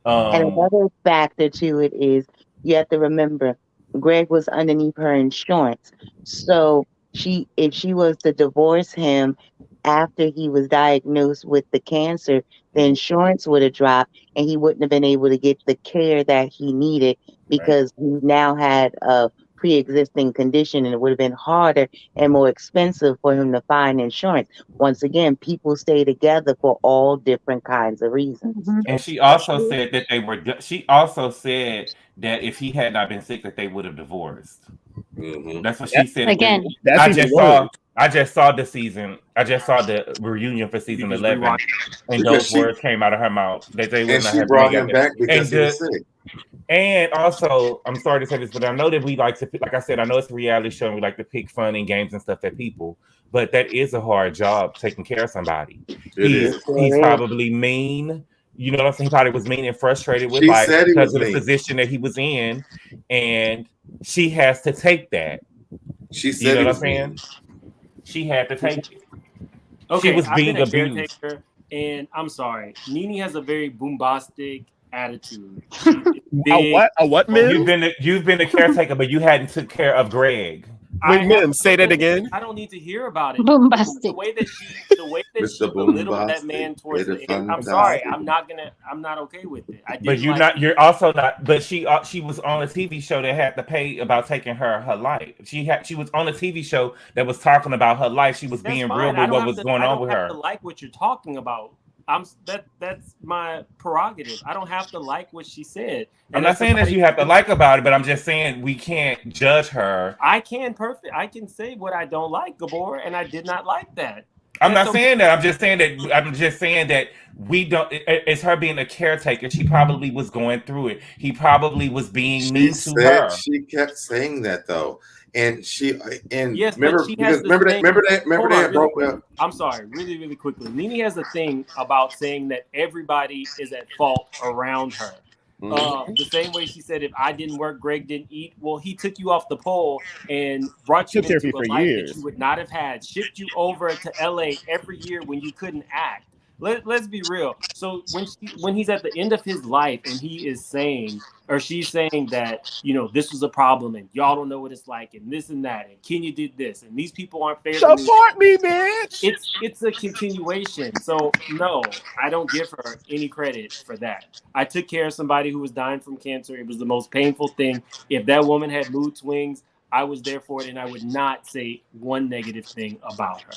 [SPEAKER 5] And another factor to it is you have to remember Greg was underneath her insurance, so if she was to divorce him after he was diagnosed with the cancer, the insurance would have dropped and he wouldn't have been able to get the care that he needed because he now had a pre-existing condition, and it would have been harder and more expensive for him to find insurance. Once again, people stay together for all different kinds of reasons.
[SPEAKER 6] And she also said that she also said that if he had not been sick, that they would have divorced. That's what she said.
[SPEAKER 8] Again,
[SPEAKER 6] I I just saw the season. I just saw the reunion for season 11, and those words came out of her mouth that they would not have
[SPEAKER 4] brought
[SPEAKER 6] been
[SPEAKER 4] him
[SPEAKER 6] together.
[SPEAKER 4] back because he was sick.
[SPEAKER 6] And also, I'm sorry to say this, but I know that we like to, like I said, I know it's a reality show and we like to pick fun and games and stuff at people, but that is a hard job taking care of somebody. He's probably mean. You know what I'm saying? He probably was mean and frustrated with life because of the position that he was in, and she has to take that.
[SPEAKER 4] She said,
[SPEAKER 6] you know what I'm saying? She had to take it.
[SPEAKER 2] Okay,
[SPEAKER 6] she was being
[SPEAKER 2] I've been a
[SPEAKER 6] abused.
[SPEAKER 2] caretaker, and I'm sorry, NeNe has a very bombastic attitude.
[SPEAKER 7] A what, man?
[SPEAKER 6] You've been a caretaker, but you hadn't took care of Greg.
[SPEAKER 7] Wait, Mim, say that again.
[SPEAKER 2] I don't need to hear about it.
[SPEAKER 8] Bombastic.
[SPEAKER 2] The way that she belittled that man towards the end. I'm sorry. I'm not okay with it.
[SPEAKER 6] But you're also not. But she was on a TV show that had to pay about taking her life. She was on a TV show that was talking about her life. She was being real with what was going on with her.
[SPEAKER 2] I don't have to like what you're talking about. That's my prerogative. I don't have to like what she said.
[SPEAKER 6] I'm not saying that you have to like about it, but I'm just saying we can't judge her.
[SPEAKER 2] I can say what I don't like, Gabor, and I did not like that.
[SPEAKER 6] I'm not saying that. I'm just saying that we don't. It's her being a caretaker. She probably was going through it. He probably was being mean to her.
[SPEAKER 4] She kept saying that though. And
[SPEAKER 2] yes,
[SPEAKER 4] remember that broke up.
[SPEAKER 2] I'm sorry, really, really quickly. NeNe has a thing about saying that everybody is at fault around her. The same way she said, if I didn't work, Greg didn't eat. Well, he took you off the pole and brought you into a life that you would not have had. Shipped you over to LA every year when you couldn't act. Let's be real. So when he's at the end of his life and he is saying, or she's saying that, this was a problem and y'all don't know what it's like and this and that and Kenya did this and these people aren't fair.
[SPEAKER 7] Support me, bitch.
[SPEAKER 2] It's a continuation. So no, I don't give her any credit for that. I took care of somebody who was dying from cancer. It was the most painful thing. If that woman had mood swings, I was there for it and I would not say one negative thing about her.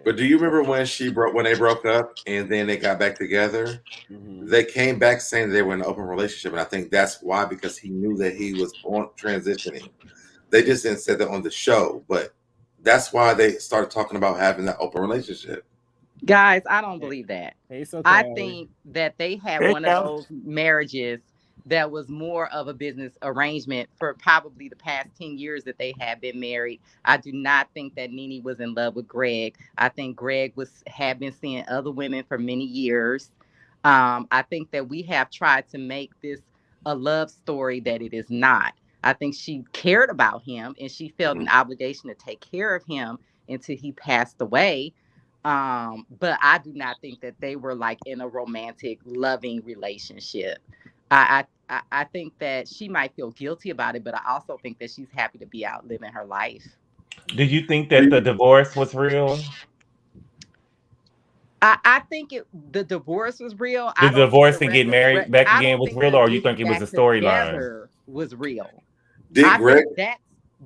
[SPEAKER 4] But do you remember when they broke up and then they got back together? Mm-hmm. They came back saying they were in an open relationship, and I think that's why, because he knew that he was on transitioning. They just didn't say that on the show, but that's why they started talking about having that open relationship.
[SPEAKER 9] Guys, I don't believe that. I think that they had one of those marriages that was more of a business arrangement for probably the past 10 years that they had been married. I do not think that NeNe was in love with Greg. I think Greg had been seeing other women for many years. I think that we have tried to make this a love story that it is not. I think she cared about him and she felt an obligation to take care of him until he passed away. But I do not think that they were like in a romantic, loving relationship. I think that she might feel guilty about it, but I also think that she's happy to be out living her life.
[SPEAKER 6] Do you think that the divorce was real?
[SPEAKER 9] I think the divorce was real.
[SPEAKER 6] The divorce and getting married back again was real, or you think it was a storyline?
[SPEAKER 9] Was real.
[SPEAKER 4] Did Greg?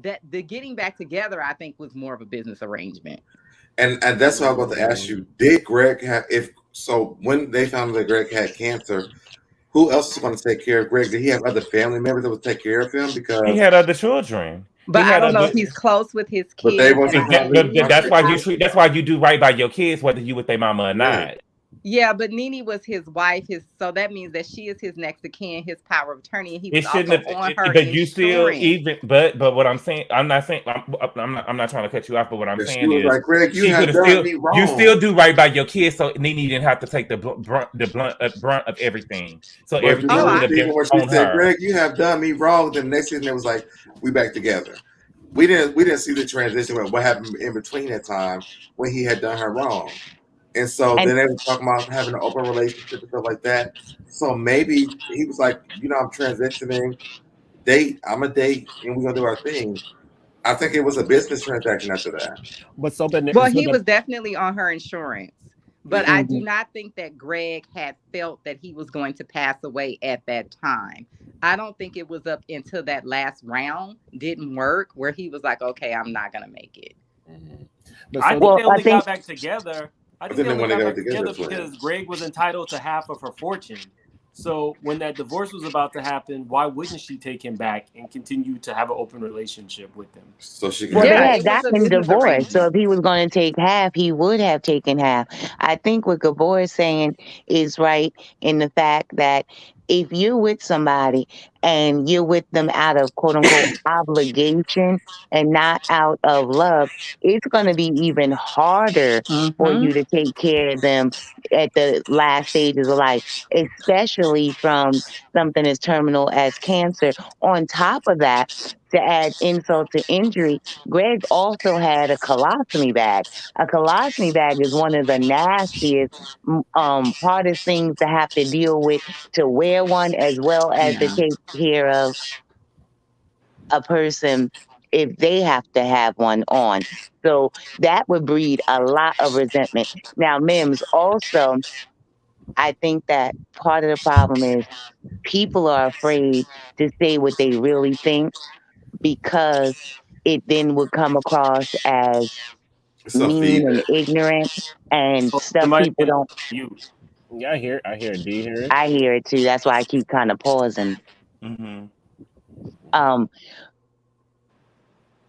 [SPEAKER 9] That the getting back together, I think, was more of a business arrangement.
[SPEAKER 4] And that's what I was about to ask you. Did Greg have? When they found that Greg had cancer, who else was going to take care of Greg? Did he have other family members that would take care of him? Because
[SPEAKER 6] he had other children.
[SPEAKER 9] But I don't know if he's close with his kids.
[SPEAKER 6] That's why you do right by your kids, whether you with their mama or not.
[SPEAKER 9] Yeah, but NeNe was his wife. So that means that she is his next of kin, his power of attorney. And he was also on her
[SPEAKER 6] but you still even. But what I'm saying, I'm not saying I'm not trying to cut you off. But what I'm saying is,
[SPEAKER 4] like, Greg, you
[SPEAKER 6] still do right by your kids. So NeNe didn't have to take the brunt of everything. So everything would have been on her.
[SPEAKER 4] Greg, you have done me wrong. Then the next season it was like, we back together. We didn't see the transition with what happened in between that time when he had done her wrong. And so then they were talking about having an open relationship and stuff like that. So maybe he was like, I'm transitioning, I'm a date, and we're gonna do our thing. I think it was a business transaction after that.
[SPEAKER 9] He was definitely on her insurance. But I do not think that Greg had felt that he was going to pass away at that time. I don't think it was up until that last round didn't work where he was like, okay, I'm not gonna make it.
[SPEAKER 2] I think they only got back together. I think they only got back together because Greg was entitled to half of her fortune. So when that divorce was about to happen, why wouldn't she take him back and continue to have an open relationship with him?
[SPEAKER 4] So she can
[SPEAKER 5] Well, they
[SPEAKER 9] Yeah,
[SPEAKER 5] had
[SPEAKER 9] it was a
[SPEAKER 5] gotten
[SPEAKER 9] business
[SPEAKER 5] divorced, so
[SPEAKER 9] arrangement.
[SPEAKER 5] if he was going to take half, he would have taken half. I think what Gabor is saying is right in the fact that if you're with somebody and you're with them out of quote unquote obligation and not out of love, it's going to be even harder for
[SPEAKER 9] Mm-hmm.
[SPEAKER 5] you to take care of them at the last stages of life, especially from something as terminal as cancer. On top of that, to add insult to injury, Greg also had a colostomy bag. A colostomy bag is one of the nastiest, hardest things to have to deal with, to wear one as well as to
[SPEAKER 9] Yeah.
[SPEAKER 5] take care of a person if they have to have one on. So that would breed a lot of resentment. Now, Mims, also, I think that part of the problem is people are afraid to say what they really think because it then would come across as
[SPEAKER 4] It's a
[SPEAKER 5] mean and
[SPEAKER 4] feedback.
[SPEAKER 5] ignorant and
[SPEAKER 2] Oh,
[SPEAKER 5] stuff
[SPEAKER 2] somebody
[SPEAKER 5] people don't.
[SPEAKER 2] you.
[SPEAKER 7] Yeah, I hear it. Do you hear it?
[SPEAKER 5] I hear it too. That's why I keep kind of pausing.
[SPEAKER 6] Mm-hmm.
[SPEAKER 5] Um,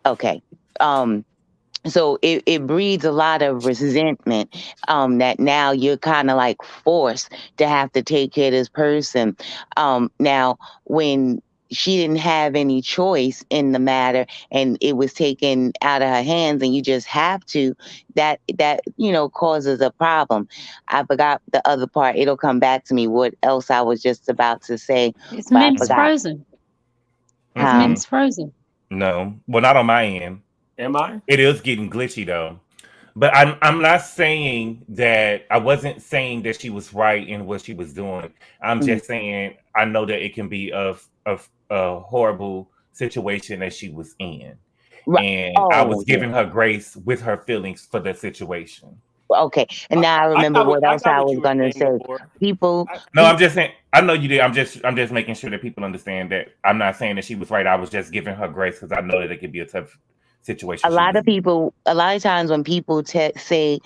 [SPEAKER 5] okay. Um, so it breeds a lot of resentment, that now you're kind of like forced to have to take care of this person. Now when she didn't have any choice in the matter and it was taken out of her hands and you just have to, that causes a problem. I forgot the other part. It'll come back to me what else I was just about to say,
[SPEAKER 8] Is
[SPEAKER 5] but I
[SPEAKER 8] Mims
[SPEAKER 5] forgot.
[SPEAKER 8] frozen? Is
[SPEAKER 5] Huh?
[SPEAKER 8] Mims frozen?
[SPEAKER 6] No, well, not on my end.
[SPEAKER 2] Am I?
[SPEAKER 6] It is getting glitchy though. But I'm not saying that I wasn't saying that she was right in what she was doing. I'm
[SPEAKER 5] Mm,
[SPEAKER 6] just saying I know that it can be of a horrible situation that she was in.
[SPEAKER 5] right.
[SPEAKER 6] And I
[SPEAKER 5] Oh
[SPEAKER 6] was
[SPEAKER 5] yeah.
[SPEAKER 6] giving her grace with her feelings for the situation.
[SPEAKER 5] Okay, and now I remember what
[SPEAKER 2] I
[SPEAKER 5] else
[SPEAKER 2] got
[SPEAKER 5] I
[SPEAKER 2] what
[SPEAKER 5] was
[SPEAKER 2] you were
[SPEAKER 5] gonna
[SPEAKER 2] saying
[SPEAKER 5] say.
[SPEAKER 2] before.
[SPEAKER 5] People,
[SPEAKER 6] No, I'm just saying I know you did. I'm just making sure that people understand that I'm not saying that she was right. I was just giving her grace because I know that it could be a tough situation
[SPEAKER 5] a
[SPEAKER 6] she
[SPEAKER 5] lot
[SPEAKER 6] was
[SPEAKER 5] of
[SPEAKER 6] in.
[SPEAKER 5] people, a lot of times when people say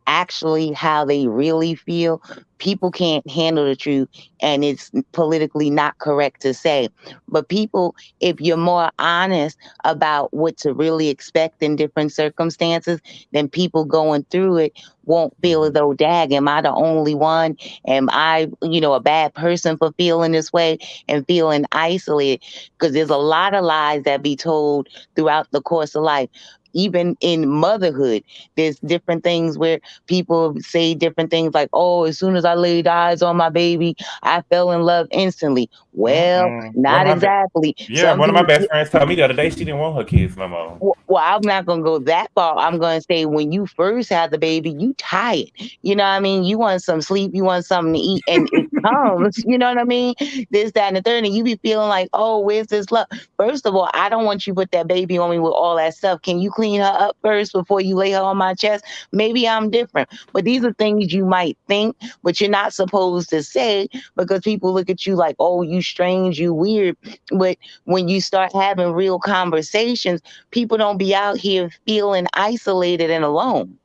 [SPEAKER 5] actually how they really feel, people can't handle the truth and it's politically not correct to say. But people, if you're more honest about what to really expect in different circumstances, then people going through it won't feel as though, dag, am I the only one? Am I, a bad person for feeling this way and feeling isolated? Because there's a lot of lies that be told throughout the course of life. Even in motherhood, there's different things where people say different things like, oh, as soon as I laid eyes on my baby, I fell in love instantly. Well,
[SPEAKER 6] Mm-mm.
[SPEAKER 5] not exactly. Some
[SPEAKER 6] One of my
[SPEAKER 5] people,
[SPEAKER 6] best friends told me the other day she didn't want her kids no more.
[SPEAKER 5] well, I'm not gonna go that far. I'm gonna say when you first had the baby, you tired. You know what I mean? You want some sleep, you want something to eat, and it comes. You know what I mean? This, that, and the third, and you be feeling like, oh, where's this love? First of all, I don't want you to put that baby on me with all that stuff. Can you clean her up first before you lay her on my chest? Maybe I'm different, but these are things you might think, but you're not supposed to say because people look at you like, oh, you strange, you weird. But when you start having real conversations, people don't be out here feeling isolated and alone.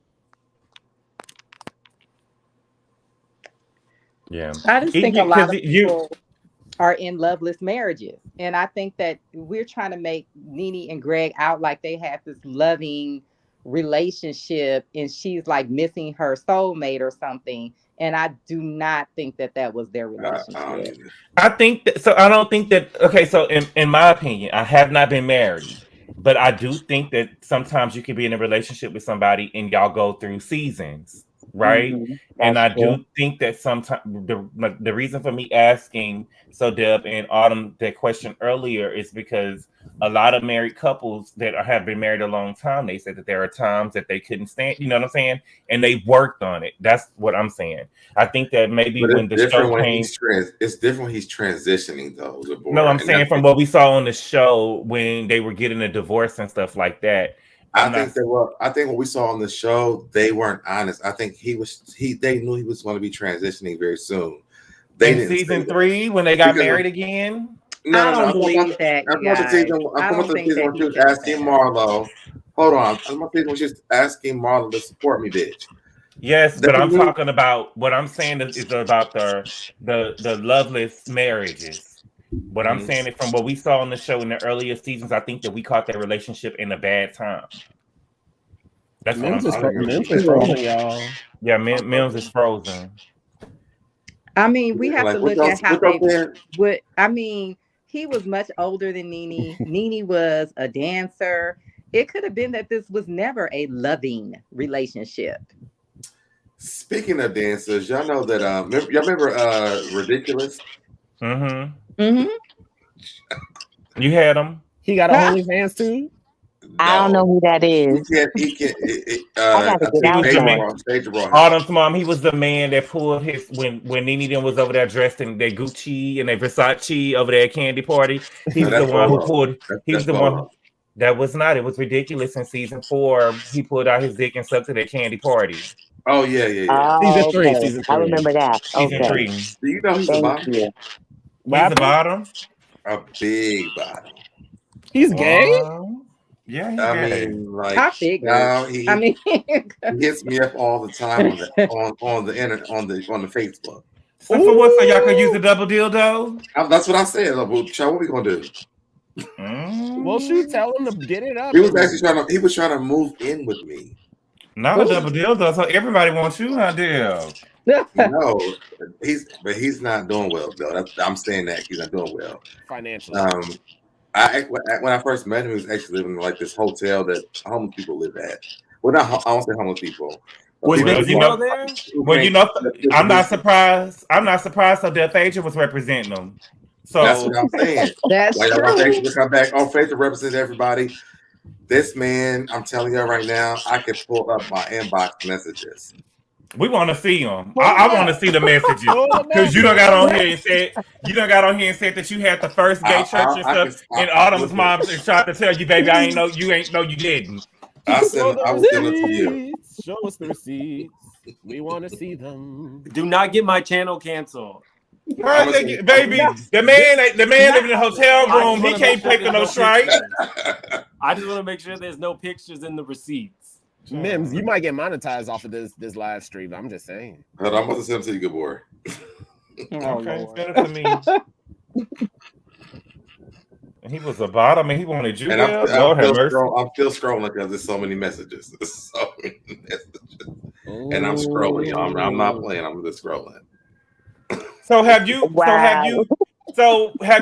[SPEAKER 6] Yeah,
[SPEAKER 9] I just think a lot
[SPEAKER 6] because
[SPEAKER 9] of
[SPEAKER 6] you.
[SPEAKER 9] people are in loveless marriages. And I think that we're trying to make NeNe and Greg out like they have this loving relationship and she's like missing her soulmate or something. And I do not think that that was their relationship.
[SPEAKER 6] I think that, so. I don't think that. Okay, so in my opinion, I have not been married, but I do think that sometimes you can be in a relationship with somebody and y'all go through seasons, right? And
[SPEAKER 5] That's
[SPEAKER 6] I
[SPEAKER 5] true.
[SPEAKER 6] do think that sometimes the reason for me asking so Deb and Autumn that question earlier is because a lot of married couples that have been married a long time, they said that there are times that they couldn't stand. You know what I'm saying? And they worked on it. That's what I'm saying. I think that maybe
[SPEAKER 4] But
[SPEAKER 6] when
[SPEAKER 4] it's
[SPEAKER 6] the show
[SPEAKER 4] different when
[SPEAKER 6] came.
[SPEAKER 4] it's different when he's transitioning though,
[SPEAKER 6] No,
[SPEAKER 4] Zabora.
[SPEAKER 6] I'm
[SPEAKER 4] And I
[SPEAKER 6] saying from
[SPEAKER 4] think
[SPEAKER 6] what we saw on the show when they were getting a divorce and stuff like that. I'm not.
[SPEAKER 4] I think what we saw on the show, they weren't honest. I think they knew he was going to be transitioning very soon. They
[SPEAKER 6] In
[SPEAKER 4] didn't say
[SPEAKER 6] season
[SPEAKER 4] that
[SPEAKER 6] 3, when they got
[SPEAKER 4] because
[SPEAKER 6] married again.
[SPEAKER 9] I
[SPEAKER 4] no.
[SPEAKER 9] don't believe that,
[SPEAKER 4] I'm
[SPEAKER 9] you
[SPEAKER 4] talking about the
[SPEAKER 9] guys.
[SPEAKER 4] season. I'm
[SPEAKER 9] I
[SPEAKER 4] talking about
[SPEAKER 9] don't
[SPEAKER 4] the
[SPEAKER 9] think
[SPEAKER 4] season
[SPEAKER 9] that
[SPEAKER 4] when she
[SPEAKER 9] he
[SPEAKER 4] was
[SPEAKER 9] did
[SPEAKER 4] asking
[SPEAKER 9] that.
[SPEAKER 4] Marlo. Hold on. I'm talking about the season when she was asking Marlo to support me, bitch.
[SPEAKER 6] Yes, but I'm talking about what I'm saying is about the loveless marriages. What I'm saying is from what we saw on the show in the earlier seasons, I think that we caught that relationship in a bad time. That's what I'm saying.
[SPEAKER 7] Mims is frozen, y'all.
[SPEAKER 6] Yeah, Mims is frozen.
[SPEAKER 9] I mean, we have
[SPEAKER 4] Like,
[SPEAKER 9] to look at how they
[SPEAKER 4] there?
[SPEAKER 9] would. I mean, he was much older than NeNe. NeNe was a dancer. It could have been that this was never a loving relationship.
[SPEAKER 4] Speaking of dancers, y'all know that y'all remember Ridiculous?
[SPEAKER 6] Mm-hmm. Mm-hmm. You had him.
[SPEAKER 7] He got a OnlyFans too.
[SPEAKER 5] I don't know who that is.
[SPEAKER 4] He can.
[SPEAKER 5] I gotta get out there.
[SPEAKER 6] Autumn's mom. He was the man that pulled his when NeNe then was over there dressed in their Gucci and their Versace over there at Candy Party. He was the one who pulled. He was the one. That was not. It was Ridiculous in season 4. He pulled out his dick and sucked at that Candy Party.
[SPEAKER 4] Oh yeah.
[SPEAKER 7] Season 3. Season 3.
[SPEAKER 5] I remember that.
[SPEAKER 6] Season 3.
[SPEAKER 4] Do you know he's the bottom?
[SPEAKER 6] He's the bottom.
[SPEAKER 4] A big bottom.
[SPEAKER 7] He's gay.
[SPEAKER 6] Yeah, he's
[SPEAKER 4] gay.
[SPEAKER 6] Mean,
[SPEAKER 4] like,
[SPEAKER 9] I figured.
[SPEAKER 4] He hits me up all the time on the internet, on the Facebook.
[SPEAKER 6] So for what? So y'all can use the double dildo?
[SPEAKER 4] That's what I said. Well, Sean, what we gonna do?
[SPEAKER 7] Well, shoot, tell him to get it up.
[SPEAKER 4] He was actually trying to move in with me.
[SPEAKER 6] Not a double dildo. So everybody wants you, huh, deal?
[SPEAKER 4] No, he's not doing well though. I'm saying that he's not doing well
[SPEAKER 7] financially.
[SPEAKER 4] When I first met him, he was actually living in like this hotel that homeless people live at. Well, I won't say homeless people.
[SPEAKER 2] Was Mexico there?
[SPEAKER 6] Well, I'm not surprised. I'm not surprised. So Death Agent was representing them. So
[SPEAKER 4] that's what I'm saying.
[SPEAKER 9] That's
[SPEAKER 4] like,
[SPEAKER 9] true.
[SPEAKER 4] Facebook come back on Facebook represents everybody. This man, I'm telling you right now, I can pull up my inbox messages.
[SPEAKER 6] We want to see them. I want to see the messages because you don't got on here and said that you had the first gay church and stuff. And Autumn's mom is trying to tell you, baby, I ain't know you didn't.
[SPEAKER 4] I was sending it to you.
[SPEAKER 7] Show us the receipts. We want to see them.
[SPEAKER 2] Do not get my channel canceled.
[SPEAKER 6] Baby, the man living in a hotel room. He can't pay for no strike.
[SPEAKER 2] I just want to make sure there's no pictures in the receipts.
[SPEAKER 7] Mims, you might get monetized off of this live stream. I'm just saying.
[SPEAKER 4] I'm about to send it to you, good boy.
[SPEAKER 6] Okay, send it to me. He was a bottom and he wanted you.
[SPEAKER 4] And I'm still scrolling because there's so many messages. And I'm scrolling, y'all. I'm not playing. I'm just scrolling.
[SPEAKER 6] So have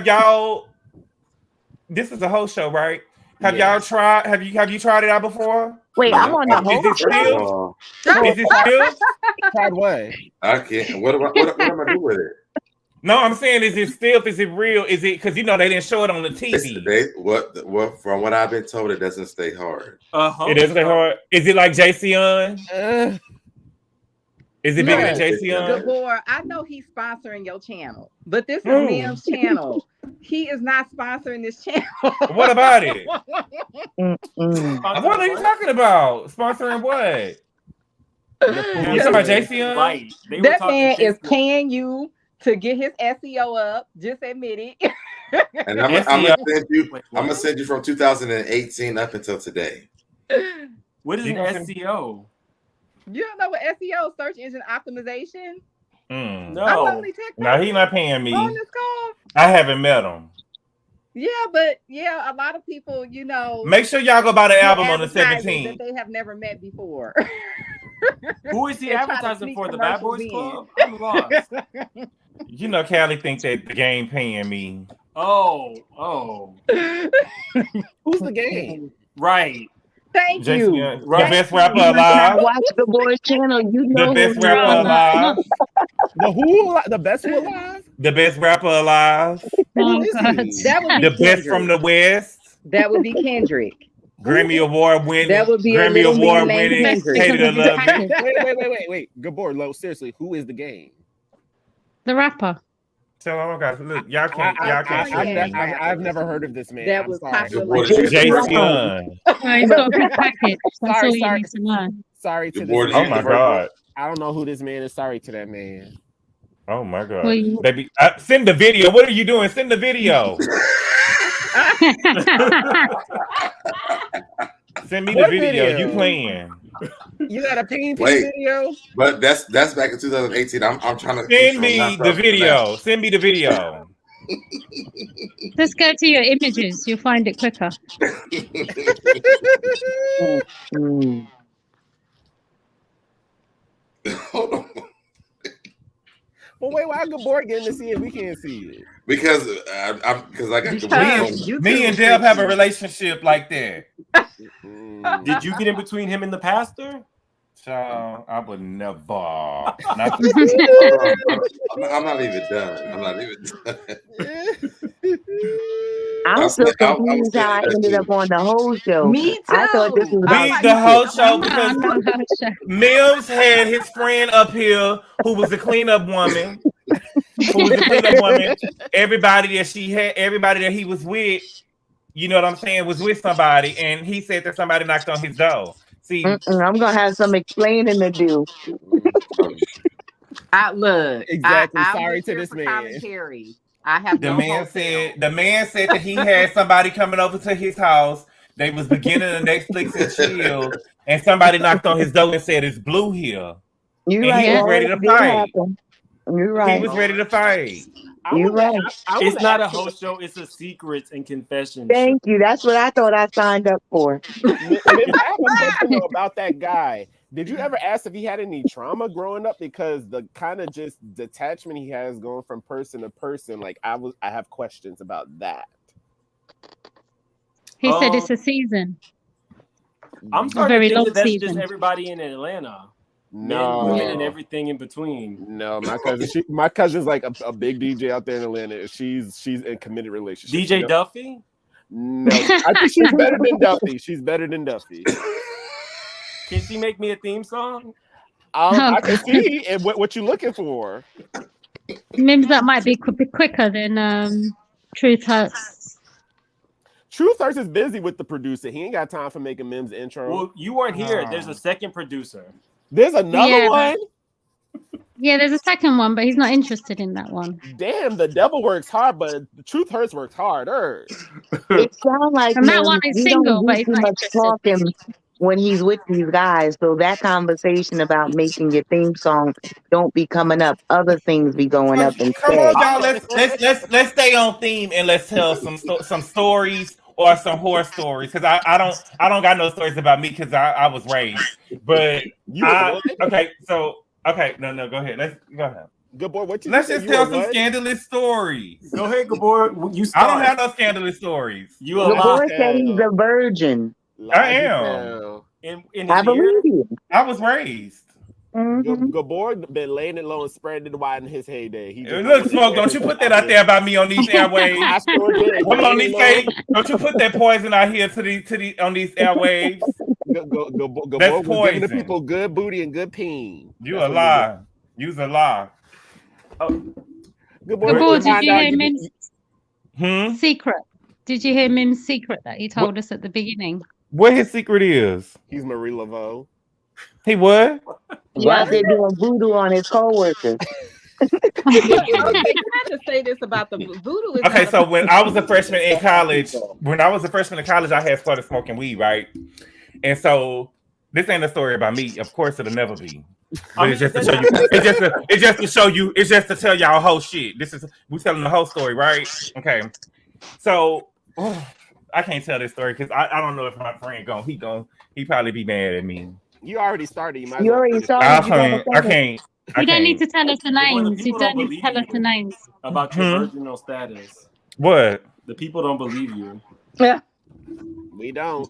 [SPEAKER 6] y'all? This is a whole show, right? Have y'all tried? Have you tried it out before?
[SPEAKER 5] Wait, I'm on the whole
[SPEAKER 6] show. Is it still?
[SPEAKER 7] Tried what?
[SPEAKER 4] I can't. What am I doing with it?
[SPEAKER 6] No, I'm saying, is it still? Is it real? Is it because they didn't show it on the TV?
[SPEAKER 4] What from what I've been told, it doesn't stay hard.
[SPEAKER 6] It doesn't stay hard. Is it like JC? Is it bigger than JC?
[SPEAKER 9] Gabor, I know he's sponsoring your channel, but this is Mim's channel. He is not sponsoring this channel.
[SPEAKER 6] What about it? What are you talking about? Sponsoring what? You talking about JC?
[SPEAKER 2] Right.
[SPEAKER 9] That man is paying you to get his SEO up. Just admit it.
[SPEAKER 4] And I'm gonna send you from 2018 up until today.
[SPEAKER 2] What is an SEO?
[SPEAKER 9] You don't know what SEO, search engine optimization?
[SPEAKER 2] No.
[SPEAKER 6] No, he's not paying me.
[SPEAKER 9] On this call?
[SPEAKER 6] I haven't met him.
[SPEAKER 9] Yeah, but a lot of people,
[SPEAKER 6] Make sure y'all go buy the album on the 17th.
[SPEAKER 9] That they have never met before.
[SPEAKER 2] Who is he advertising for? The Bad Boys Club? I'm lost.
[SPEAKER 6] Callie thinks that the game paying me.
[SPEAKER 2] Oh.
[SPEAKER 7] Who's the game?
[SPEAKER 2] Right.
[SPEAKER 9] Thank you.
[SPEAKER 6] Right. The best rapper alive.
[SPEAKER 5] Watch the boys channel.
[SPEAKER 6] The best rapper alive.
[SPEAKER 7] The best who alive?
[SPEAKER 6] The best rapper alive.
[SPEAKER 9] That would be
[SPEAKER 6] the best from the West.
[SPEAKER 9] That would be Kendrick.
[SPEAKER 6] Grammy Award winning.
[SPEAKER 9] That would be
[SPEAKER 6] Grammy Award winning. Hated or loved it.
[SPEAKER 7] Wait. Gabor, seriously, who is the game?
[SPEAKER 8] The rapper.
[SPEAKER 6] Tell them, guys, look, y'all can't.
[SPEAKER 7] I've never heard of this man.
[SPEAKER 9] That was popular.
[SPEAKER 6] Jason.
[SPEAKER 8] He's got a good package. That's all you need to know.
[SPEAKER 7] Sorry to this.
[SPEAKER 6] Oh my God.
[SPEAKER 7] I don't know who this man is. Sorry to that man.
[SPEAKER 6] Oh my God. Baby, send the video. What are you doing? Send the video. Send me the video. You playing.
[SPEAKER 7] You got a peen video?
[SPEAKER 4] But that's back in 2018. I'm trying to
[SPEAKER 6] send me the video. Send me the video.
[SPEAKER 8] Just go to your images. You'll find it quicker.
[SPEAKER 4] Hold on.
[SPEAKER 7] Well, wait, why good boy getting to see it? We can't see it
[SPEAKER 4] because I got
[SPEAKER 6] me and Deb have a relationship like that.
[SPEAKER 2] Did you get in between him and the pastor?
[SPEAKER 6] So I would never.
[SPEAKER 4] I'm not even done.
[SPEAKER 5] I'm still confused how I ended up on the whole show.
[SPEAKER 9] Me too.
[SPEAKER 5] I thought this was
[SPEAKER 6] the whole show because Mims had his friend up here who was a cleanup woman. Everybody that he was with, you know what I'm saying, was with somebody, and he said that somebody knocked on his door. See,
[SPEAKER 5] I'm gonna have some explaining to do.
[SPEAKER 9] Look,
[SPEAKER 7] exactly.
[SPEAKER 9] I
[SPEAKER 7] Sorry to this man.
[SPEAKER 9] Commentary. I have
[SPEAKER 6] the man said that he had somebody coming over to his house. They was beginning to Netflix and chill, and somebody knocked on his door and said, "It's Blue here."
[SPEAKER 5] You're
[SPEAKER 6] and
[SPEAKER 5] right.
[SPEAKER 6] He was ready to fight.
[SPEAKER 5] You're right.
[SPEAKER 6] He was ready to fight.
[SPEAKER 5] You're right.
[SPEAKER 2] It's not a whole show. It's a secrets and confessions.
[SPEAKER 5] Thank you. That's what I thought I signed up for.
[SPEAKER 7] I have a question about that guy. Did you ever ask if he had any trauma growing up? Because the kind of just detachment he has going from person to person, like I have questions about that.
[SPEAKER 8] He said it's a season.
[SPEAKER 2] I'm starting to think that that's just everybody in Atlanta.
[SPEAKER 7] No,
[SPEAKER 2] men, women, and everything in between.
[SPEAKER 7] No, my cousin's like a big DJ out there in Atlanta. She's in committed relationship.
[SPEAKER 2] DJ Duffy?
[SPEAKER 7] No, I think she's better than Duffy. She's better than Duffy.
[SPEAKER 2] Can she make me a theme song?
[SPEAKER 7] I can see and what you looking for.
[SPEAKER 8] Mims, that might be quicker than Truth Hurts.
[SPEAKER 7] Truth Hurts is busy with the producer. He ain't got time for making Mims intro.
[SPEAKER 2] Well, you weren't here. There's a second producer.
[SPEAKER 7] There's another one?
[SPEAKER 8] Yeah, there's a second one, but he's not interested in that one.
[SPEAKER 7] Damn, the devil works hard, but the Truth Hurts works harder.
[SPEAKER 5] It sounds like
[SPEAKER 8] that one is single, but he's not
[SPEAKER 5] much talking when he's with these guys. So that conversation about making your theme song don't be coming up. Other things be going up instead.
[SPEAKER 6] Come on, y'all. Let's stay on theme and let's tell some stories or some horror stories, because I don't got no stories about me because I was raised. But no, go ahead. Let's go ahead.
[SPEAKER 7] Good boy, what you?
[SPEAKER 6] Let's just tell some scandalous stories.
[SPEAKER 2] Go ahead, good boy. You
[SPEAKER 6] I don't have no scandalous stories.
[SPEAKER 2] You a
[SPEAKER 5] boy said he's a virgin.
[SPEAKER 6] I am.
[SPEAKER 2] I
[SPEAKER 5] believe you.
[SPEAKER 6] I was raised.
[SPEAKER 7] Gabor been laying it low and spreading it wide in his heyday.
[SPEAKER 6] Look, Smoke, don't you put that out there about me on these airwaves.
[SPEAKER 7] I sure did.
[SPEAKER 6] Come on, don't you put that poison out here on these airwaves.
[SPEAKER 7] That's poison. Giving the people good booty and good peen.
[SPEAKER 6] You a lie. You's a lie.
[SPEAKER 8] Gabor, did you hear Mim's secret? Did you hear Mim's secret that he told us at the beginning?
[SPEAKER 6] What his secret is?
[SPEAKER 7] He's Marie Laveau.
[SPEAKER 6] He what?
[SPEAKER 5] Yeah, they're doing voodoo on his coworkers.
[SPEAKER 9] I had to say this about the voodoo.
[SPEAKER 6] Okay, so when I was a freshman in college, I had started smoking weed, right? And so this ain't a story about me. Of course, it'll never be. But it's just to show you. It's just to show you. It's just to tell y'all whole shit. We telling the whole story, right? Okay. So I can't tell this story because I don't know if my friend he probably be mad at me.
[SPEAKER 7] You already started.
[SPEAKER 5] You already started.
[SPEAKER 6] I can't.
[SPEAKER 8] You don't need to tell us the names. You don't need to tell us the names.
[SPEAKER 2] About your virginal status.
[SPEAKER 6] What?
[SPEAKER 2] The people don't believe you.
[SPEAKER 9] Yeah.
[SPEAKER 7] We don't.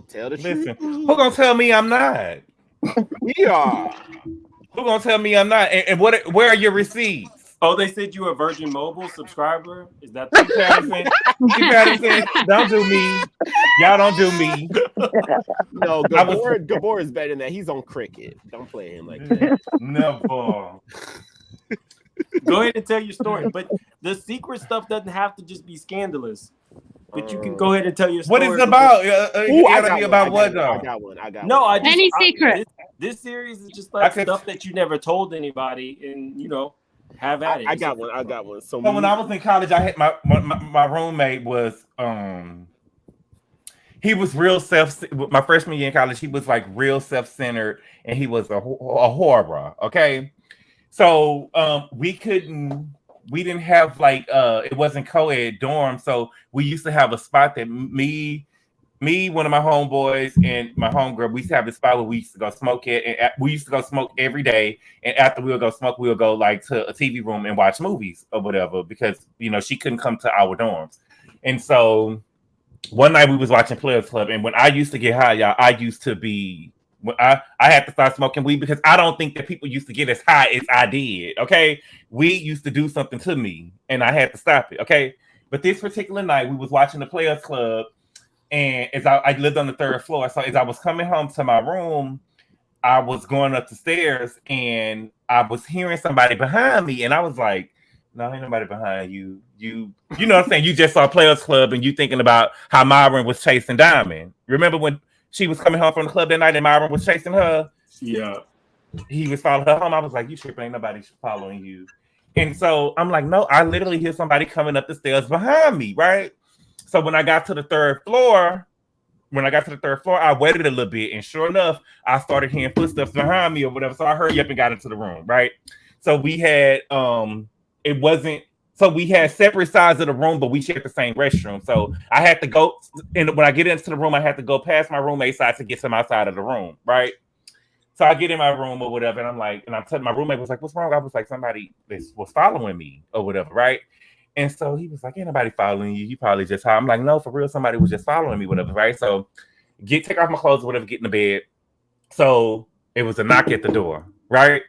[SPEAKER 7] Tell the
[SPEAKER 6] Listen,
[SPEAKER 7] truth.
[SPEAKER 6] who gonna tell me I'm not?
[SPEAKER 7] We are.
[SPEAKER 6] Who gonna tell me I'm not? And where are your receipts?
[SPEAKER 2] Oh, they said you a Virgin Mobile subscriber? Is that
[SPEAKER 6] Patterson? Don't do me. Y'all don't do me.
[SPEAKER 7] No, Gabor is better than that. He's on Cricket. Don't play him like that.
[SPEAKER 6] Never.
[SPEAKER 2] Go ahead and tell your story. But the secret stuff doesn't have to just be scandalous. But you can go ahead and tell your story.
[SPEAKER 6] What is it about? I got about what though?
[SPEAKER 7] I got one.
[SPEAKER 2] No,
[SPEAKER 8] any secret.
[SPEAKER 2] This series is just like stuff that you never told anybody, and have at it.
[SPEAKER 7] I got one. So
[SPEAKER 6] when I was in college, I had my roommate was he was real my freshman year in college, he was like real self-centered, and he was a horror. Okay. So we didn't have like it wasn't co-ed dorm, so we used to have a spot that me, one of my homeboys, and my homegirl, we used to have this spot where we used to go smoke it, and we used to go smoke every day. And after we would go smoke, we would go like to a TV room and watch movies or whatever, because she couldn't come to our dorms. And so one night we was watching Players Club, and when I used to get high, y'all, I used to be I had to start smoking weed, because I don't think that people used to get as high as I did. Okay, weed used to do something to me, and I had to stop it. Okay, but this particular night we was watching the Players Club, and as I lived on the 3rd floor, so as I was coming home to my room, I was going up the stairs, and I was hearing somebody behind me, and I was like, no, ain't nobody behind you. You know what I'm saying? You just saw Players Club, and you thinking about how Myron was chasing Diamond. Remember when she was coming home from the club that night and Myron was chasing her?
[SPEAKER 2] Yeah.
[SPEAKER 6] He was following her home. I was like, you tripping, ain't nobody following you. And so I'm like, no, I literally hear somebody coming up the stairs behind me, right? So when I got to the 3rd floor, I waited a little bit, and sure enough, I started hearing footsteps behind me or whatever. So I hurried up and got into the room, right? So we had we had separate sides of the room, but we shared the same restroom. So I had to go, and when I get into the room, I had to go past my roommate's side to get to my side of the room, right? So I get in my room or whatever, and I'm telling my roommate, was like, what's wrong? I was like, somebody was following me or whatever, right? And so he was like, ain't nobody following you. You probably just high. I'm like, no, for real, somebody was just following me, whatever, right? So take off my clothes or whatever, get in the bed. So it was a knock at the door, right?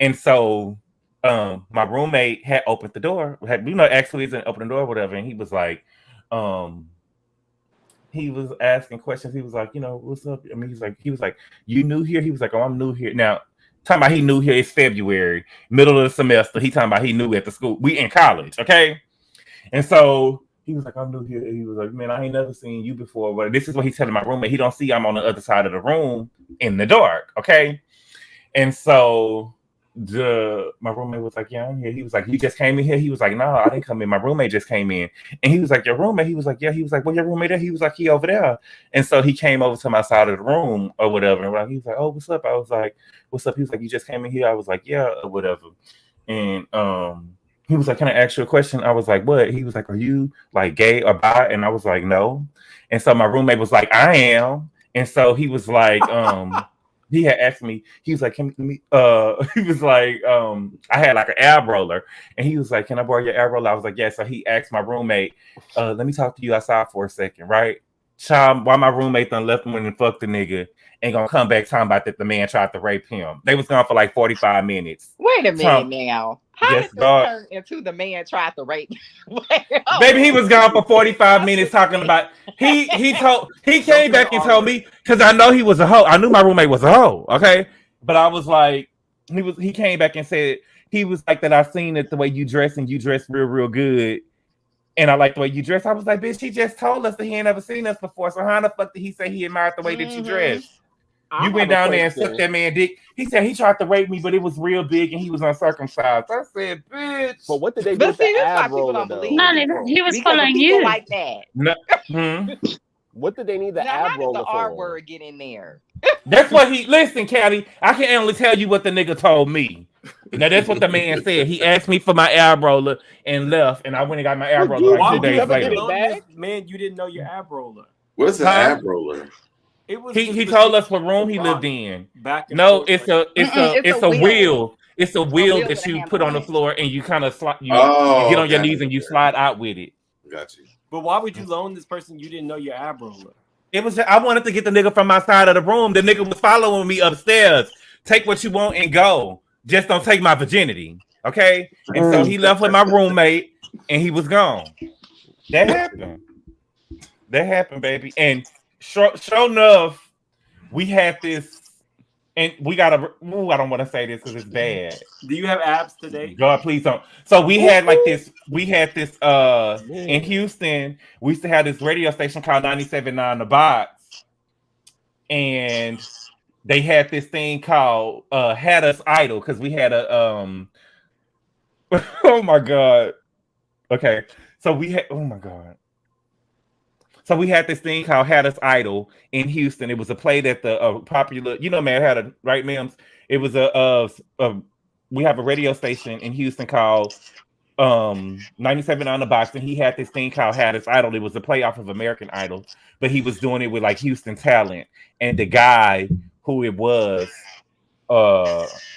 [SPEAKER 6] And so my roommate had opened the door, actually didn't open the door or whatever, and he was like, he was asking questions. He was like, what's up? I mean, he was like, you new here? He was like, oh, I'm new here. Now, talking about he new here, it's February, middle of the semester. He talking about he new at the school. We in college, okay? And so he was like, I'm new here. And he was like, man, I ain't never seen you before. But this is what he's telling my roommate. He don't see I'm on the other side of the room in the dark, okay? And so my roommate was like, yeah, I'm here. He was like, you just came in here? He was like, no, I didn't come in. My roommate just came in. And he was like, your roommate? He was like, yeah. He was like, well, your roommate there? He was like, he over there. And so he came over to my side of the room or whatever. And he was like, oh, what's up? I was like, what's up? He was like, you just came in here? I was like, yeah, or whatever. And he was like, can I ask you a question? I was like, what? He was like, are you like gay or bi? And I was like, no. And so my roommate was like, I am. And so he was like, he had asked me, he was like, he was like, I had like an ab roller, and he was like, can I borrow your ab roller? I was like, yeah. So he asked my roommate, let me talk to you outside for a second, right? Child, while my roommate done left him and fucked the nigga, ain't gonna come back talking about that the man tried to rape him. They was gone for like 45 minutes.
[SPEAKER 9] Wait a minute now. How did this turn into the man tried to rape?
[SPEAKER 6] Baby, he was gone for 45 minutes talking about he came back and told me, because I know he was a hoe. I knew my roommate was a hoe, okay? But I was like, he came back and said, he was like, that I've seen it the way you dress, and you dress real good. And I like the way you dress. I was like, bitch, he just told us that he ain't never seen us before. So how the fuck did he say he admired the way that you dress? You went down there and sucked that man dick. He said he tried to rape me, but it was real big and he was uncircumcised. I said, bitch.
[SPEAKER 7] But what did they do with the ab roller, though?
[SPEAKER 8] No, he was following you.
[SPEAKER 9] Like that.
[SPEAKER 6] No.
[SPEAKER 7] What did they need the ab roller for?
[SPEAKER 9] How did the R word get in there?
[SPEAKER 6] That's what listen, Callie, I can only tell you what the nigga told me. Now that's what the man said. He asked me for my ab roller and left, and I went and got my ab roller like 2 days later.
[SPEAKER 2] Man, you didn't know your ab roller.
[SPEAKER 4] What is an ab roller?
[SPEAKER 6] He told us what room he lived in. It's a wheel. It's a wheel that you put on the floor and you kind of slide. You get on your knees and you slide out with it.
[SPEAKER 4] Got you.
[SPEAKER 2] But why would you loan this person you didn't know your ab roller?
[SPEAKER 6] It was. I wanted to get the nigga from my side of the room. The nigga was following me upstairs. Take what you want and go. Just don't take my virginity, okay? And so he left with my roommate and he was gone. That happened, baby. And sure enough, we had this, and we got I don't want to say this because it's bad.
[SPEAKER 2] Do you have abs today?
[SPEAKER 6] God, please don't. So we had like this. We had this in Houston. We used to have this radio station called 97.9 The Box, and they had this thing called Had Us Idol, because we had a oh my god. Okay. So we had, oh my god. So we had this thing called Had Us Idol in Houston. It was a play that the popular, man, had a right, Mims. It was we have a radio station in Houston called 97 on the Box, and he had this thing called Had Us Idol. It was a play off of American Idol, but he was doing it with like Houston talent, and the guy who it was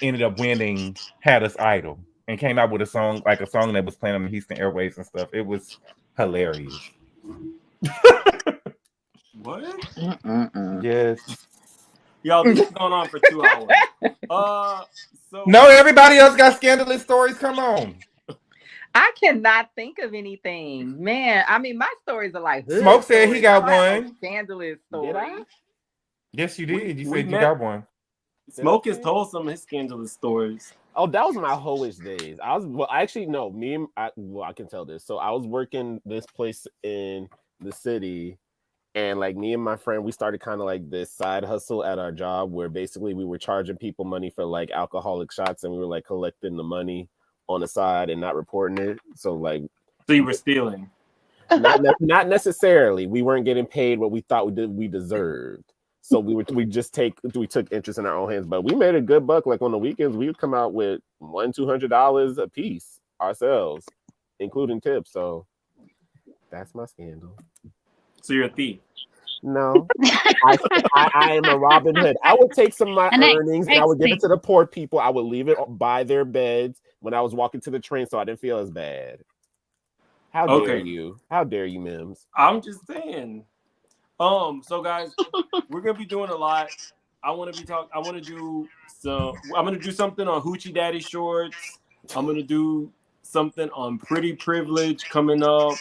[SPEAKER 6] ended up winning Had Us Idol and came out with a song that was playing on the Houston airwaves and stuff. It was hilarious.
[SPEAKER 2] What?
[SPEAKER 6] Yes.
[SPEAKER 2] Y'all, this is going on for 2 hours.
[SPEAKER 6] No, everybody else got scandalous stories. Come on.
[SPEAKER 9] I cannot think of anything, man. I mean, my stories are like
[SPEAKER 6] Smoke said he got one.
[SPEAKER 9] Scandalous story.
[SPEAKER 6] Yes, you did. You said you got one.
[SPEAKER 2] Smoke has told some of his scandalous stories.
[SPEAKER 7] Oh, that was my hoish days. I can tell this. So I was working this place in the city, and like me and my friend, we started kind of like this side hustle at our job where basically we were charging people money for like alcoholic shots, and we were like collecting the money on the side and not reporting it. So
[SPEAKER 2] you were stealing?
[SPEAKER 7] Not necessarily. We weren't getting paid what we thought we deserved. So we took interest in our own hands, but we made a good buck. Like on the weekends, we would come out with $100-$200 a piece ourselves, including tips. So that's my scandal.
[SPEAKER 2] So you're a thief?
[SPEAKER 7] No, I am a Robin Hood. I would take some of my earnings and I would give it to the poor people. I would leave it by their beds when I was walking to the train, so I didn't feel as bad. How dare you? How dare you, Mims?
[SPEAKER 2] I'm just saying. So guys, we're gonna be doing a lot. I'm gonna do something on Hoochie Daddy Shorts. I'm gonna do something on Pretty Privilege coming up.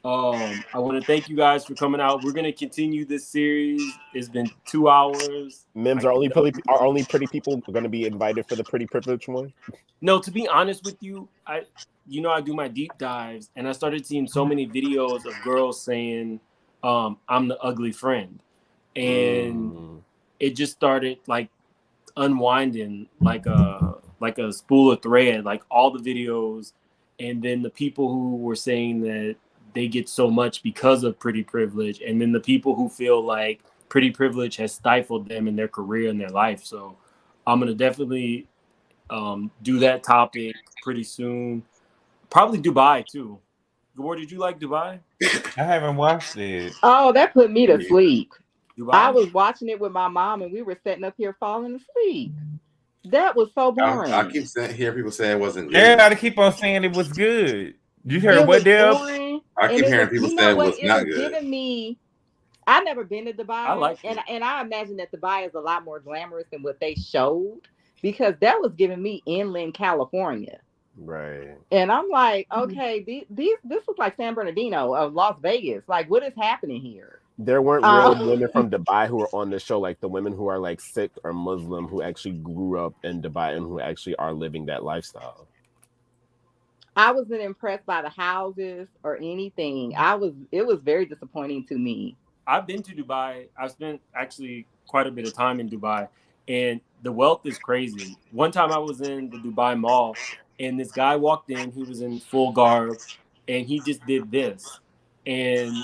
[SPEAKER 2] I want to thank you guys for coming out. We're gonna continue this series. It's been 2 hours.
[SPEAKER 7] Mims, are only pretty people going to be invited for the Pretty Privilege one?
[SPEAKER 2] No, to be honest with you, I do my deep dives, and I started seeing so many videos of girls saying, I'm the ugly friend. And it just started like unwinding like a spool of thread, like all the videos. And then the people who were saying that they get so much because of Pretty Privilege. And then the people who feel like Pretty Privilege has stifled them in their career and their life. So I'm going to definitely do that topic pretty soon. Probably Dubai too. Gabor, did you like Dubai?
[SPEAKER 6] I haven't watched it.
[SPEAKER 9] Oh, that put me to sleep.
[SPEAKER 2] Dubai?
[SPEAKER 9] I was watching it with my mom, and we were sitting up here falling asleep. That was so boring.
[SPEAKER 4] I keep hearing people say it wasn't good.
[SPEAKER 6] Everybody keep on saying it was good. You heard what, Deb?
[SPEAKER 4] I keep hearing people say it was not good.
[SPEAKER 9] Giving me, I've never been to Dubai.
[SPEAKER 2] I like
[SPEAKER 9] it. And I imagine that Dubai is a lot more glamorous than what they showed, because that was giving me inland California.
[SPEAKER 7] Right.
[SPEAKER 9] And I'm like, okay, this looks like San Bernardino of Las Vegas. Like, what is happening here?
[SPEAKER 7] There weren't real women from Dubai who were on the show, like the women who are like Sikh or Muslim who actually grew up in Dubai and who actually are living that lifestyle.
[SPEAKER 9] I wasn't impressed by the houses or anything. It was very disappointing to me.
[SPEAKER 2] I've been to Dubai. I've spent actually quite a bit of time in Dubai, and the wealth is crazy. One time I was in the Dubai Mall, and this guy walked in. He was in full garb, and he just did this. And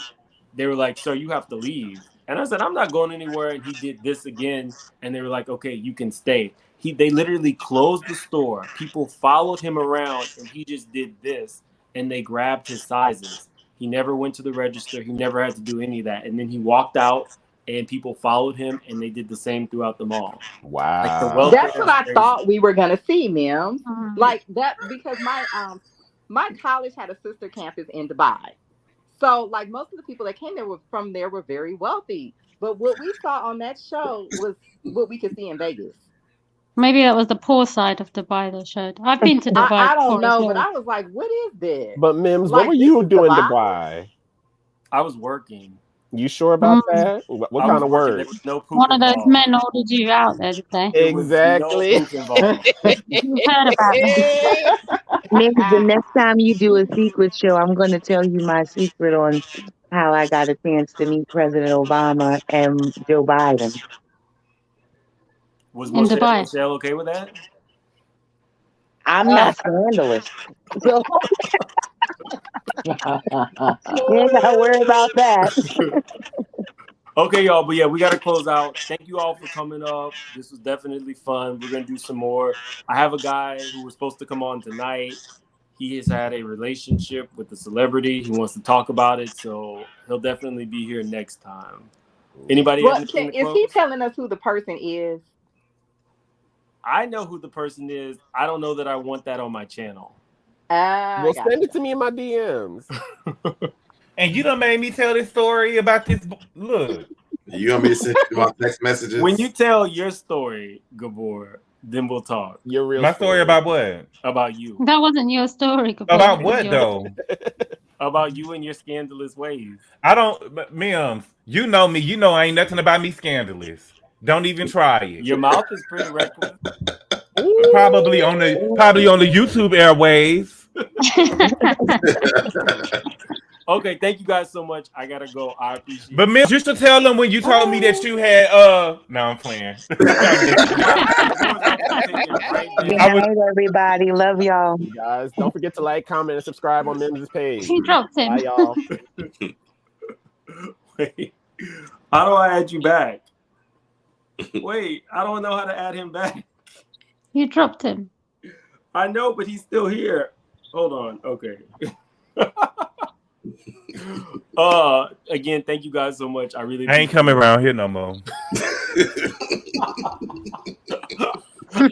[SPEAKER 2] they were like, "Sir, you have to leave." And I said, "I'm not going anywhere." And he did this again, and they were like, "Okay, you can stay." They literally closed the store. People followed him around, and he just did this, and they grabbed his sizes. He never went to the register. He never had to do any of that. And then he walked out, and people followed him, and they did the same throughout the mall.
[SPEAKER 7] Wow.
[SPEAKER 2] Like
[SPEAKER 9] that's what I thought we were gonna see, Mims. Like that, because my college had a sister campus in Dubai. So like most of the people that came there were very wealthy. But what we saw on that show was what we could see in Vegas.
[SPEAKER 8] Maybe that was the poor side of Dubai they showed. I've been to Dubai.
[SPEAKER 9] I don't know, but I was like, what is this?
[SPEAKER 7] But Mims, what were you doing in Dubai?
[SPEAKER 2] I was working.
[SPEAKER 7] You sure about that? What kind of work?
[SPEAKER 2] No poop
[SPEAKER 8] One
[SPEAKER 2] involved.
[SPEAKER 8] of those men ordered you out there, did they?
[SPEAKER 7] Exactly.
[SPEAKER 2] No poop involved.
[SPEAKER 8] You heard about that.
[SPEAKER 5] Maybe the next time you do a secret show, I'm going to tell you my secret on how I got a chance to meet President Obama and Joe Biden.
[SPEAKER 2] Was Michelle okay with that?
[SPEAKER 5] I'm not scandalous. So You ain't gotta worry about that.
[SPEAKER 2] Okay, y'all, but yeah, we got to close out. Thank you all for coming up. This was definitely fun. We're going to do some more. I have a guy who was supposed to come on tonight. He has had a relationship with a celebrity. He wants to talk about it, so he'll definitely be here next time. Anybody have anything to
[SPEAKER 9] Is
[SPEAKER 2] close?
[SPEAKER 9] he telling us who the person is?
[SPEAKER 2] I know who the person is. I don't know that I want that on my channel.
[SPEAKER 7] Well, send it to me in my DMs.
[SPEAKER 6] And you done made me tell this story about this. Look.
[SPEAKER 4] You want me to send you my text messages?
[SPEAKER 2] When you tell your story, Gabor, then we'll talk.
[SPEAKER 7] Your real
[SPEAKER 6] My story about what?
[SPEAKER 2] About you.
[SPEAKER 8] That wasn't your story, Gabor.
[SPEAKER 6] About what, though?
[SPEAKER 2] About you and your scandalous ways.
[SPEAKER 6] I don't, Mims, you know me. You know I ain't nothing about me scandalous. Don't even try it.
[SPEAKER 2] Your mouth is pretty reckless.
[SPEAKER 6] Probably on the YouTube airwaves.
[SPEAKER 2] Okay, thank you guys so much. I gotta go. I appreciate it.
[SPEAKER 6] But Mims, you should tell them when you told me that you had no, I'm playing.
[SPEAKER 5] Good night, everybody. Love y'all.
[SPEAKER 7] You guys, don't forget to like, comment, and subscribe on Mims' page.
[SPEAKER 8] He dropped him.
[SPEAKER 7] Bye, y'all.
[SPEAKER 2] Wait, how do I add you back? Wait, I don't know how to add him back.
[SPEAKER 8] You dropped him.
[SPEAKER 2] I know, but he's still here. Hold on. Okay. Again, thank you guys so much. I ain't
[SPEAKER 6] coming around here no more.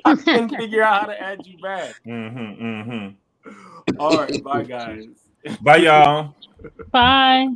[SPEAKER 2] I couldn't figure out how to add you back. All right, bye guys.
[SPEAKER 6] Bye y'all.
[SPEAKER 8] Bye.